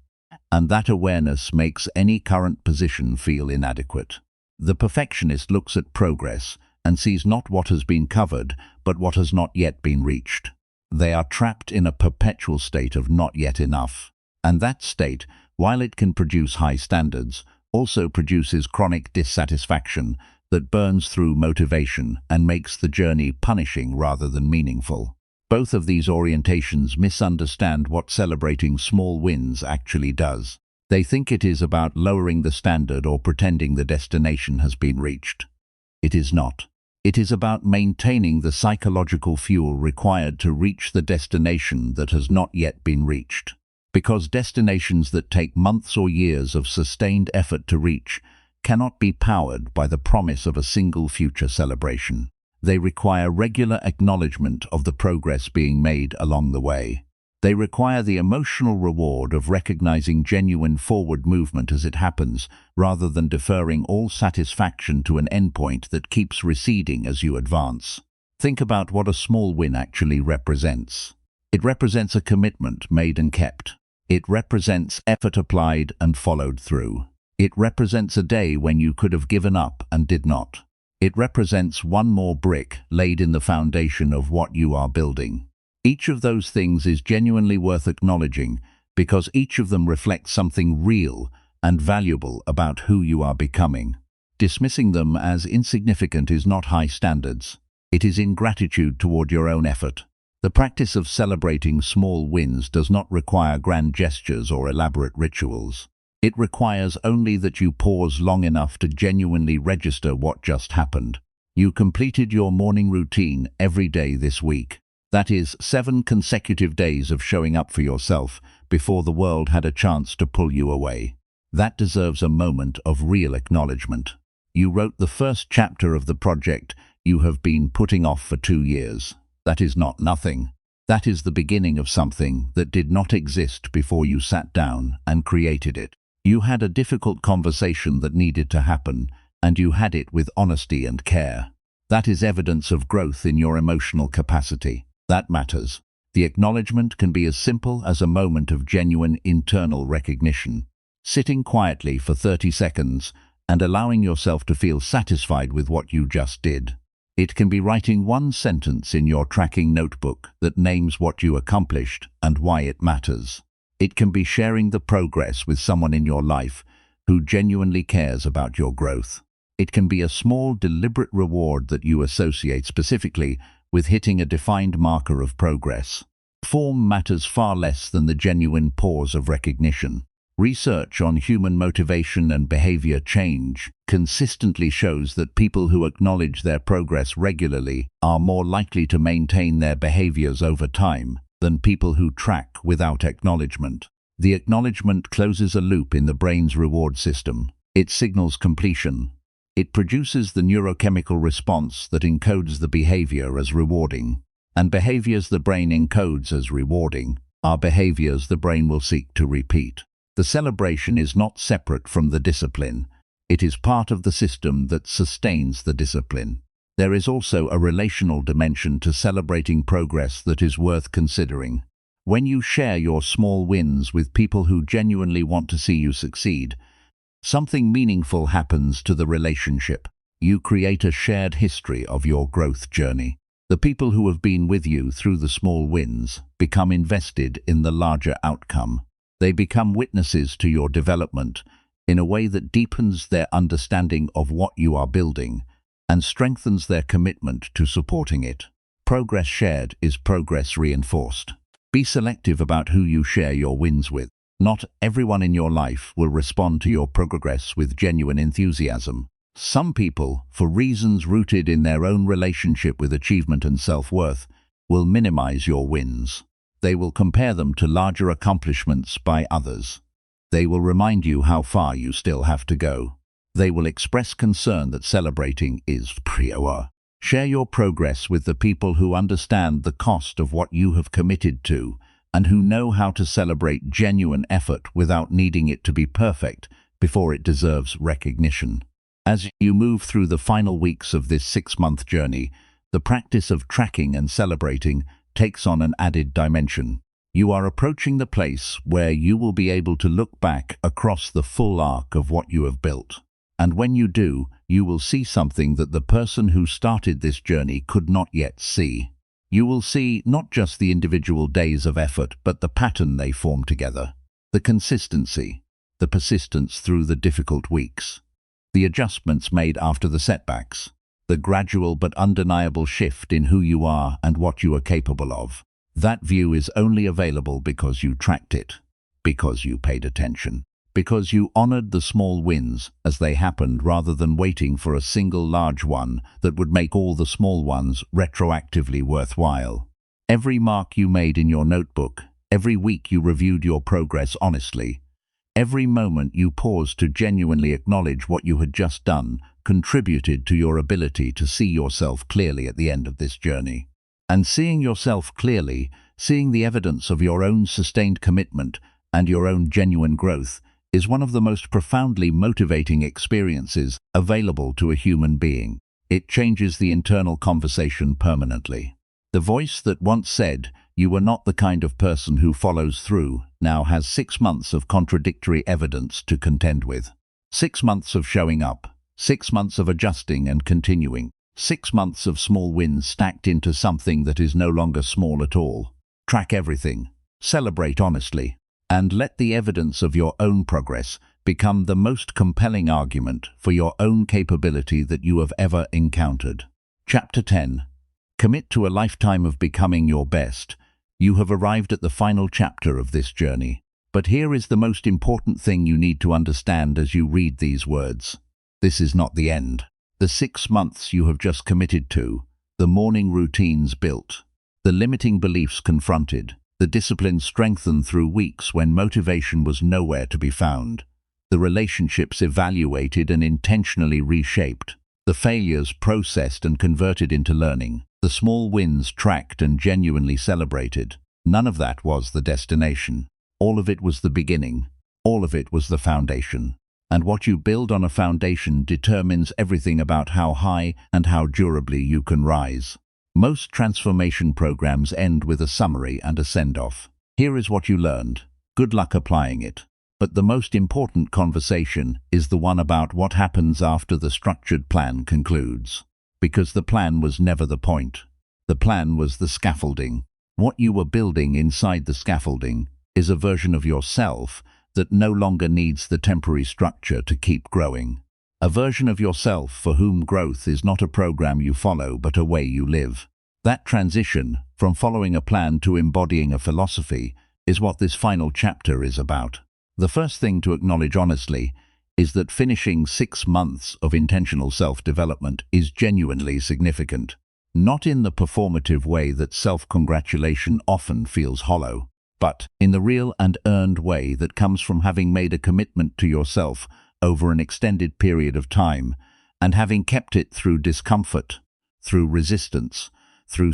and that awareness makes any current position feel inadequate. The perfectionist looks at progress and sees not what has been covered, but what has not yet been reached. They are trapped in a perpetual state of not yet enough. And that state, while it can produce high standards, also produces chronic dissatisfaction that burns through motivation and makes the journey punishing rather than meaningful. Both of these orientations misunderstand what celebrating small wins actually does. They think it is about lowering the standard or pretending the destination has been reached. It is not. It is about maintaining the psychological fuel required to reach the destination that has not yet been reached. Because destinations that take months or years of sustained effort to reach cannot be powered by the promise of a single future celebration. They require regular acknowledgement of the progress being made along the way. They require the emotional reward of recognizing genuine forward movement as it happens, rather than deferring all satisfaction to an endpoint that keeps receding as you advance. Think about what a small win actually represents. It represents a commitment made and kept. It represents effort applied and followed through. It represents a day when you could have given up and did not. It represents one more brick laid in the foundation of what you are building. Each of those things is genuinely worth acknowledging because each of them reflects something real and valuable about who you are becoming. Dismissing them as insignificant is not high standards. It is ingratitude toward your own effort. The practice of celebrating small wins does not require grand gestures or elaborate rituals. It requires only that you pause long enough to genuinely register what just happened. You completed your morning routine every day this week. That is 7 consecutive days of showing up for yourself before the world had a chance to pull you away. That deserves a moment of real acknowledgement. You wrote the first chapter of the project you have been putting off for 2 years. That is not nothing. That is the beginning of something that did not exist before you sat down and created it. You had a difficult conversation that needed to happen, and you had it with honesty and care. That is evidence of growth in your emotional capacity. That matters. The acknowledgement can be as simple as a moment of genuine internal recognition. Sitting quietly for 30 seconds and allowing yourself to feel satisfied with what you just did. It can be writing one sentence in your tracking notebook that names what you accomplished and why it matters. It can be sharing the progress with someone in your life who genuinely cares about your growth. It can be a small, deliberate reward that you associate specifically with hitting a defined marker of progress. Form matters far less than the genuine pause of recognition. Research on human motivation and behavior change consistently shows that people who acknowledge their progress regularly are more likely to maintain their behaviors over time than people who track without acknowledgement. The acknowledgement closes a loop in the brain's reward system. It signals completion. It produces the neurochemical response that encodes the behavior as rewarding. And behaviors the brain encodes as rewarding are behaviors the brain will seek to repeat. The celebration is not separate from the discipline. It is part of the system that sustains the discipline. There is also a relational dimension to celebrating progress that is worth considering. When you share your small wins with people who genuinely want to see you succeed, something meaningful happens to the relationship. You create a shared history of your growth journey. The people who have been with you through the small wins become invested in the larger outcome. They become witnesses to your development in a way that deepens their understanding of what you are building and strengthens their commitment to supporting it. Progress shared is progress reinforced. Be selective about who you share your wins with. Not everyone in your life will respond to your progress with genuine enthusiasm. Some people, for reasons rooted in their own relationship with achievement and self-worth, will minimize your wins. They will compare them to larger accomplishments by others. They will remind you how far you still have to go. They will express concern that celebrating is prior. Share your progress with the people who understand the cost of what you have committed to and who know how to celebrate genuine effort without needing it to be perfect before it deserves recognition. As you move through the final weeks of this 6-month journey, the practice of tracking and celebrating takes on an added dimension. You are approaching the place where you will be able to look back across the full arc of what you have built. And when you do, you will see something that the person who started this journey could not yet see. You will see not just the individual days of effort, but the pattern they form together, the consistency, the persistence through the difficult weeks, the adjustments made after the setbacks, the gradual but undeniable shift in who you are and what you are capable of. That view is only available because you tracked it, because you paid attention, because you honored the small wins as they happened rather than waiting for a single large one that would make all the small ones retroactively worthwhile. Every mark you made in your notebook, every week you reviewed your progress honestly, every moment you paused to genuinely acknowledge what you had just done contributed to your ability to see yourself clearly at the end of this journey. And seeing yourself clearly, seeing the evidence of your own sustained commitment and your own genuine growth, is one of the most profoundly motivating experiences available to a human being. It changes the internal conversation permanently. The voice that once said, "You were not the kind of person who follows through," now has 6 months of contradictory evidence to contend with. 6 months of showing up, 6 months of adjusting and continuing, 6 months of small wins stacked into something that is no longer small at all. Track everything, celebrate honestly, and let the evidence of your own progress become the most compelling argument for your own capability that you have ever encountered. Chapter 10. Commit to a lifetime of becoming your best. You have arrived at the final chapter of this journey. But here is the most important thing you need to understand as you read these words. This is not the end. The 6 months you have just committed to, the morning routines built, the limiting beliefs confronted, the discipline strengthened through weeks when motivation was nowhere to be found, the relationships evaluated and intentionally reshaped, the failures processed and converted into learning, the small wins tracked and genuinely celebrated. None of that was the destination. All of it was the beginning. All of it was the foundation. And what you build on a foundation determines everything about how high and how durably you can rise. Most transformation programs end with a summary and a send-off. Here is what you learned. Good luck applying it. But the most important conversation is the one about what happens after the structured plan concludes. Because the plan was never the point. The plan was the scaffolding. What you were building inside the scaffolding is a version of yourself that no longer needs the temporary structure to keep growing. A version of yourself for whom growth is not a program you follow but a way you live. That transition from following a plan to embodying a philosophy is what this final chapter is about. The first thing to acknowledge honestly is that finishing 6 months of intentional self-development is genuinely significant. Not in the performative way that self-congratulation often feels hollow, but in the real and earned way that comes from having made a commitment to yourself over an extended period of time and having kept it through discomfort, through resistance, through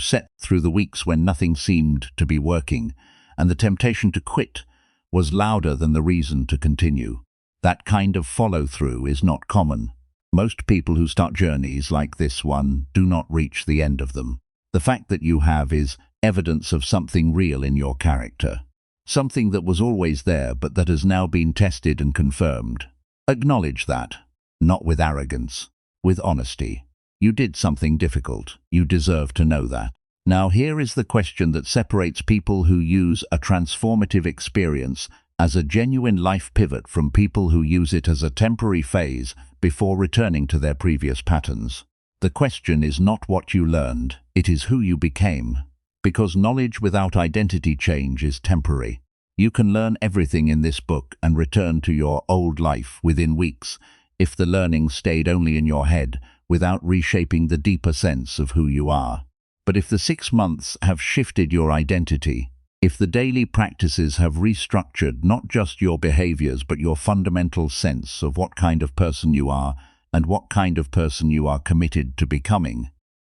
the weeks when nothing seemed to be working and the temptation to quit was louder than the reason to continue. That kind of follow-through is not common. Most people who start journeys like this one do not reach the end of them. The fact that you have is evidence of something real in your character. Something that was always there but that has now been tested and confirmed. Acknowledge that. Not with arrogance. With honesty. You did something difficult. You deserve to know that. Now here is the question that separates people who use a transformative experience as a genuine life pivot from people who use it as a temporary phase before returning to their previous patterns. The question is not what you learned, it is who you became. Because knowledge without identity change is temporary. You can learn everything in this book and return to your old life within weeks if the learning stayed only in your head without reshaping the deeper sense of who you are. But if the 6 months have shifted your identity, if the daily practices have restructured not just your behaviors but your fundamental sense of what kind of person you are and what kind of person you are committed to becoming,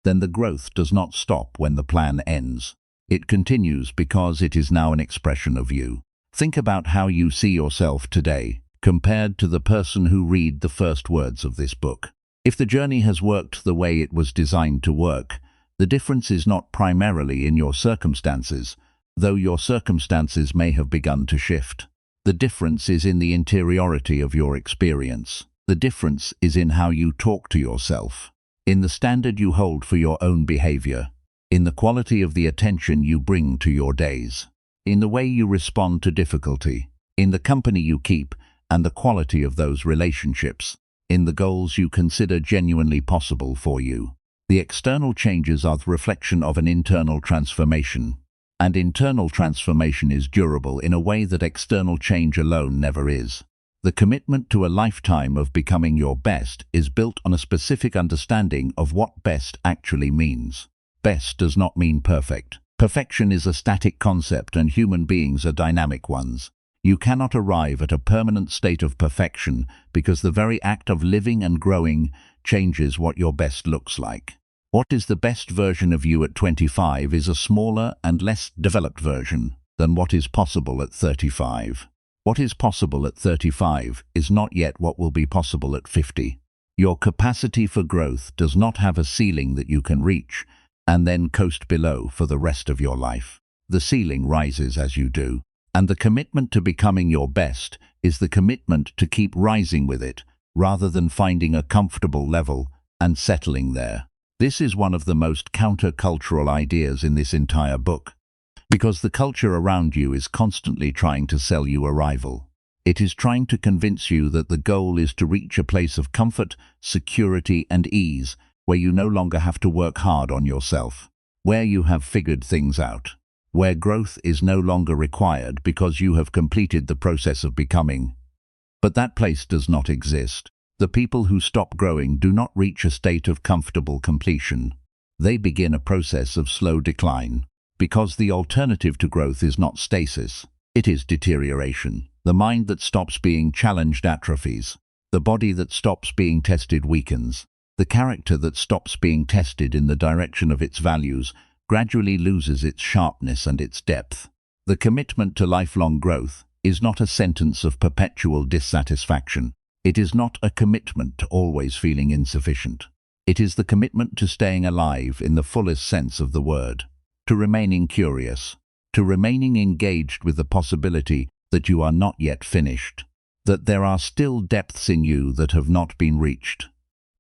then the growth does not stop when the plan ends. It continues because it is now an expression of you. Think about how you see yourself today, compared to the person who read the first words of this book. If the journey has worked the way it was designed to work, the difference is not primarily in your circumstances, though your circumstances may have begun to shift. The difference is in the interiority of your experience. The difference is in how you talk to yourself, in the standard you hold for your own behavior, in the quality of the attention you bring to your days, in the way you respond to difficulty, in the company you keep and the quality of those relationships, in the goals you consider genuinely possible for you. The external changes are the reflection of an internal transformation, and internal transformation is durable in a way that external change alone never is. The commitment to a lifetime of becoming your best is built on a specific understanding of what best actually means. Best does not mean perfect. Perfection is a static concept and human beings are dynamic ones. You cannot arrive at a permanent state of perfection because the very act of living and growing changes what your best looks like. What is the best version of you at 25 is a smaller and less developed version than what is possible at 35. What is possible at 35 is not yet what will be possible at 50. Your capacity for growth does not have a ceiling that you can reach and then coast below for the rest of your life. The ceiling rises as you do, and the commitment to becoming your best is the commitment to keep rising with it rather than finding a comfortable level and settling there. This is one of the most countercultural ideas in this entire book, because the culture around you is constantly trying to sell you arrival. It is trying to convince you that the goal is to reach a place of comfort, security, and ease, where you no longer have to work hard on yourself, where you have figured things out, where growth is no longer required because you have completed the process of becoming. But that place does not exist. The people who stop growing do not reach a state of comfortable completion. They begin a process of slow decline, because the alternative to growth is not stasis, it is deterioration. The mind that stops being challenged atrophies. The body that stops being tested weakens. The character that stops being tested in the direction of its values gradually loses its sharpness and its depth. The commitment to lifelong growth is not a sentence of perpetual dissatisfaction. It is not a commitment to always feeling insufficient. It is the commitment to staying alive in the fullest sense of the word, to remaining curious, to remaining engaged with the possibility that you are not yet finished, that there are still depths in you that have not been reached,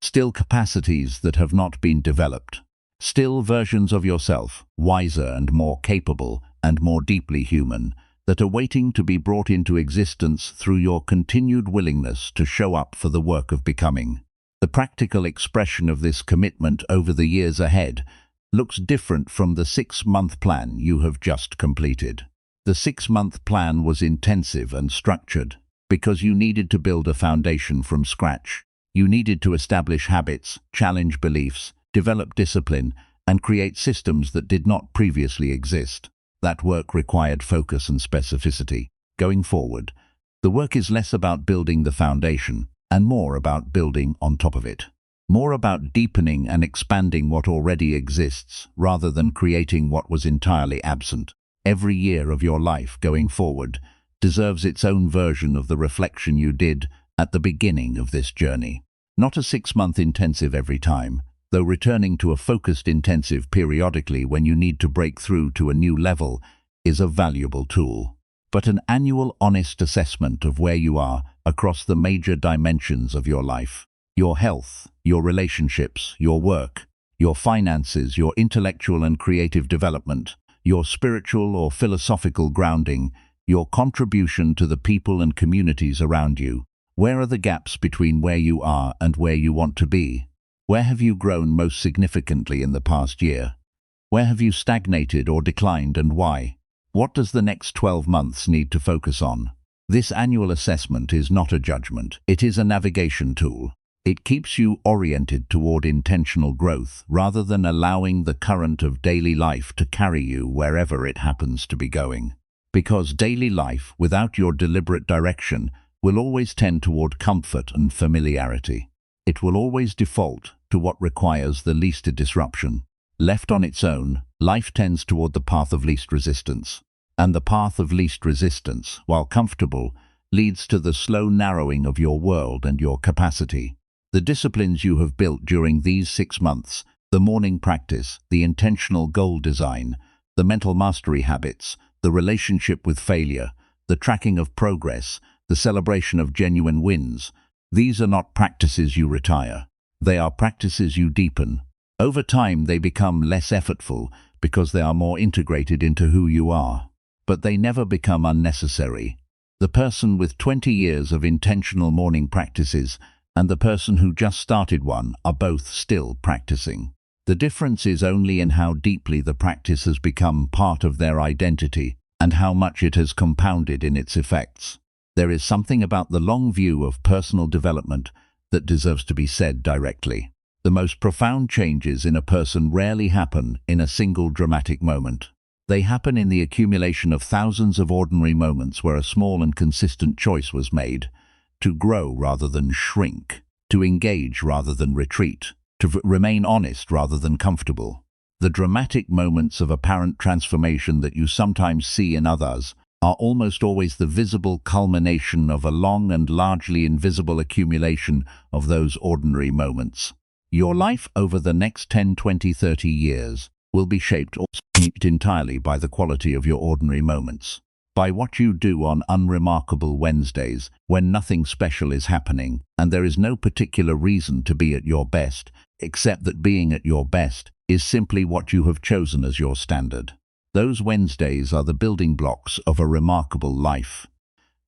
still capacities that have not been developed, still versions of yourself, wiser and more capable and more deeply human, that are waiting to be brought into existence through your continued willingness to show up for the work of becoming. The practical expression of this commitment over the years ahead looks different from the 6-month plan you have just completed. The 6-month plan was intensive and structured because you needed to build a foundation from scratch. You needed to establish habits, challenge beliefs, develop discipline, and create systems that did not previously exist. That work required focus and specificity. Going forward, the work is less about building the foundation and more about building on top of it. More about deepening and expanding what already exists rather than creating what was entirely absent. Every year of your life going forward deserves its own version of the reflection you did at the beginning of this journey. Not a 6-month intensive every time, though returning to a focused intensive periodically when you need to break through to a new level is a valuable tool. But an annual honest assessment of where you are across the major dimensions of your life. Your health, your relationships, your work, your finances, your intellectual and creative development, your spiritual or philosophical grounding, your contribution to the people and communities around you. Where are the gaps between where you are and where you want to be? Where have you grown most significantly in the past year? Where have you stagnated or declined, and why? What does the next 12 months need to focus on? This annual assessment is not a judgment, it is a navigation tool. It keeps you oriented toward intentional growth rather than allowing the current of daily life to carry you wherever it happens to be going. Because daily life, without your deliberate direction, will always tend toward comfort and familiarity. It will always default to what requires the least disruption. Left on its own, life tends toward the path of least resistance. And the path of least resistance, while comfortable, leads to the slow narrowing of your world and your capacity. The disciplines you have built during these 6 months, the morning practice, the intentional goal design, the mental mastery habits, the relationship with failure, the tracking of progress, the celebration of genuine wins, these are not practices you retire. They are practices you deepen. Over time, they become less effortful because they are more integrated into who you are. But they never become unnecessary. The person with 20 years of intentional morning practices and the person who just started one are both still practicing. The difference is only in how deeply the practice has become part of their identity and how much it has compounded in its effects. There is something about the long view of personal development that deserves to be said directly. The most profound changes in a person rarely happen in a single dramatic moment. They happen in the accumulation of thousands of ordinary moments where a small and consistent choice was made to grow rather than shrink, to engage rather than retreat, to remain honest rather than comfortable. The dramatic moments of apparent transformation that you sometimes see in others are almost always the visible culmination of a long and largely invisible accumulation of those ordinary moments. Your life over the next 10, 20, 30 years will be shaped entirely by the quality of your ordinary moments. By what you do on unremarkable Wednesdays when nothing special is happening and there is no particular reason to be at your best, except that being at your best is simply what you have chosen as your standard. Those Wednesdays are the building blocks of a remarkable life.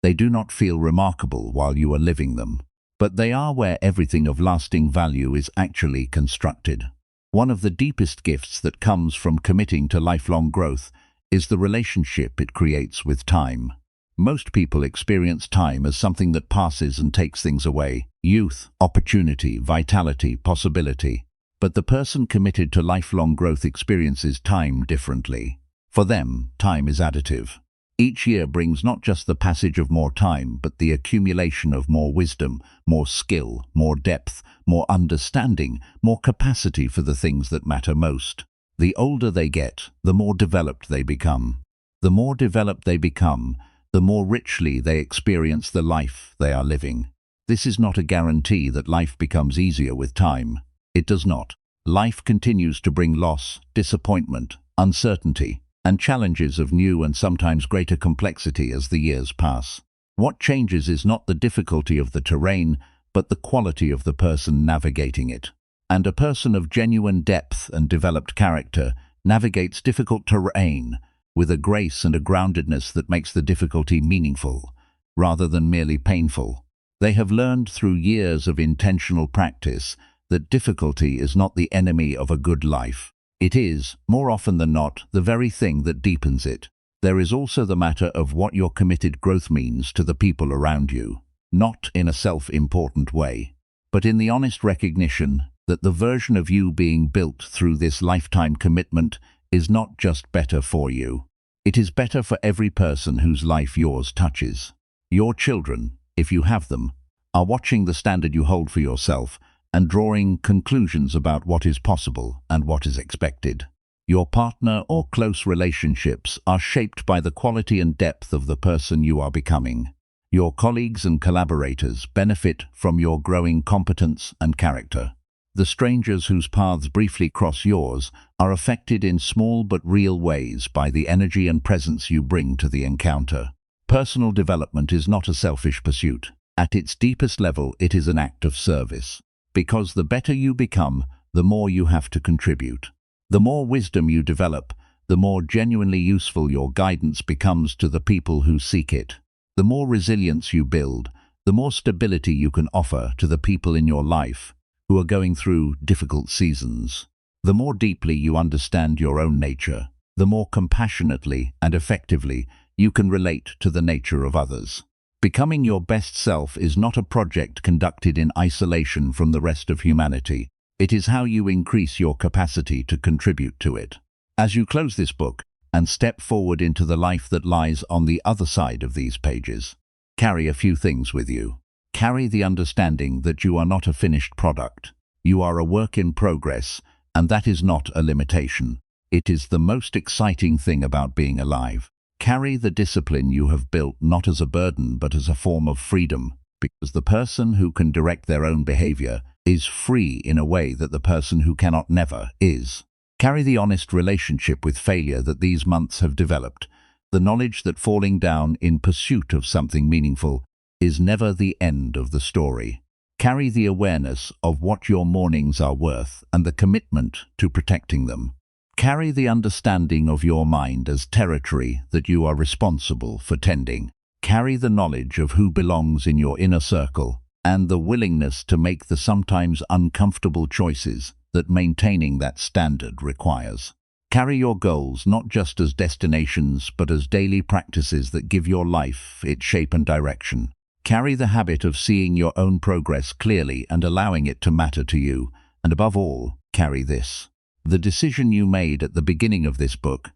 They do not feel remarkable while you are living them, but they are where everything of lasting value is actually constructed. One of the deepest gifts that comes from committing to lifelong growth is the relationship it creates with time. Most people experience time as something that passes and takes things away: youth, opportunity, vitality, possibility. But the person committed to lifelong growth experiences time differently. For them, time is additive. Each year brings not just the passage of more time, but the accumulation of more wisdom, more skill, more depth, more understanding, more capacity for the things that matter most. The older they get, the more developed they become. The more developed they become, the more richly they experience the life they are living. This is not a guarantee that life becomes easier with time. It does not. Life continues to bring loss, disappointment, uncertainty, and challenges of new and sometimes greater complexity as the years pass. What changes is not the difficulty of the terrain, but the quality of the person navigating it. And a person of genuine depth and developed character navigates difficult terrain with a grace and a groundedness that makes the difficulty meaningful, rather than merely painful. They have learned through years of intentional practice that difficulty is not the enemy of a good life. It is, more often than not, the very thing that deepens it. There is also the matter of what your committed growth means to the people around you, not in a self-important way, but in the honest recognition that the version of you being built through this lifetime commitment is not just better for you. It is better for every person whose life yours touches. Your children, if you have them, are watching the standard you hold for yourself and drawing conclusions about what is possible and what is expected. Your partner or close relationships are shaped by the quality and depth of the person you are becoming. Your colleagues and collaborators benefit from your growing competence and character. The strangers whose paths briefly cross yours are affected in small but real ways by the energy and presence you bring to the encounter. Personal development is not a selfish pursuit. At its deepest level, it is an act of service. Because the better you become, the more you have to contribute. The more wisdom you develop, the more genuinely useful your guidance becomes to the people who seek it. The more resilience you build, the more stability you can offer to the people in your life who are going through difficult seasons. The more deeply you understand your own nature, the more compassionately and effectively you can relate to the nature of others. Becoming your best self is not a project conducted in isolation from the rest of humanity. It is how you increase your capacity to contribute to it. As you close this book and step forward into the life that lies on the other side of these pages, carry a few things with you. Carry the understanding that you are not a finished product. You are a work in progress, and that is not a limitation. It is the most exciting thing about being alive. Carry the discipline you have built not as a burden but as a form of freedom, because the person who can direct their own behavior is free in a way that the person who cannot never is. Carry the honest relationship with failure that these months have developed, the knowledge that falling down in pursuit of something meaningful is never the end of the story. Carry the awareness of what your mornings are worth and the commitment to protecting them. Carry the understanding of your mind as territory that you are responsible for tending. Carry the knowledge of who belongs in your inner circle and the willingness to make the sometimes uncomfortable choices that maintaining that standard requires. Carry your goals not just as destinations but as daily practices that give your life its shape and direction. Carry the habit of seeing your own progress clearly and allowing it to matter to you. And above all, carry this. The decision you made at the beginning of this book,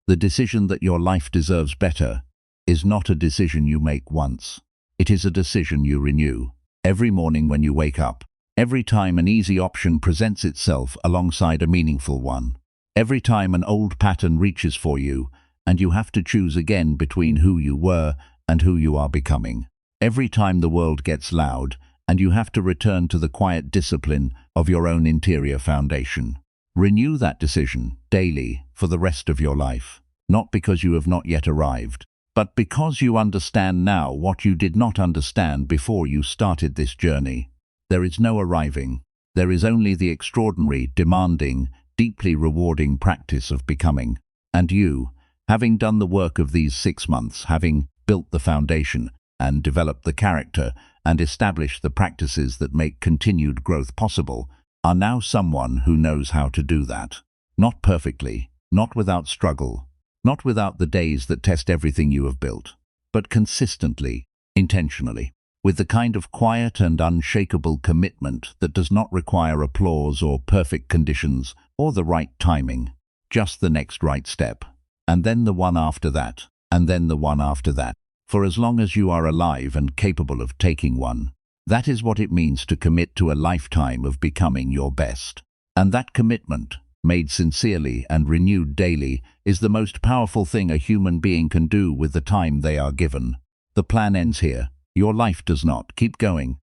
the decision that your life deserves better, is not a decision you make once. It is a decision you renew. Every morning when you wake up, every time an easy option presents itself alongside a meaningful one, every time an old pattern reaches for you and you have to choose again between who you were and who you are becoming, every time the world gets loud and you have to return to the quiet discipline of your own interior foundation. Renew that decision daily for the rest of your life, not because you have not yet arrived, but because you understand now what you did not understand before you started this journey. There is no arriving. There is only the extraordinary, demanding, deeply rewarding practice of becoming. And you, having done the work of these 6 months, having built the foundation, and develop the character and establish the practices that make continued growth possible, are now someone who knows how to do that. Not perfectly, not without struggle, not without the days that test everything you have built, but consistently, intentionally, with the kind of quiet and unshakable commitment that does not require applause or perfect conditions or the right timing, just the next right step, and then the one after that, and then the one after that. For as long as you are alive and capable of taking one, that is what it means to commit to a lifetime of becoming your best. And that commitment, made sincerely and renewed daily, is the most powerful thing a human being can do with the time they are given. The plan ends here. Your life does not. Keep going.